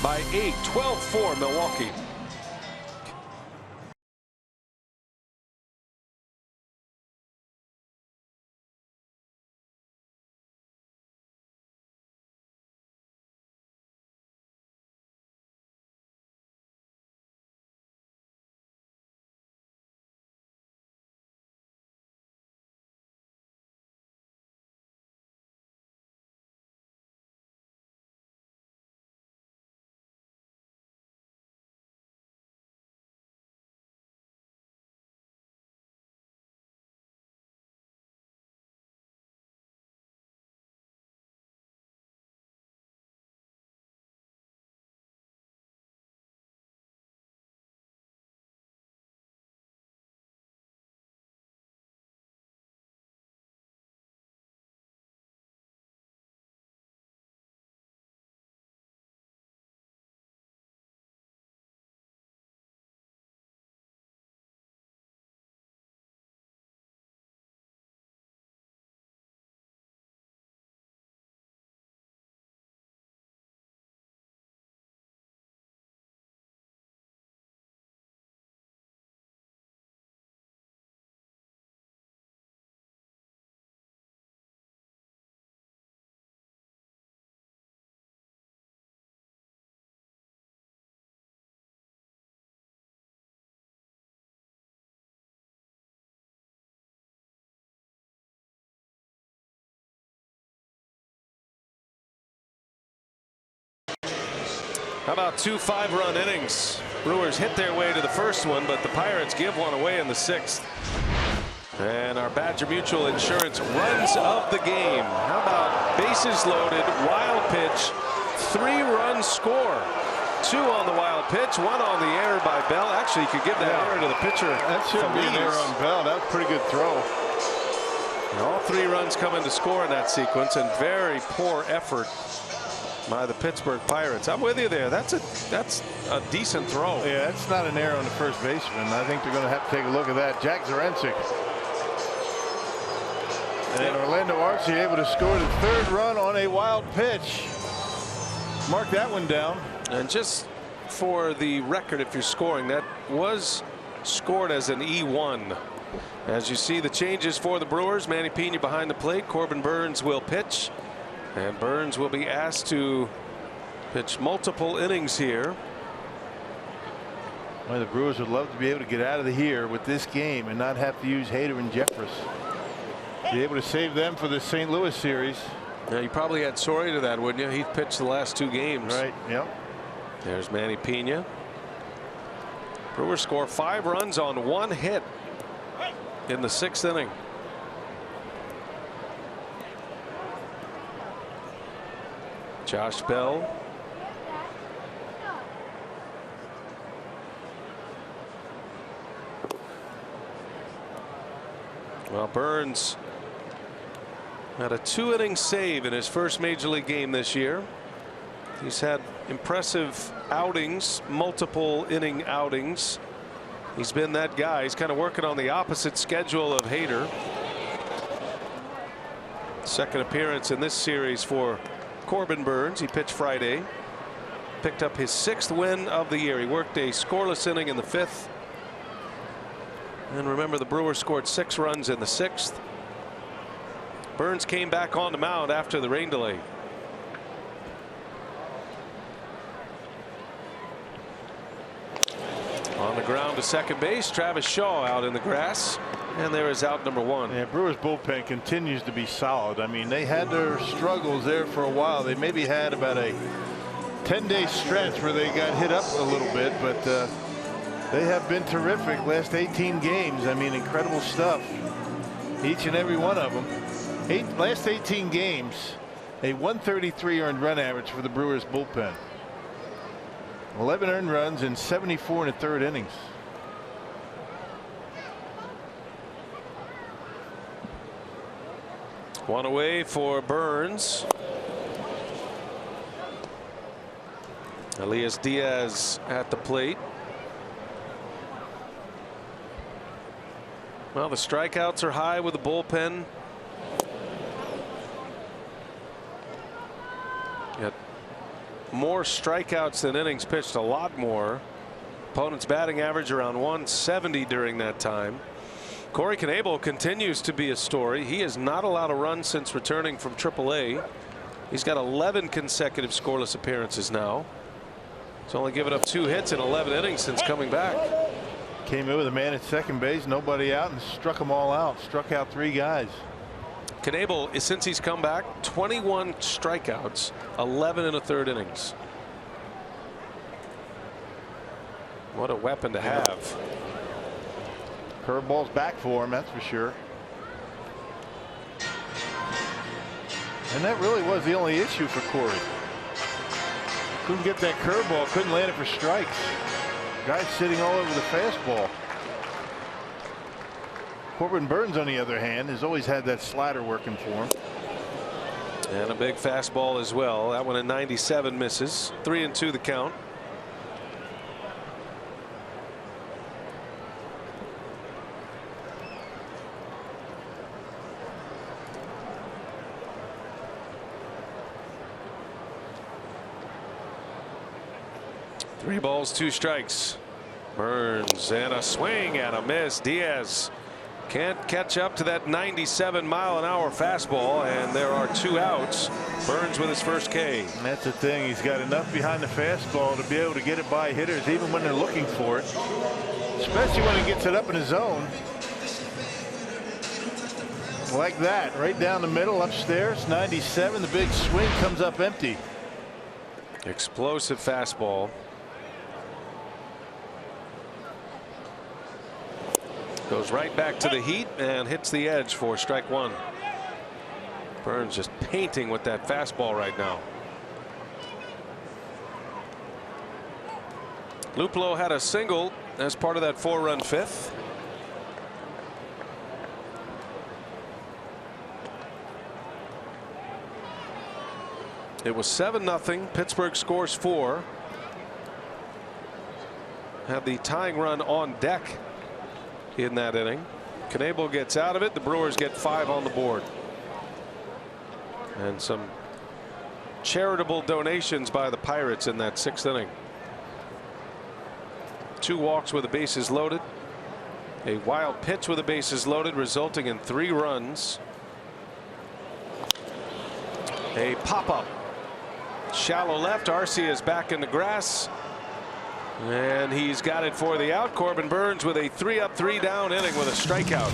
by 8. 12-4 Milwaukee. How about 2 5-run innings? Brewers hit their way to the first one, but the Pirates give one away in the 6th. And our Badger Mutual Insurance runs of the game. How about bases loaded, wild pitch, 3-run score. 2 on the wild pitch, 1 on the error by Bell. Actually, you could give that error to the pitcher. That shouldn't be an error on Bell. That was a pretty good throw. And all 3 runs come in to score in that sequence, and very poor effort by the Pittsburgh Pirates. I'm with you there. That's a decent throw. Yeah, that's not an error on the first baseman. I think they're going to have to take a look at that. Jack Zaremczyk. And Orlando Arce able to score the 3rd run on a wild pitch. Mark that one down. And just for the record, if you're scoring, that was scored as an E1. As you see the changes for the Brewers, Manny Pena behind the plate. Corbin Burns will pitch. And Burns will be asked to pitch multiple innings here. Well, the Brewers would love to be able to get out of here with this game and not have to use Hader and Jeffress. Be able to save them for the St. Louis series. Yeah, you probably had Soria to that, wouldn't you? He pitched the last 2 games. Right. Yep. There's Manny Pena. Brewers score 5 runs on 1 hit in the 6th inning. Josh Bell. Well, Burns had a 2-inning save in his first major league game this year. He's had impressive outings, multiple inning outings. He's been that guy. He's kind of working on the opposite schedule of Hader. Second appearance in this series for Corbin Burns. He pitched Friday. Picked up his 6th win of the year. He worked a scoreless inning in the 5th. And remember, the Brewers scored 6 runs in the 6th. Burns came back on the mound after the rain delay. On the ground to second base, Travis Shaw out in the grass, and there is out number 1. Yeah, Brewers bullpen continues to be solid. I mean, they had their struggles there for a while. They maybe had about a 10-day stretch where they got hit up a little bit, but they have been terrific last 18 games. I mean, incredible stuff, each and every one of them. Last 18 games, a 133 earned run average for the Brewers bullpen. 11 earned runs in 74 and a third innings. One away for Burns. Elias Diaz at the plate. Well, the strikeouts are high with the bullpen. Yet more strikeouts than innings pitched, a lot more. Opponent's batting average around 170 during that time. Corey Knebel continues to be a story. He has not allowed a run since returning from AAA. He's got 11 consecutive scoreless appearances now. He's only given up 2 hits in 11 innings since coming back. Came in with a man at second base, nobody out, and struck them all out. Struck out 3 guys. Knebel, since he's come back, 21 strikeouts, 11 in a third innings. What a weapon to have. Curveball's back for him, that's for sure. And that really was the only issue for Corey. Couldn't get that curveball, couldn't land it for strikes. Guys sitting all over the fastball. Corbin Burns, on the other hand, has always had that slider working for him. And a big fastball as well. That one at 97 misses. 3-2 the count. Three balls, 2 strikes. Burns, and a swing and a miss. Diaz can't catch up to that 97-mile-an-hour fastball, and there are 2 outs. Burns with his first K. And that's the thing. He's got enough behind the fastball to be able to get it by hitters even when they're looking for it, especially when he gets it up in his zone. Like that, right down the middle, upstairs, 97. The big swing comes up empty. Explosive fastball. Goes right back to the heat and hits the edge for strike 1. Burns just painting with that fastball right now. Luplow had a single as part of that 4-run 5th. It was 7-0. Pittsburgh scores 4. Had the tying run on deck in that inning. Knebel gets out of it. The Brewers get 5 on the board. And some charitable donations by the Pirates in that 6th inning. 2 walks with the bases loaded. A wild pitch with the bases loaded, resulting in 3 runs. A pop-up. Shallow left. Arcia is back in the grass. And he's got it for the out. Corbin Burns with a 3-up, 3-down inning with a strikeout.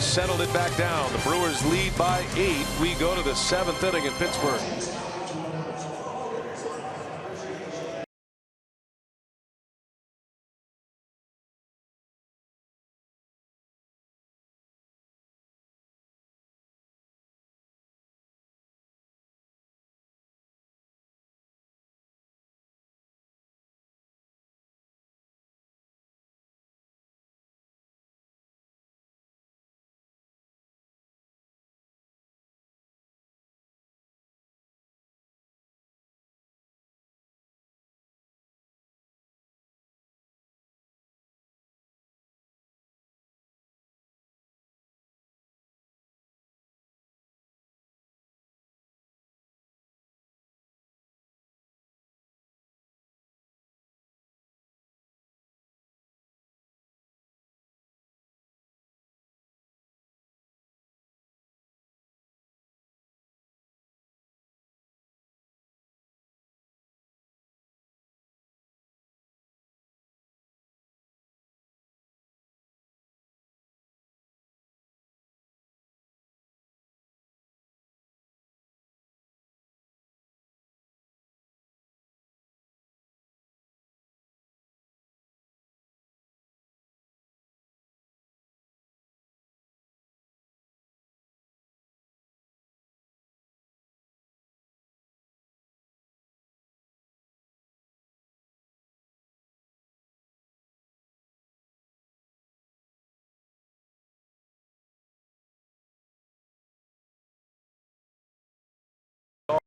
Settled it back down. The Brewers lead by 8. We go to the 7th inning in Pittsburgh.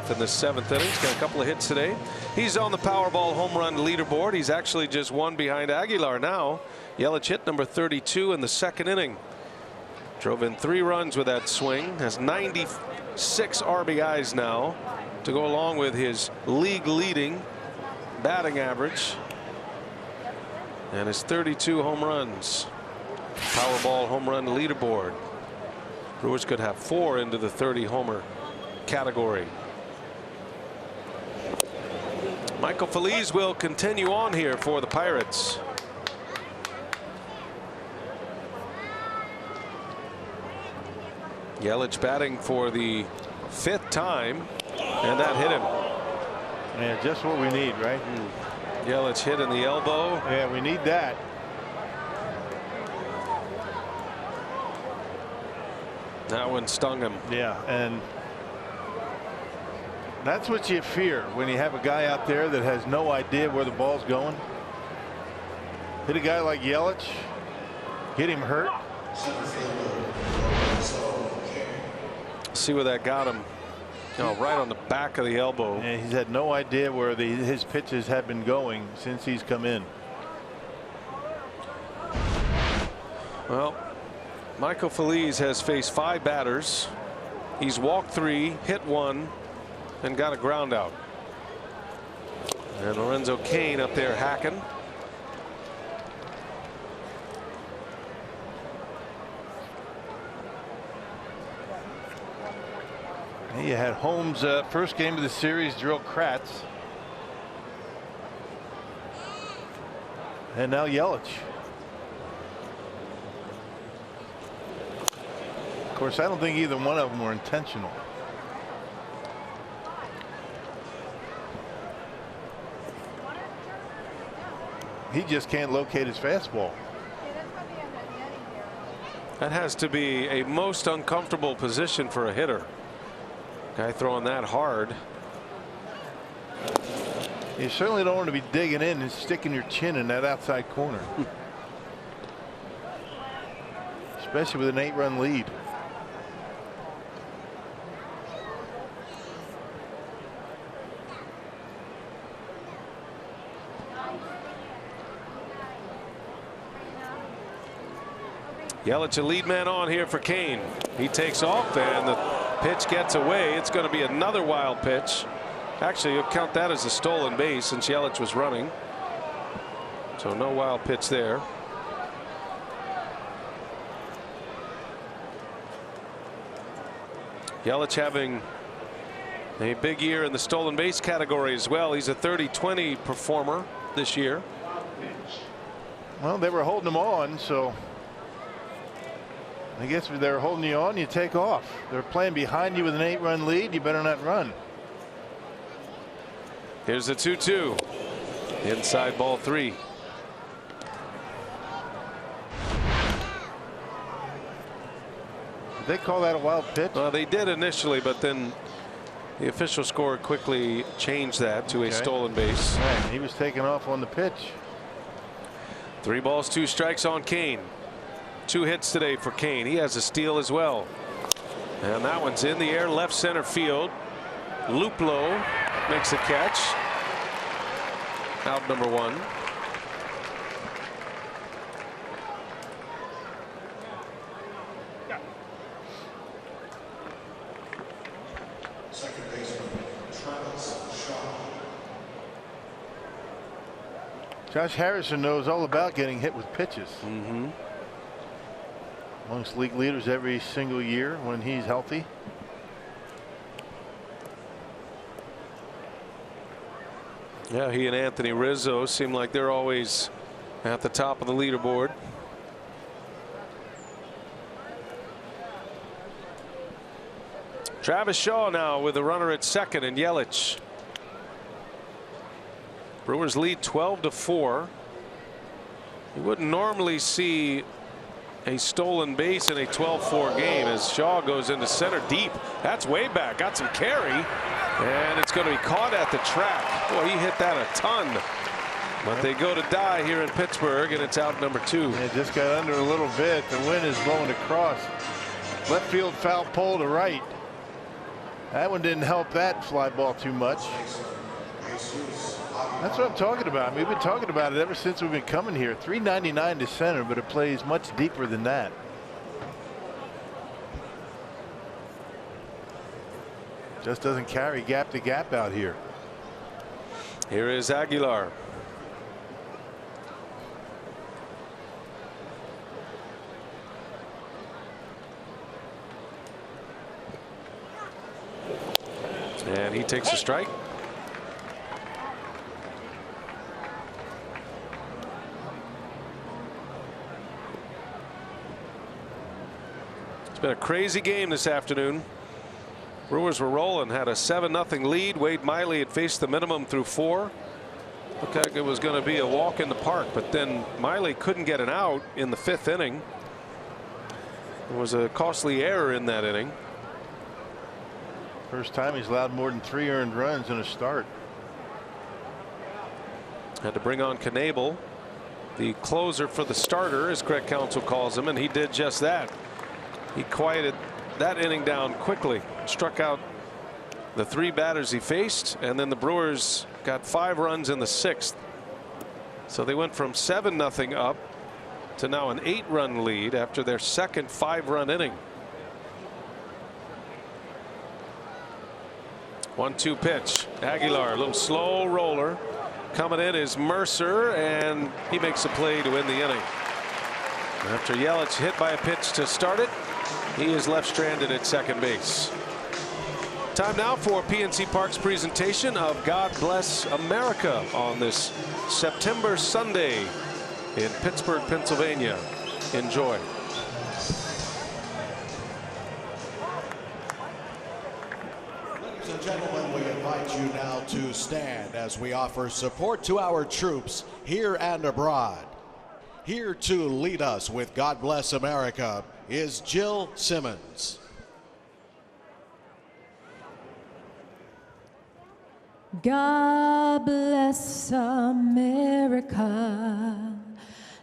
4th in the 7th inning. He's got a couple of hits today. He's on the Powerball home run leaderboard. He's actually just one behind Aguilar now. Yelich hit number 32 in the 2nd inning. Drove in 3 runs with that swing. Has 96 RBIs now to go along with his league leading batting average and his 32 home runs. Powerball home run leaderboard. Brewers could have 4 into the 30 homer category. Michael Feliz will continue on here for the Pirates. Yelich batting for the 5th time, and that hit him. Yeah, just what we need, right? Yelich hit in the elbow. Yeah, we need that. That one stung him. Yeah, and that's what you fear when you have a guy out there that has no idea where the ball's going. Hit a guy like Yelich, get him hurt. See where that got him. No, right on the back of the elbow. And he's had no idea where his pitches have been going since he's come in. Well, Michael Feliz has faced 5 batters. He's walked 3, hit 1, and got a ground out. And Lorenzo Cain up there hacking. You had Holmes' first game of the series drill Kratz. And now Yelich. Of course, I don't think either one of them were intentional. He just can't locate his fastball. That has to be a most uncomfortable position for a hitter. Guy throwing that hard. You certainly don't want to be digging in and sticking your chin in that outside corner. Especially with an 8-run lead. Yelich a lead man on here for Cain. He takes off and the pitch gets away. It's going to be another wild pitch. Actually, you'll count that as a stolen base since Yelich was running. So no wild pitch there. Yelich having a big year in the stolen base category as well. He's a 30-20 performer this year. Well, they were holding him on, so I guess if they're holding you on, you take off. They're playing behind you with an 8-run lead. You better not run. Here's the 2-2. Inside ball 3. Did they call that a wild pitch? Well, they did initially, but then the official score quickly changed that to a stolen base. Right, he was taking off on the pitch. 3 balls, 2 strikes on Cain. 2 hits today for Cain. He has a steal as well. And that one's in the air, left center field. Luplo makes the catch. Out number 1. Second baseman, Travis Shaw. Josh Harrison knows all about getting hit with pitches. Amongst league leaders every single year when he's healthy. Yeah, he and Anthony Rizzo seem like they're always at the top of the leaderboard. Travis Shaw now with a runner at second and Yelich. Brewers lead 12-4. You wouldn't normally see a stolen base in a 12-4 game as Shaw goes into center deep. That's way back. Got some carry. And it's going to be caught at the track. Boy, he hit that a ton. But they go to die here in Pittsburgh, and it's out number 2. It just got under a little bit. The wind is blowing across. Left field foul pole to right. That one didn't help that fly ball too much. That's what I'm talking about. I mean, we've been talking about it ever since we've been coming here. 399 to center, but it plays much deeper than that. Just doesn't carry gap to gap out here. Here is Aguilar. And he takes a strike. It's been a crazy game this afternoon. Brewers were rolling, had a 7-0 lead. Wade Miley had faced the minimum through 4. Looked like it was going to be a walk in the park, but then Miley couldn't get an out in the 5th inning. There was a costly error in that inning. First time he's allowed more than 3 earned runs in a start. Had to bring on Knebel, the closer for the starter, as Craig Counsell calls him, and he did just that. He quieted that inning down quickly, struck out the 3 batters he faced, and then the Brewers got 5 runs in the 6th. So they went from 7-0 up to now an 8-run lead after their second 5-run inning. 1-2 pitch. Aguilar, a little slow roller. Coming in is Mercer, and he makes a play to end the inning. After Yelich hit by a pitch to start it, he is left stranded at second base. Time now for PNC Park's presentation of God Bless America on this September Sunday in Pittsburgh, Pennsylvania. Enjoy. Ladies and gentlemen, we invite you now to stand as we offer support to our troops here and abroad. Here to lead us with God Bless America is Jill Simmons. God bless America,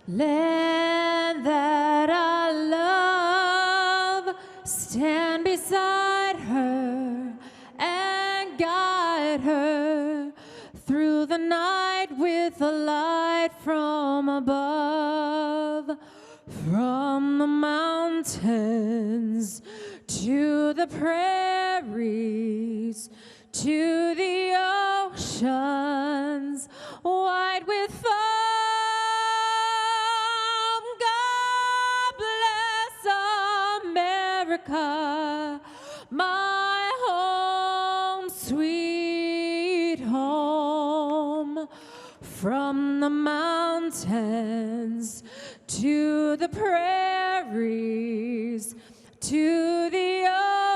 land that I love. Stand beside her and guide her through the night with a light from above. From the mountains to the prairies to the oceans wide with foam. God bless America, my home, sweet home. From the mountains to the prairies to the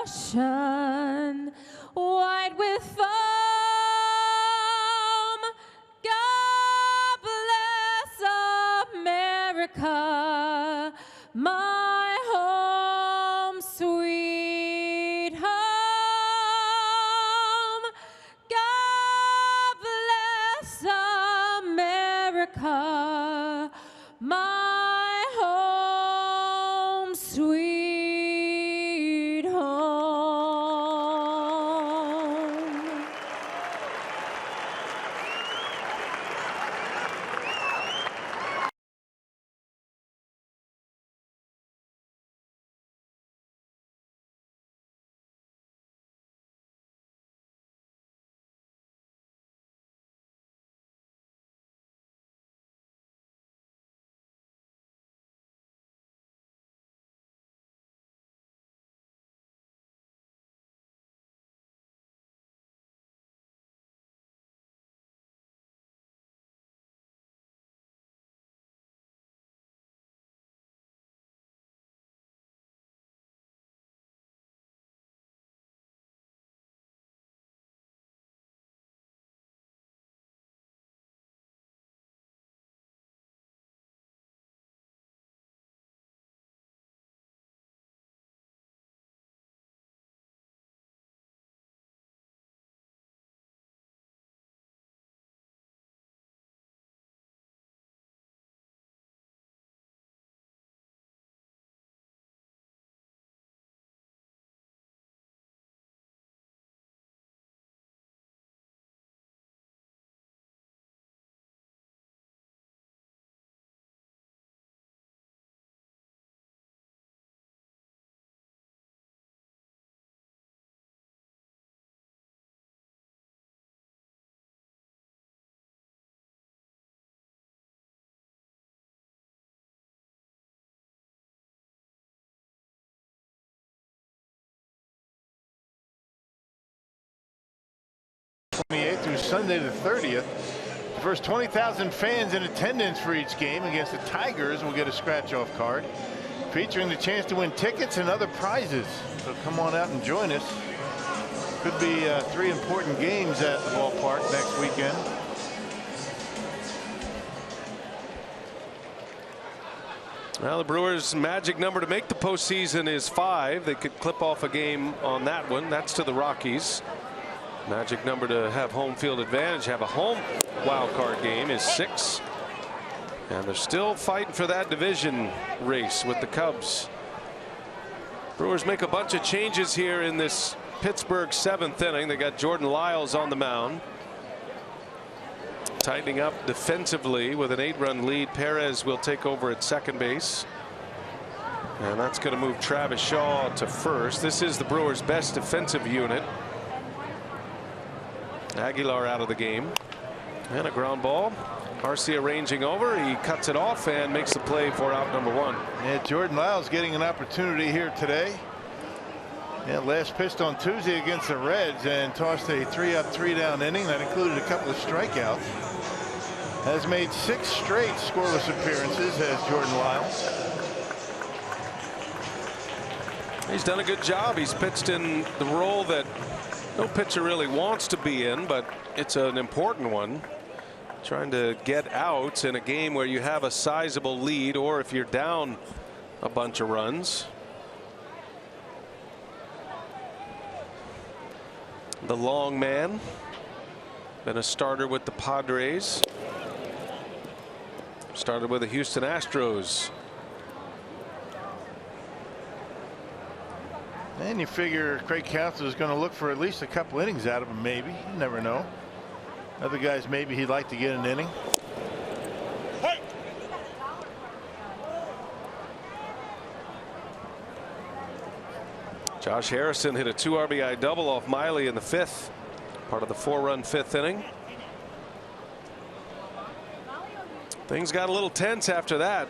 ocean wide with foam. God bless America, my home, sweet home. God bless America, my home, sweet home. 28th through Sunday the 30th. The first 20,000 fans in attendance for each game against the Tigers will get a scratch-off card featuring the chance to win tickets and other prizes. So come on out and join us. Could be 3 important games at the ballpark next weekend. Well, the Brewers' magic number to make the postseason is 5. They could clip off a game on that one. That's to the Rockies. Magic number to have home field advantage, have a home wild card game, is 6. And they're still fighting for that division race with the Cubs. Brewers make a bunch of changes here in this Pittsburgh 7th inning. They got Jordan Lyles on the mound. Tightening up defensively with an 8-run lead. Perez will take over at second base. And that's going to move Travis Shaw to first. This is the Brewers' best defensive unit. Aguilar out of the game. And a ground ball. Arcia ranging over. He cuts it off and makes the play for out number 1. Yeah, Jordan Lyles getting an opportunity here today. Yeah, last pitched on Tuesday against the Reds and tossed a 3-up, 3-down inning. That included a couple of strikeouts. Has made 6 straight scoreless appearances as Jordan Lyles. He's done a good job. He's pitched in the role that no pitcher really wants to be in, but it's an important one. Trying to get outs in a game where you have a sizable lead, or if you're down a bunch of runs. The long man, been a starter with the Padres. Started with the Houston Astros. And you figure Craig Counsell is going to look for at least a couple innings out of him, maybe. You never know. Other guys, maybe he'd like to get an inning. Josh Harrison hit a 2 RBI double off Miley in the 5th, part of the 4-run 5th inning. Things got a little tense after that.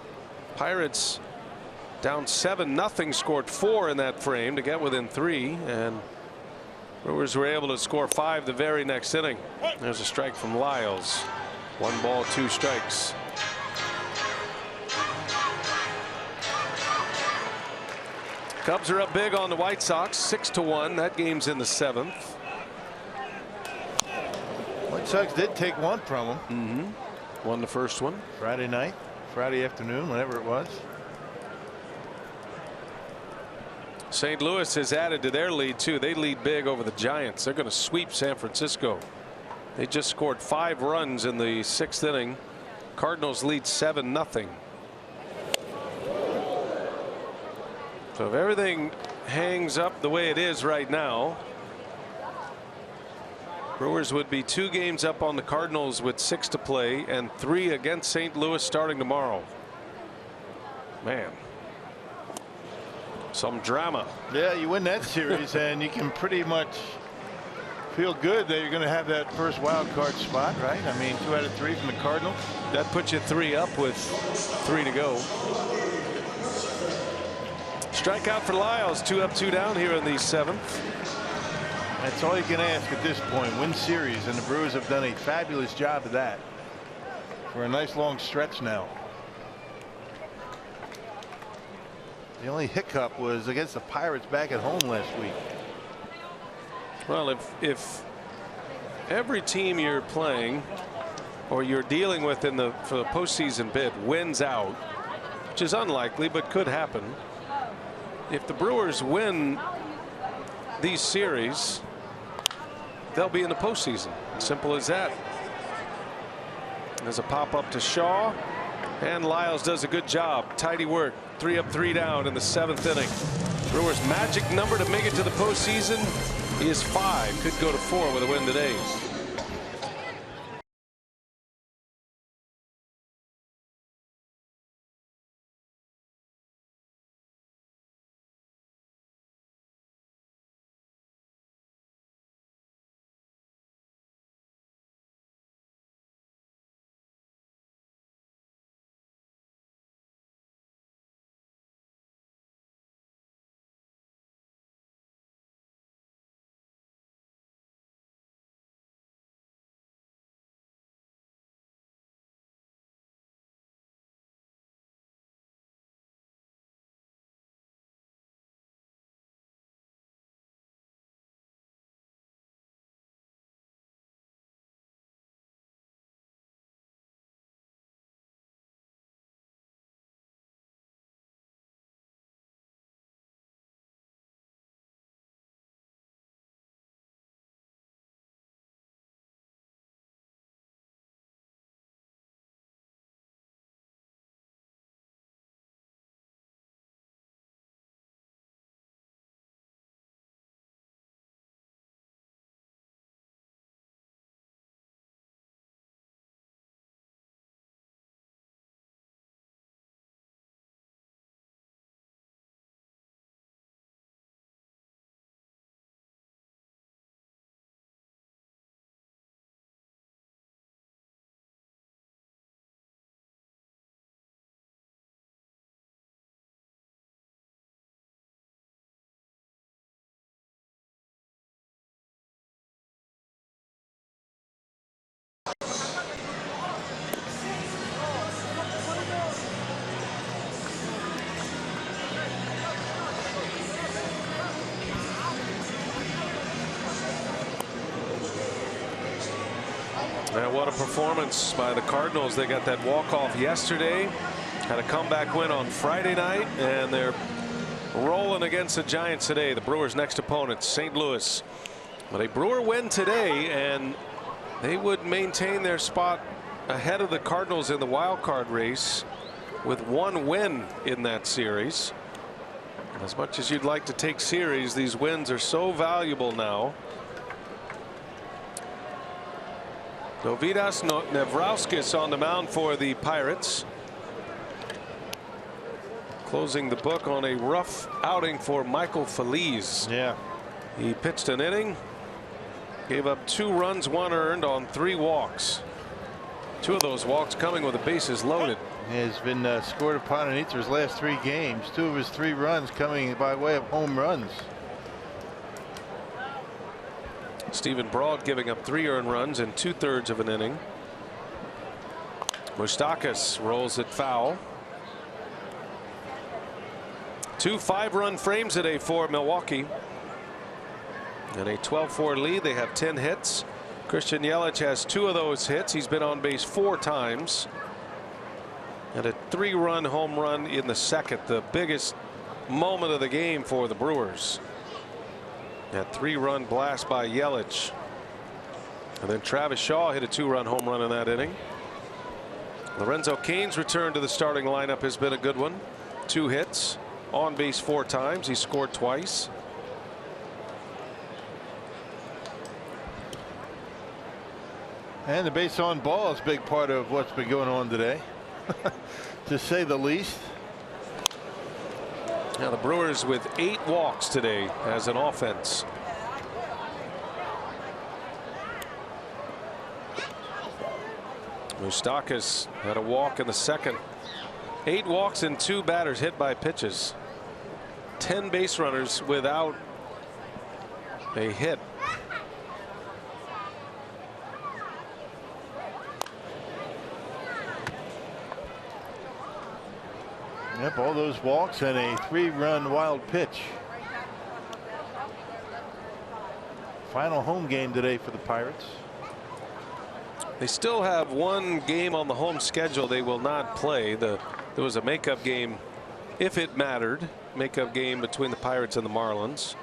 Pirates down 7-0, scored 4 in that frame to get within 3, and Brewers were able to score 5 the very next inning. There's a strike from Lyles. 1 ball, 2 strikes. Cubs are up big on the White Sox, 6-1. That game's in the 7th. White Sox did take 1 from him. Won the first one. Friday night, Friday afternoon, whenever it was. St. Louis has added to their lead too. They lead big over the Giants. They're going to sweep San Francisco. They just scored 5 runs in the 6th inning. Cardinals lead 7-0. So if everything hangs up the way it is right now, Brewers would be 2 games up on the Cardinals with 6 to play and 3 against St. Louis starting tomorrow. Man, some drama. Yeah, you win that series and you can pretty much feel good that you're going to have that first wild card spot, right? I mean, 2 out of 3 from the Cardinals. That puts you 3 up with 3 to go. Strikeout for Lyles, 2 up, 2 down here in the 7th. That's all you can ask at this point. Win series, and the Brewers have done a fabulous job of that for a nice long stretch now. The only hiccup was against the Pirates back at home last week. Well, if every team you're playing or you're dealing with in the for the postseason bid wins out, which is unlikely but could happen, if the Brewers win these series, they'll be in the postseason. Simple as that. There's a pop up to Shaw, and Lyles does a good job. Tidy work. 3 up, 3 down in the 7th inning. Brewers' magic number to make it to the postseason is 5. Could go to 4 with a win today. And what a performance by the Cardinals. They got that walk-off yesterday, had a comeback win on Friday night, and they're rolling against the Giants today. The Brewers' next opponent, St. Louis. But a Brewer win today, and they would maintain their spot ahead of the Cardinals in the wild card race with one win in that series. As much as you'd like to take series, these wins are so valuable now. Dovydas Nevrauskas on the mound for the Pirates. Closing the book on a rough outing for Michael Feliz. Yeah. He pitched an inning, gave up 2 runs, 1 earned on 3 walks. 2 of those walks coming with the bases loaded. He has been scored upon in each of his last 3 games. 2 of his 3 runs coming by way of home runs. Stephen Broad giving up 3 earned runs in 2/3 of an inning. Moustakas rolls it foul. 2 5-run frames today for Milwaukee. And a 12-4 lead. They have 10 hits. Christian Yelich has 2 of those hits. He's been on base 4 times. And a 3-run home run in the second, the biggest moment of the game for the Brewers. That 3-run blast by Yelich. And then Travis Shaw hit a 2-run home run in that inning. Lorenzo Cain's return to the starting lineup has been a good one. 2 hits, on base 4 times. He scored twice. And the base on ball is a big part of what's been going on today, to say the least. Now the Brewers with 8 walks today as an offense. Moustakas had a walk in the second. 8 walks and 2 batters hit by pitches. 10 base runners without a hit. Yep, all those walks and a 3-run wild pitch. Final home game today for the Pirates. They still have 1 game on the home schedule they will not play. There was a makeup game, if it mattered, makeup game between the Pirates and the Marlins.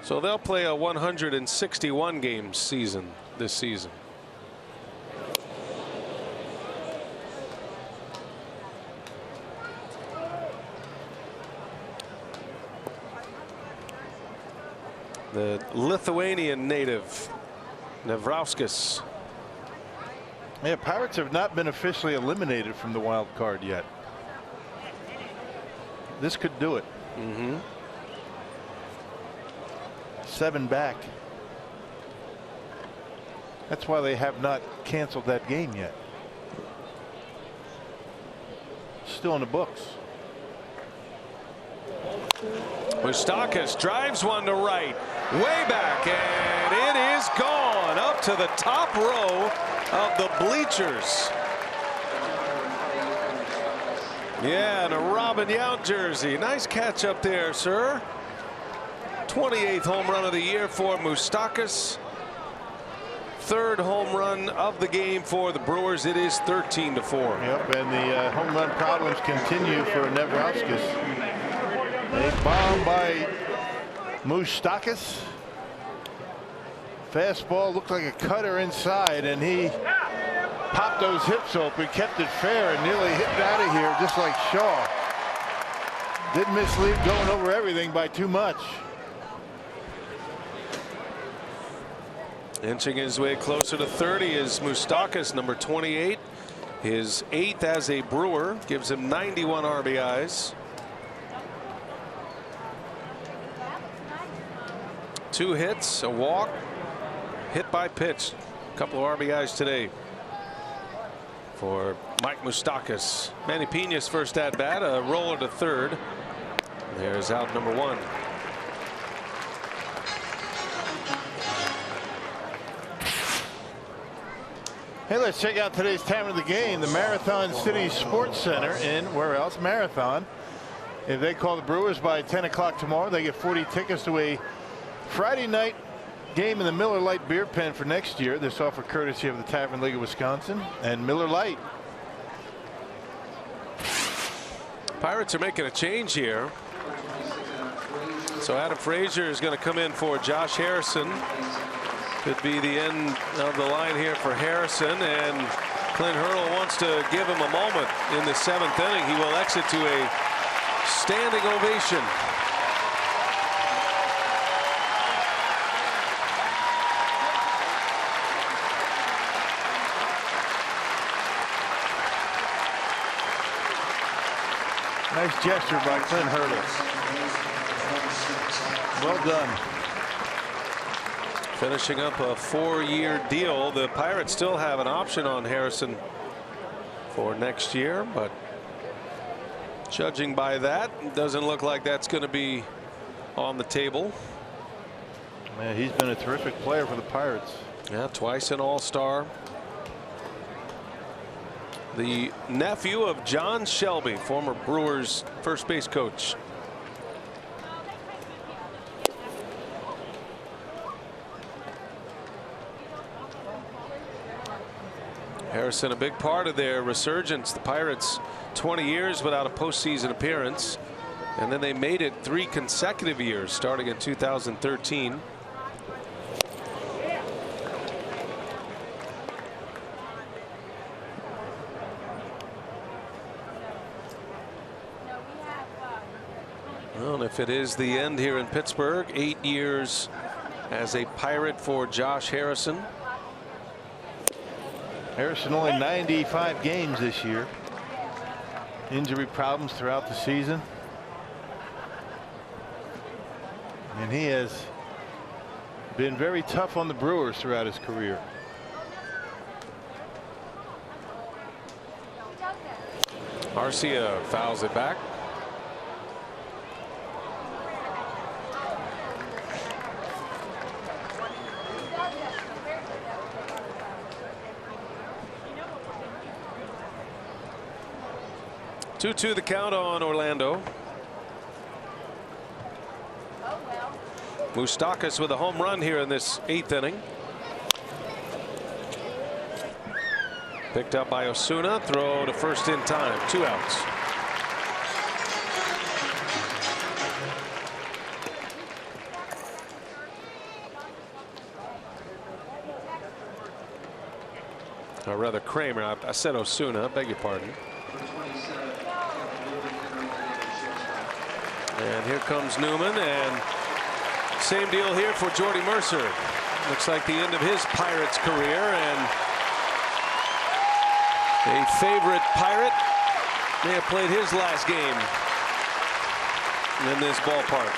So they'll play a 161 game season this season. The Lithuanian native Nevrauskas. Yeah, Pirates have not been officially eliminated from the wild card yet. This could do it. 7 back. That's why they have not canceled that game yet. Still in the books. Moustakas drives one to right, way back, and it is gone up to the top row of the bleachers. Yeah, and a Robin Yount jersey. Nice catch up there, sir. 28th home run of the year for Moustakas. 3rd home run of the game for the Brewers. It is 13-4. Yep, and the home run problems continue for Nevrauskas. A bomb by Moustakas. Fastball looked like a cutter inside, and he popped those hips open, kept it fair, and nearly hit out of here just like Shaw. Didn't mislead going over everything by too much. Inching his way closer to 30 is Moustakas, number 28. His 8th as a Brewer, gives him 91 RBIs. 2 hits, a walk, hit by pitch. A couple of RBIs today for Mike Moustakas. Manny Piña's first at bat, a roller to 3rd. There's out number 1. Hey, let's check out today's time of the game. The Marathon City Sports Center in where else? Marathon. If they call the Brewers by 10 o'clock tomorrow, they get 40 tickets to a Friday night game in the Miller Lite beer pen for next year. This offer courtesy of the Tavern League of Wisconsin and Miller Lite. Pirates are making a change here. So Adam Frazier is going to come in for Josh Harrison. Could be the end of the line here for Harrison, and Clint Hurdle wants to give him a moment in the 7th inning. He will exit to a standing ovation. Nice gesture by Clint Hurdle. Well done. Finishing up a 4-year deal. The Pirates still have an option on Harrison for next year, but judging by that, it doesn't look like that's going to be on the table. Man, he's been a terrific player for the Pirates. Yeah, twice an All-Star. The nephew of John Shelby, former Brewers first base coach. Harrison, a big part of their resurgence. The Pirates 20 years without a postseason appearance, and then they made it 3 consecutive years starting in 2013. Well, if it is the end here in Pittsburgh, 8 years as a Pirate for Josh Harrison. Harrison only 95 games this year. Injury problems throughout the season. And he has been very tough on the Brewers throughout his career. Arcia fouls it back. Two the count on Orlando. Moustakas with a home run here in this 8th inning. Picked up by Osuna. Throw to first in time. 2 outs. Or rather Kramer. I said Osuna. Beg your pardon. And here comes Newman, and same deal here for Jordy Mercer. Looks like the end of his Pirates career, and a favorite Pirate may have played his last game in this ballpark.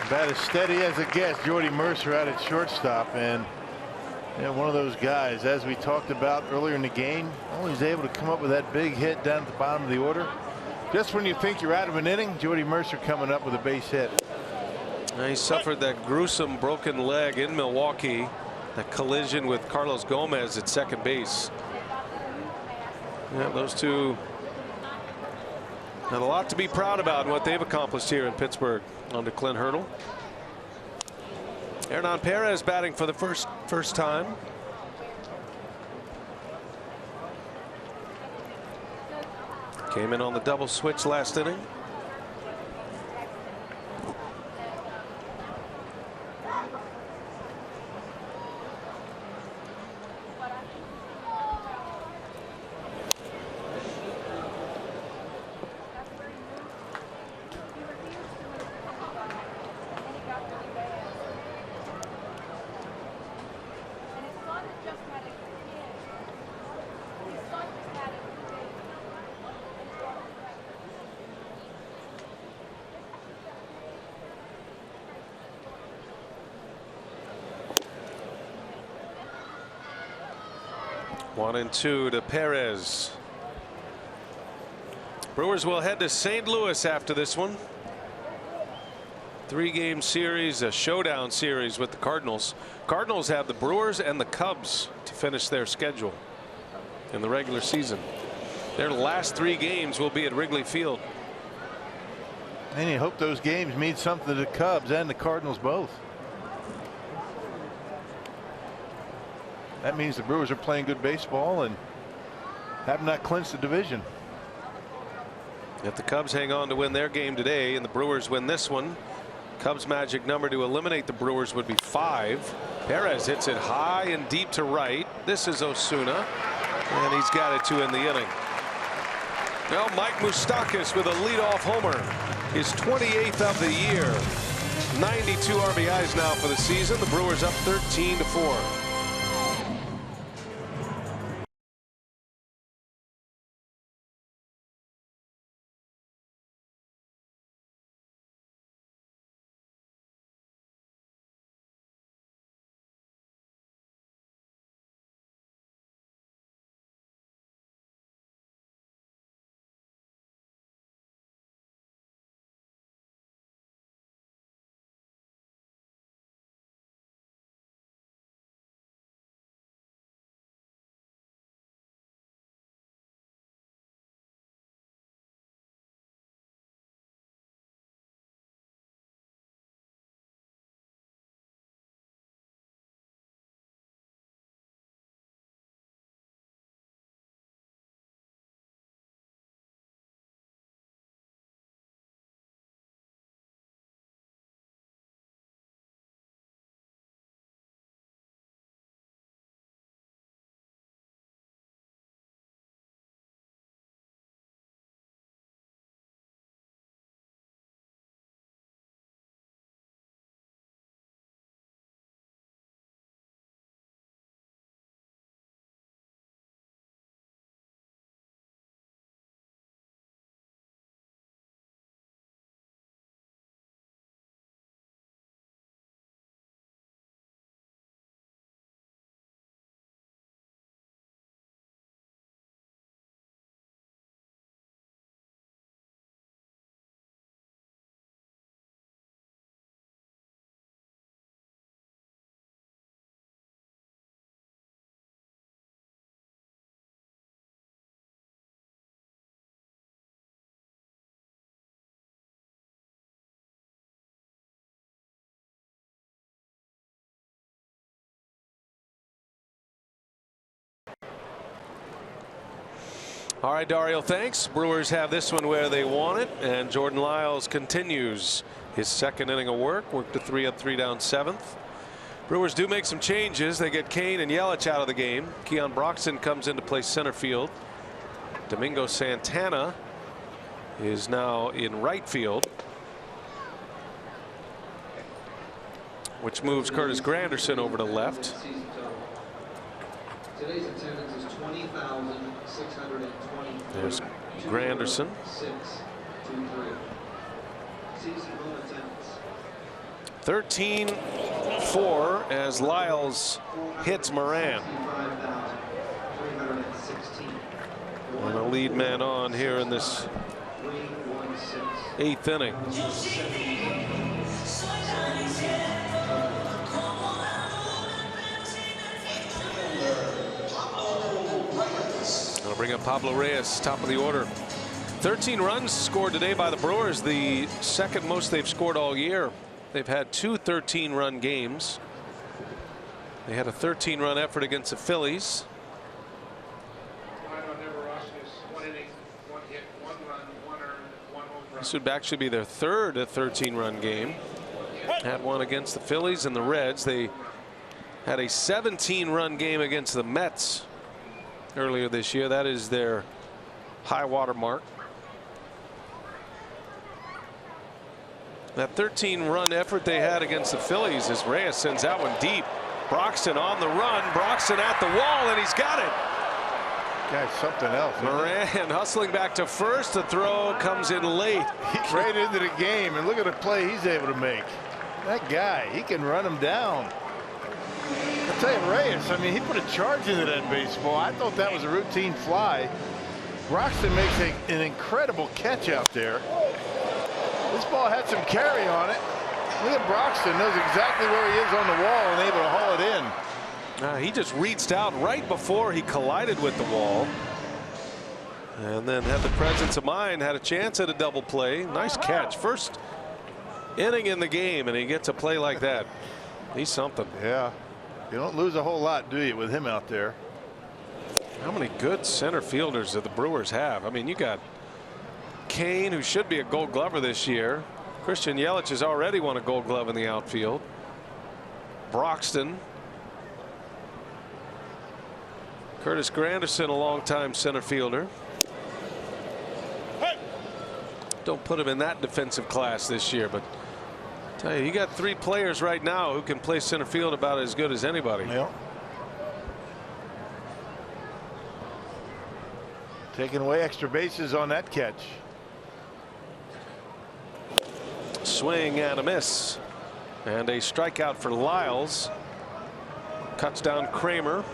About as steady as it gets, Jordy Mercer out at shortstop, and one of those guys, as we talked about earlier in the game, always able to come up with that big hit down at the bottom of the order. Just when you think you're out of an inning, Jordy Mercer coming up with a base hit. He suffered that gruesome broken leg in Milwaukee, that collision with Carlos Gomez at second base. Yeah, those two have a lot to be proud about in what they've accomplished here in Pittsburgh under Clint Hurdle. Hernan Perez batting for the first time. Came in on the double switch last inning. One and two to Perez. Brewers will head to St. Louis after this one. 3-game series, a showdown series with the Cardinals. Cardinals have the Brewers and the Cubs to finish their schedule in the regular season. Their last 3 games will be at Wrigley Field. And you hope those games mean something to the Cubs and the Cardinals both. That means the Brewers are playing good baseball and have not clinched the division. If the Cubs hang on to win their game today and the Brewers win this one, Cubs' magic number to eliminate the Brewers would be 5. Perez hits it high and deep to right. This is Osuna, and he's got it to end the inning. Now Mike Moustakas with a leadoff homer, his 28th of the year. 92 RBIs now for the season. The Brewers up 13-4. All right, Dario, thanks. Brewers have this one where they want it, and Jordan Lyles continues his second inning of work. Worked to 3 up, 3 down, 7th. Brewers do make some changes. They get Kane and Yelich out of the game. Keon Broxton comes in to play center field. Domingo Santana is now in right field, which moves Curtis Granderson over to left. Today's attendance is 20,620. There's Granderson. 623. Season home attendance. 13-4 as Lyles hits Moran. 65,316. And a lead man on here in this 8th inning. I'll bring up Pablo Reyes, top of the order. 13 runs scored today by the Brewers, the second most they've scored all year. They've had 2 13-run games. They had a 13-run effort against the Phillies. This would actually be their third 13-run game. Had one against the Phillies and the Reds. They had a 17-run game against the Mets earlier this year. That is their high water mark. That 13-run effort they had against the Phillies as Reyes sends that one deep. Broxton on the run. Broxton at the wall, and he's got it. Guy's something else. Moran hustling back to first. The throw comes in late. Right into the game, and look at the play he's able to make. That guy, he can run him down. I'll tell you, Reyes, I mean, he put a charge into that baseball. I thought that was a routine fly. Broxton makes an incredible catch out there. This ball had some carry on it. Look at Broxton, knows exactly where he is on the wall and able to haul it in. He just reached out right before he collided with the wall. And then had the presence of mind, had a chance at a double play. Nice catch. First inning in the game, and he gets a play like that. He's something. Yeah. You don't lose a whole lot, do you, with him out there? How many good center fielders do the Brewers have? I mean, you got Kane, who should be a Gold Glover this year. Christian Yelich has already won a Gold Glove in the outfield. Broxton. Curtis Granderson, a longtime center fielder. Don't put him in that defensive class this year, but I tell you got 3 players right now who can play center field about as good as anybody. Yeah. Taking away extra bases on that catch. Swing and a miss, and a strikeout for Lyles. Cuts down Kramer.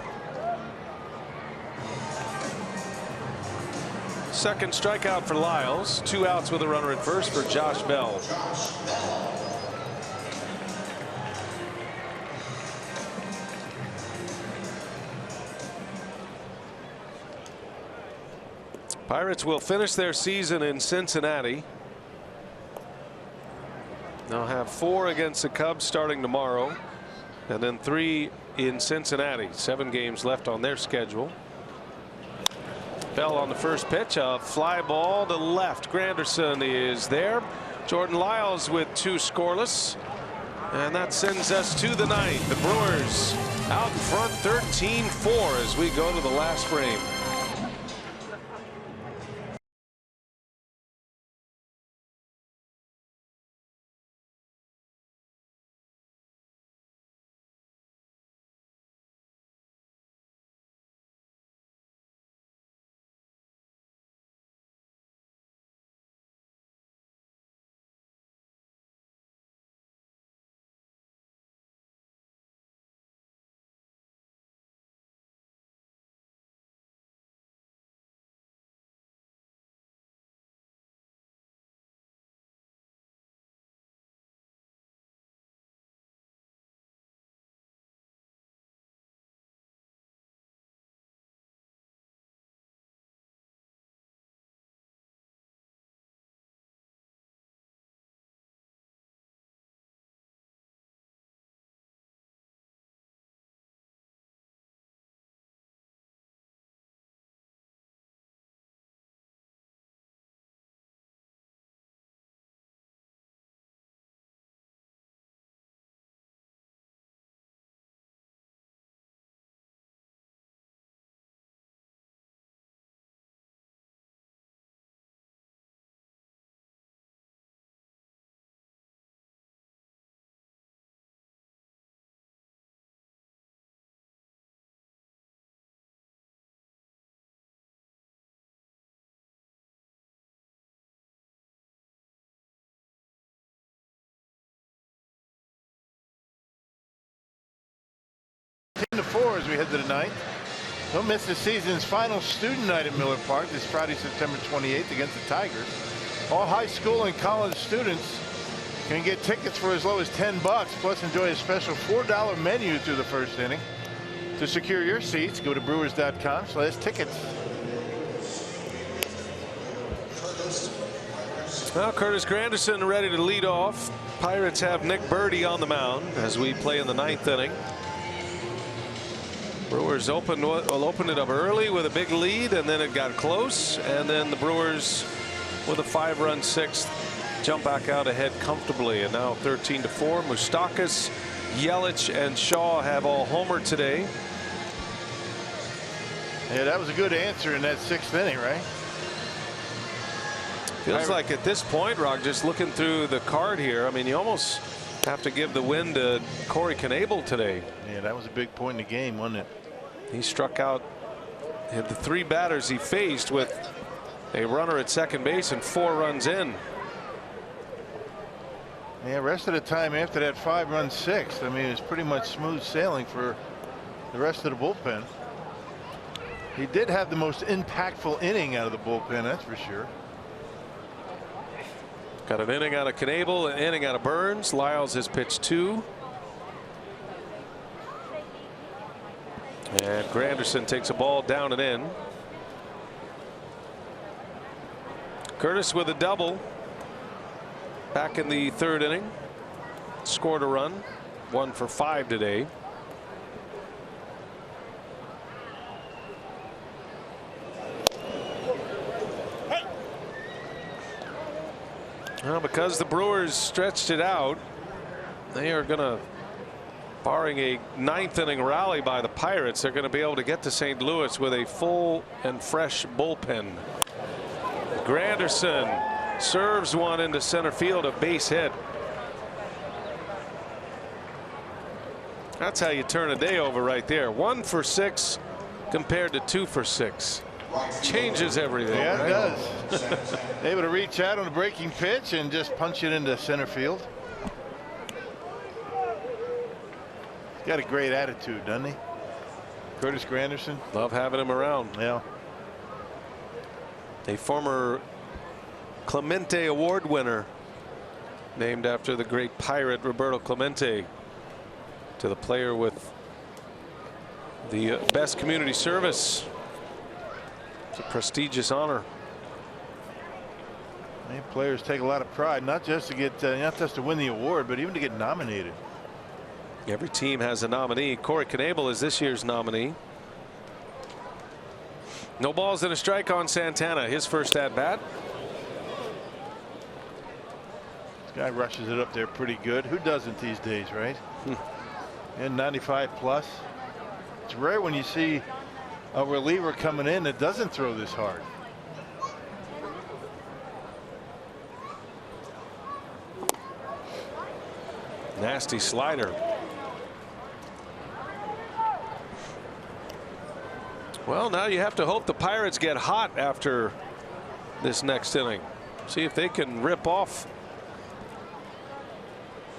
Second strikeout for Lyles. 2 outs with a runner at first for Josh Bell. Pirates will finish their season in Cincinnati. They'll have 4 against the Cubs starting tomorrow, and then 3 in Cincinnati. 7 games left on their schedule. Bell on the first pitch, a fly ball to left. Granderson is there. Jordan Lyles with 2 scoreless, and that sends us to the 9th. The Brewers out in front 13-4 as we go to the last frame. To 4 as we head to the 9th. Don't miss the season's final student night at Miller Park this Friday, September 28th against the Tigers. All high school and college students can get tickets for as low as $10, plus enjoy a special $4 menu through the first inning. To secure your seats, go to brewers.com/tickets. Well, Curtis Granderson ready to lead off. Pirates have Nick Birdie on the mound as we play in the 9th inning. Brewers will open it up early with a big lead, and then it got close, and then the Brewers with a 5-run 6th jump back out ahead comfortably, and now 13-4. Moustakas, Yelich, and Shaw have all homered today. Yeah, that was a good answer in that 6th inning, right? Feels like at this point, Rock, just looking through the card here, I mean, you almost have to give the win to Corey Knebel today. Yeah, that was a big point in the game, wasn't it? He struck out the 3 batters he faced with a runner at second base and 4 runs in. Yeah, rest of the time after that 5-run 6th, I mean, it's pretty much smooth sailing for the rest of the bullpen. He did have the most impactful inning out of the bullpen, that's for sure. Got an inning out of Knebel, an inning out of Burns. Lyles has pitched 2. And Granderson takes a ball down and in. Curtis with a double back in the 3rd inning. Scored a run, 1 for 5 today. Well, because the Brewers stretched it out, they are going to, barring a 9th inning rally by the Pirates, they're going to be able to get to St. Louis with a full and fresh bullpen. Granderson serves one into center field, a base hit. That's how you turn a day over right there. 1 for 6 compared to 2 for 6. Changes everything. Yeah, right? it does. Able to reach out on a breaking pitch and just punch it into center field. He's got a great attitude, doesn't he? Curtis Granderson. Love having him around. Yeah. A former Clemente Award winner, named after the great pirate Roberto Clemente, to the player with the best community service. It's a prestigious honor. Many players take a lot of pride, not just to get, not just to win the award, but even to get nominated. Every team has a nominee. Corey Knebel is this year's nominee. No balls and a strike on Santana. His first at bat. This guy rushes it up there pretty good. Who doesn't these days, right? And 95 plus. It's rare when you see a reliever coming in that doesn't throw this hard. Nasty slider. Well, now you have to hope the Pirates get hot after this next inning. See if they can rip off,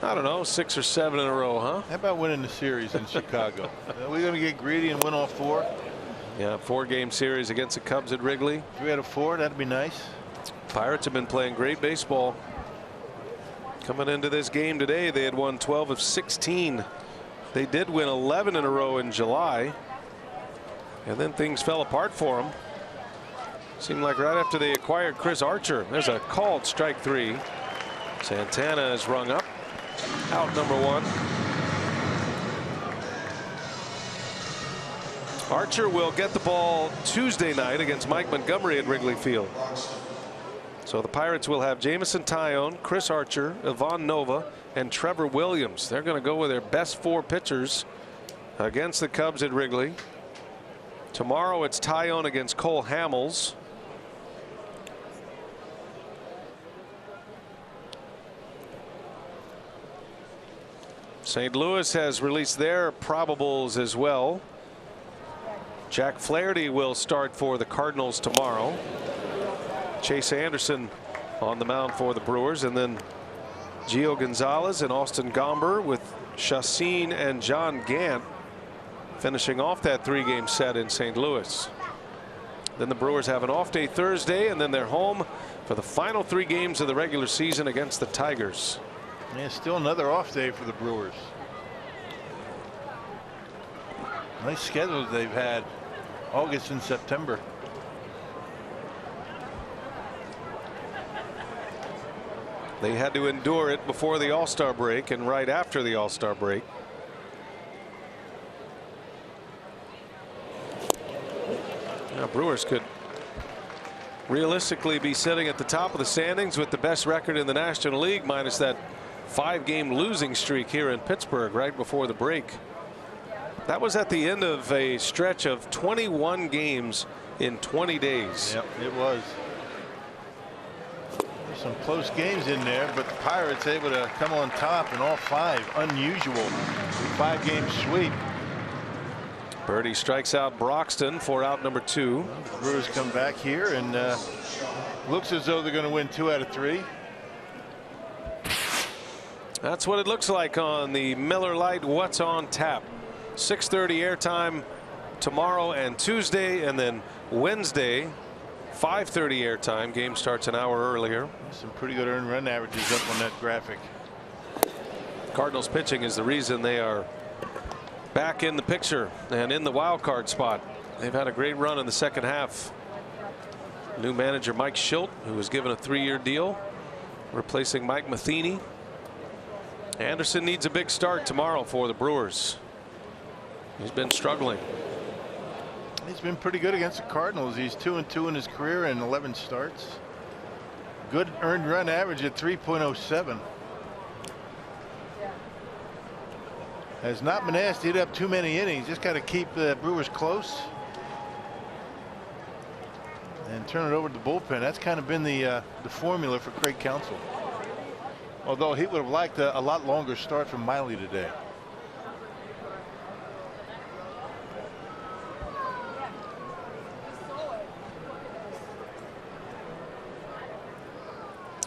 I don't know, 6 or 7 in a row, huh? How about winning the series in Chicago? Are we going to get greedy and win all 4? Yeah, 4-game series against the Cubs at Wrigley. 3 out of 4, that'd be nice. Pirates have been playing great baseball. Coming into this game today, they had won 12 of 16. They did win 11 in a row in July. And then things fell apart for them. Seemed like right after they acquired Chris Archer. There's a called strike 3. Santana is rung up. Out number 1. Archer will get the ball Tuesday night against Mike Montgomery at Wrigley Field. So the Pirates will have Jamison Tyone, Chris Archer, Ivan Nova, and Trevor Williams. They're going to go with their best 4 pitchers against the Cubs at Wrigley. Tomorrow it's Tyone against Cole Hamels. St. Louis has released their probables as well. Jack Flaherty will start for the Cardinals tomorrow. Chase Anderson on the mound for the Brewers, and then Gio Gonzalez and Austin Gomber with Chacin and John Gant finishing off that 3-game set in St. Louis. Then the Brewers have an off day Thursday, and then they're home for the final 3 games of the regular season against the Tigers. Yeah, still another off day for the Brewers. Nice schedules they've had, August and September. They had to endure it before the All-Star break and right after the All-Star break. Now, Brewers could realistically be sitting at the top of the standings with the best record in the National League, minus that 5-game losing streak here in Pittsburgh right before the break. That was at the end of a stretch of 21 games in 20 days. Yep, it was. There's some close games in there, but the Pirates able to come on top in all 5. Unusual 5-game sweep. Birdie strikes out Broxton for out number 2. Well, the Brewers come back here, and looks as though they're going to win 2 out of 3. That's what it looks like on the Miller Lite What's on Tap. 6:30 airtime tomorrow and Tuesday, and then Wednesday 5:30 airtime. Game starts an hour earlier. Some pretty good earned run averages up on that graphic. Cardinals pitching is the reason they are back in the picture and in the wild card spot. They've had a great run in the second half. New manager Mike Schilt, who was given a 3-year deal, replacing Mike Matheny. Anderson needs a big start tomorrow for the Brewers. He's been struggling. He's been pretty good against the Cardinals. He's 2-2 in his career in 11 starts. Good earned run average at 3.07. Has not been asked to hit up too many innings. Just got to keep the Brewers close and turn it over to the bullpen. That's kind of been the formula for Craig Counsell. Although he would have liked a lot longer start from Miley today.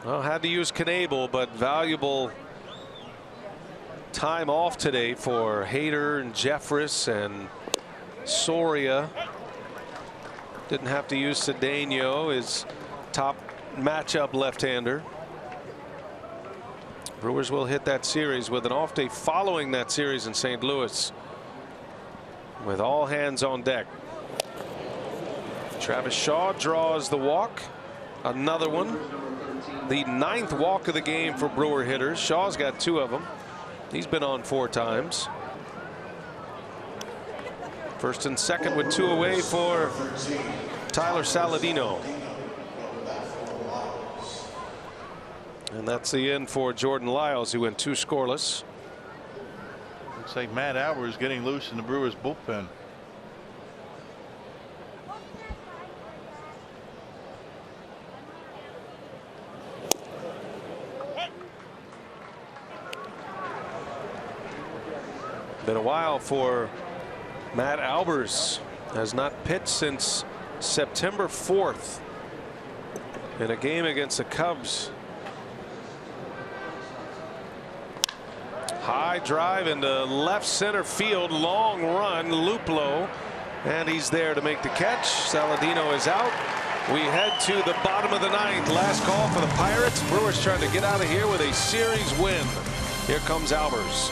Well, had to use Knable, but valuable time off today for Hader and Jeffress and Soria. Didn't have to use Cedeno, his top matchup left-hander. Brewers will hit that series with an off day following that series in St. Louis, with all hands on deck. Travis Shaw draws the walk. Another one. The 9th walk of the game for Brewer hitters. Shaw's got 2 of them. He's been on 4 times. First and second with 2 away for Tyler Saladino. And that's the end for Jordan Lyles, who went 2 scoreless. Looks like Matt Albers getting loose in the Brewers bullpen. Been a while for Matt Albers. Has not pitched since September 4th in a game against the Cubs. High drive into left center field, long run, Luplo, and he's there to make the catch. Saladino is out. We head to the bottom of the 9th. Last call for the Pirates. Brewers trying to get out of here with a series win. Here comes Albers.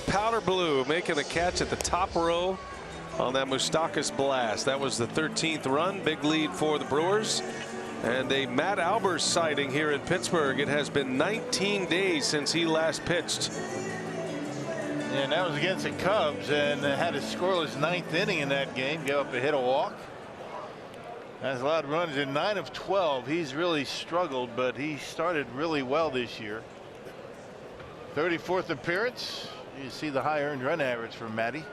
Powder blue making the catch at the top row on that Moustakas blast. That was the 13th run. Big lead for the Brewers. And a Matt Albers sighting here in Pittsburgh. It has been 19 days since he last pitched. And that was against the Cubs, and had a scoreless 9th inning in that game. Gave up a hit, a walk. Has a lot of runs in 9 of 12. He's really struggled, but he started really well this year. 34th appearance. You see the high earned run average for Matty.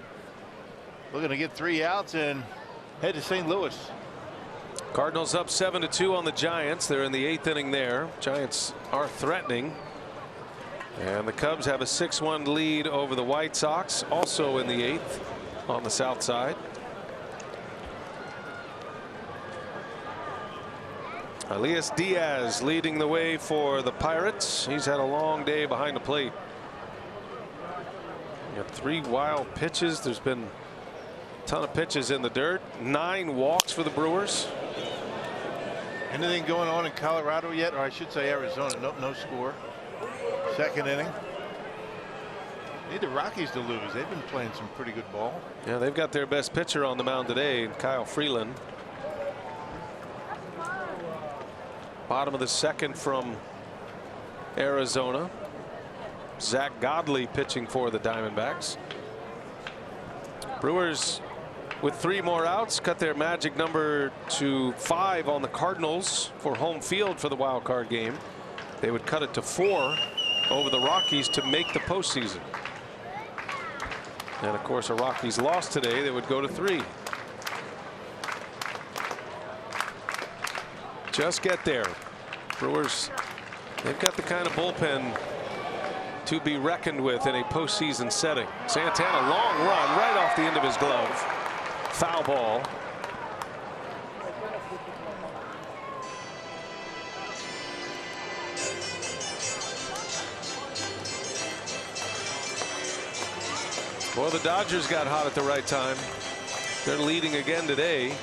Looking to get 3 outs and head to St. Louis. Cardinals up 7-2 on the Giants. They're in the 8th inning there. Giants are threatening. And the Cubs have a 6-1 lead over the White Sox, also in the 8th on the south side. Elias Diaz leading the way for the Pirates. He's had a long day behind the plate. You got 3 wild pitches. There's been a ton of pitches in the dirt. 9 walks for the Brewers. Anything going on in Colorado yet? Or I should say Arizona. No score. 2nd inning. Need the Rockies to lose. They've been playing some pretty good ball. Yeah, they've got their best pitcher on the mound today, Kyle Freeland. Bottom of the 2nd from Arizona. Zach Godley pitching for the Diamondbacks. Brewers with 3 more outs cut their magic number to 5 on the Cardinals for home field for the wild card game. They would cut it to 4 over the Rockies to make the postseason. And of course, the Rockies lost today. They would go to 3. Just get there. Brewers, they've got the kind of bullpen to be reckoned with in a postseason setting. Santana, long run right off the end of his glove. Foul ball. Well, the Dodgers got hot at the right time. They're leading again today.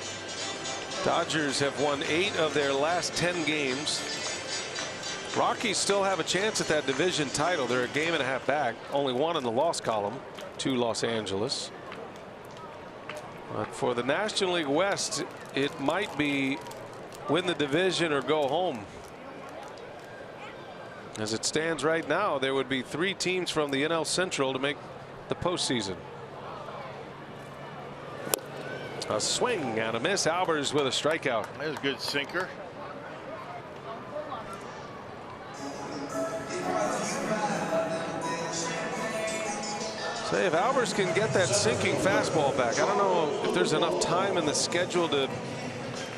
Dodgers have won 8 of their last 10 games. Rockies still have a chance at that division title. They're a game and a half back. Only 1 in the loss column to Los Angeles. But for the National League West, it might be win the division or go home. As it stands right now, there would be 3 teams from the NL Central to make the postseason. A swing and a miss. Albers with a strikeout. There's a good sinker. Say if Albers can get that sinking fastball back. I don't know if there's enough time in the schedule to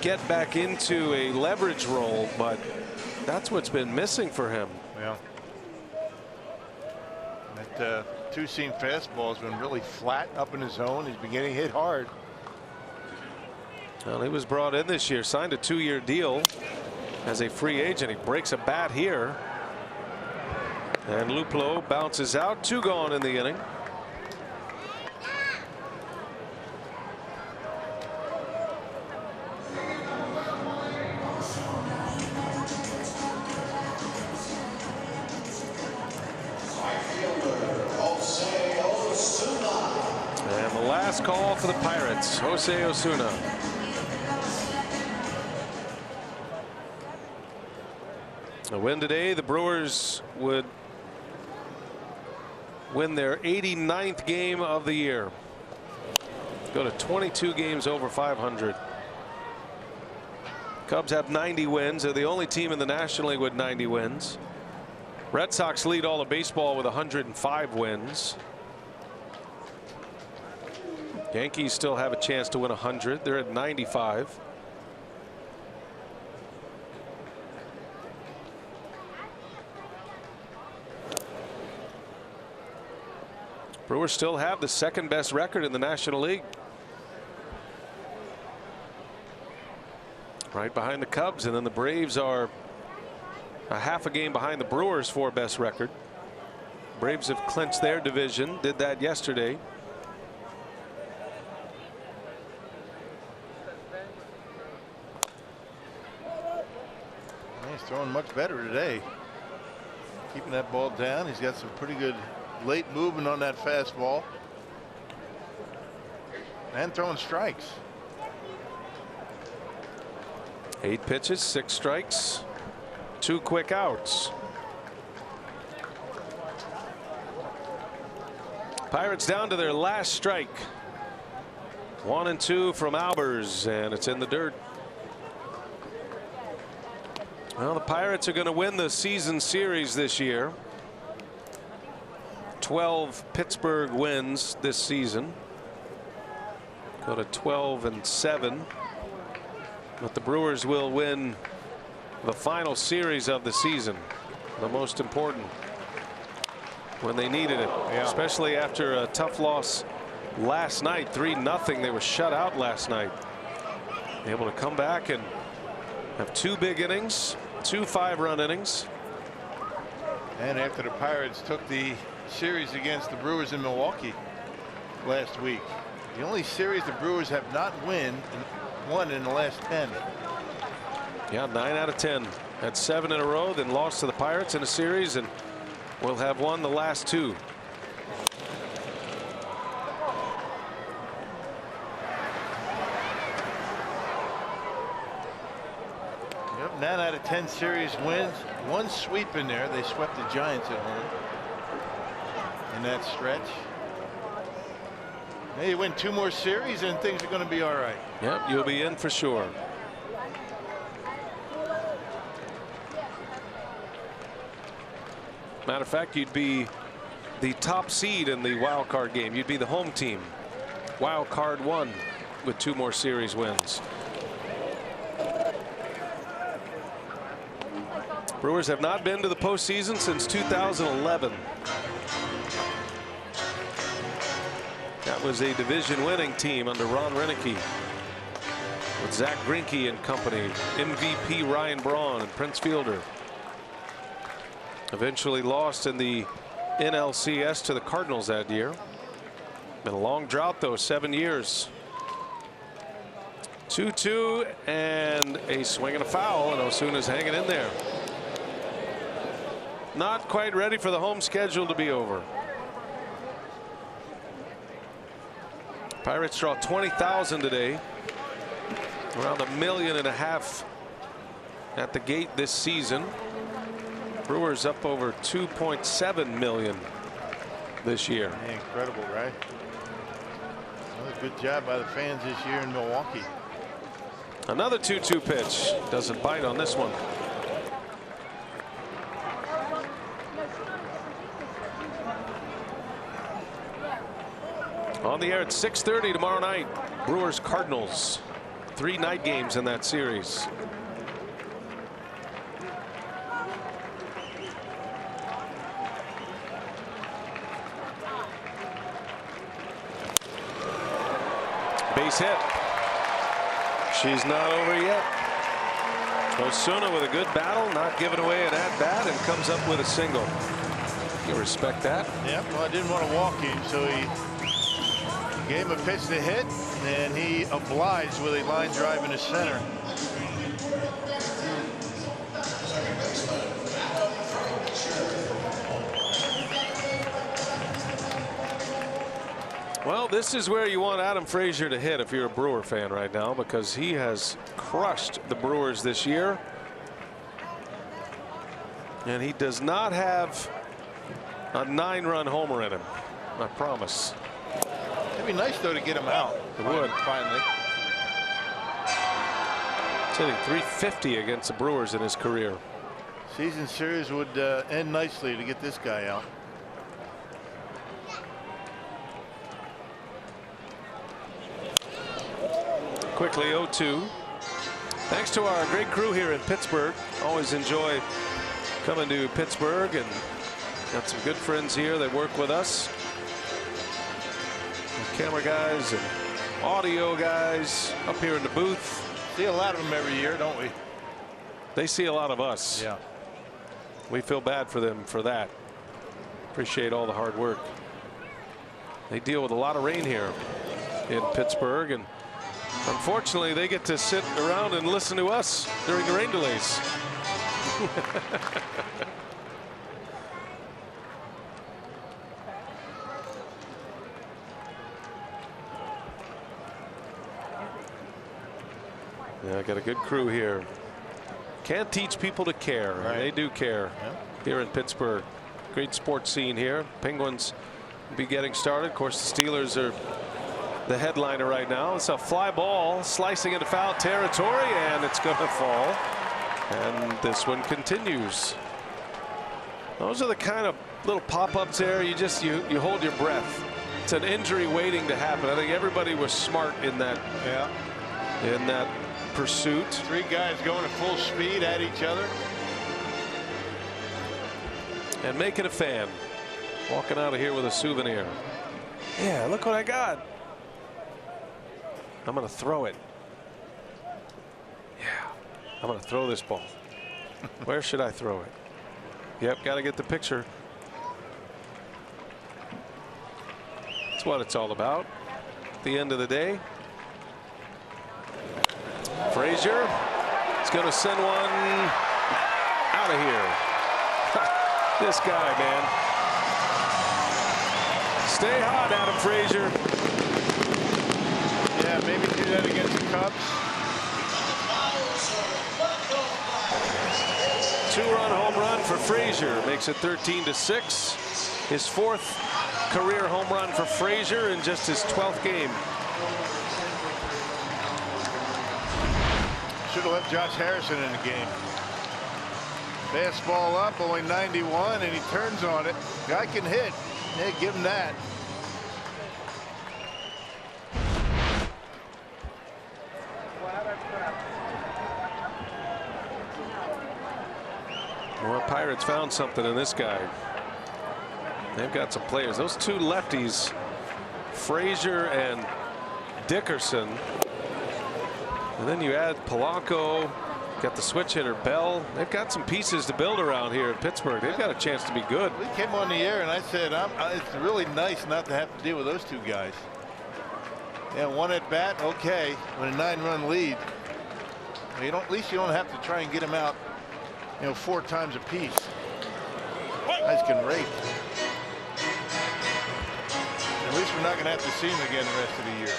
get back into a leverage role, but that's what's been missing for him. Yeah. That 2-seam fastball has been really flat up in his zone. He's been getting hit hard. Well, he was brought in this year, signed a 2-year deal as a free agent. He breaks a bat here. And Luplow bounces out. 2 gone in the inning. And the last call for the Pirates, Jose Osuna. A win today, the Brewers would win their 89th game of the year. Go to 22 games over 500. Cubs have 90 wins. They're the only team in the National League with 90 wins. Red Sox lead all of baseball with 105 wins. Yankees still have a chance to win 100. They're at 95. Brewers still have the 2nd best record in the National League. Right behind the Cubs, and then the Braves are a half a game behind the Brewers for best record. Braves have clinched their division, did that yesterday. He's throwing much better today. Keeping that ball down. He's got some pretty good late movement on that fastball. And throwing strikes. 8 pitches, 6 strikes, 2 quick outs. Pirates down to their last strike. 1 and 2 from Albers, and it's in the dirt. Well, the Pirates are going to win the season series this year. 12 Pittsburgh wins this season. Go to 12-7. But the Brewers will win the final series of the season, the most important, when they needed it, especially after a tough loss last night, 3-0. They were shut out last night. Able to come back and have 2 big innings, 2 5-run innings. And after the Pirates took the series against the Brewers in Milwaukee last week, the only series the Brewers have not won in the last 10. Yeah, 9 out of 10. Had 7 in a row, then lost to the Pirates in a series, and will have won the last 2. Yep, 9 out of 10 series wins. 1 sweep in there. They swept the Giants at home in that stretch. They win 2 more series and things are going to be all right. Yep, you'll be in for sure. Matter of fact, you'd be the top seed in the wild card game. You'd be the home team. Wild card 1 with 2 more series wins. Brewers have not been to the postseason since 2011. That was a division winning team under Ron Renicky with Zach Greinke and company, MVP Ryan Braun and Prince Fielder. Eventually lost in the NLCS to the Cardinals that year. Been a long drought though, 7 years. 2-2 and a swing and a foul, and Osuna's hanging in there. Not quite ready for the home schedule to be over. Pirates draw 20,000 today. Around 1.5 million at the gate this season. Brewers up over 2.7 million this year. Incredible, right? Another good job by the fans this year in Milwaukee. Another 2-2 pitch. Doesn't bite on this one. On the air at 6:30 tomorrow night. Brewers Cardinals. 3 night games in that series. Base hit. She's not over yet. Osuna with a good battle, not giving away an at-bat, and comes up with a single. You respect that? Yep. Well, I didn't want to walk him, so he gave him a pitch to hit, and he obliged with a line drive into center. Well, this is where you want Adam Frazier to hit if you're a Brewer fan right now, because he has crushed the Brewers this year. And he does not have a 9-run homer in him, I promise. It'd be nice though to get him out. It would. Finally. He's hitting .350 against the Brewers in his career. Season series would end nicely to get this guy out. Quickly 0-2. Thanks to our great crew here in Pittsburgh. Always enjoy coming to Pittsburgh, and got some good friends here that work with us. Camera guys and audio guys up here in the booth. See a lot of them every year, don't we? They see a lot of us. Yeah. We feel bad for them for that. Appreciate all the hard work. They deal with a lot of rain here in Pittsburgh, and unfortunately they get to sit around and listen to us during the rain delays. Yeah, I got a good crew here. Can't teach people to care. Right. They do care here in Pittsburgh. Great sports scene here. Penguins will be getting started. Of course, the Steelers are the headliner right now. It's a fly ball slicing into foul territory, and it's going to fall. And this one continues. Those are the kind of little pop-ups there. You just you hold your breath. It's an injury waiting to happen. I think everybody was smart in that. Yeah. In that pursuit. Three guys going at full speed at each other. And making a fan. Walking out of here with a souvenir. Yeah, look what I got. I'm going to throw it. Yeah, I'm going to throw this ball. Where should I throw it? Yep, got to get the picture. That's what it's all about. At the end of the day. Frazier is going to send one out of here. This guy, man. Stay hot, Adam Frazier. Yeah, maybe do that against the Cubs. 2-run home run for Frazier makes it 13-6. His 4th career home run for Frazier in just his 12th game. Should have left Josh Harrison in the game. Fastball up, only 91, and he turns on it. Guy can hit. Yeah, give him that. Well, Pirates found something in this guy. They've got some players. Those two lefties, Frazier and Dickerson. And then you add Polanco, got the switch hitter Bell. They've got some pieces to build around here in Pittsburgh. They've got a chance to be good. We came on the air and I said, it's really nice not to have to deal with those two guys. Yeah, one at bat, okay, with a 9-run lead. You don't, at least you don't have to try and get him out, 4 times a piece. Guys can rake. At least we're not going to have to see him again the rest of the year.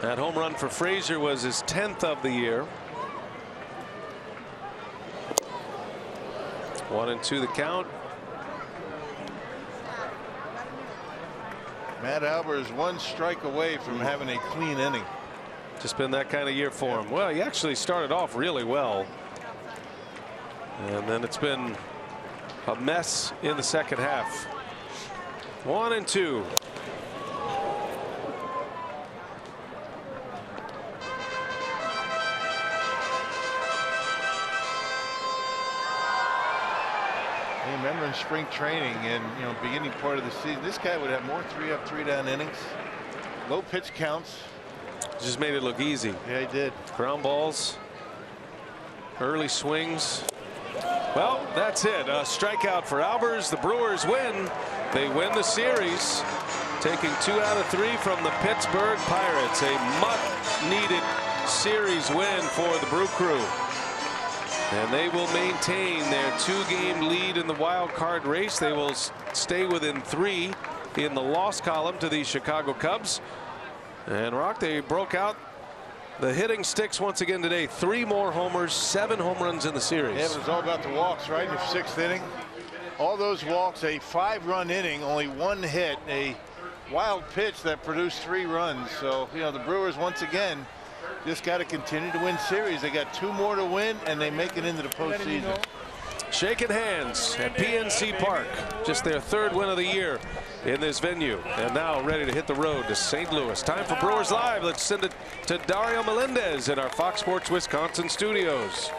That home run for Frazier was his 10th of the year. 1-2 the count. Matt Albert is 1 strike away from having a clean inning. Just been that kind of year for him. Well, he actually started off really well. And then it's been a mess in the second half. 1-2. Remember in spring training and beginning part of the season, this guy would have more 3-up, 3-down innings, low pitch counts. Just made it look easy. Yeah, he did. Ground balls, early swings. Well, that's it. A strikeout for Albers. The Brewers win. They win the series, taking 2 out of 3 from the Pittsburgh Pirates. A much-needed series win for the Brew Crew. And they will maintain their 2-game lead in the wild card race. They will stay within 3 in the loss column to the Chicago Cubs. And Rock, they broke out the hitting sticks once again today. 3 more homers, 7 home runs in the series. Yeah, but it's all about the walks, right? In the 6th inning, all those walks, a 5-run inning, only 1 hit, a wild pitch that produced 3 runs. So the Brewers once again just got to continue to win series. They got 2 more to win, and they make it into the postseason. Shaking hands at PNC Park. Just their 3rd win of the year in this venue. And now ready to hit the road to St. Louis. Time for Brewers Live. Let's send it to Dario Melendez in our Fox Sports Wisconsin studios.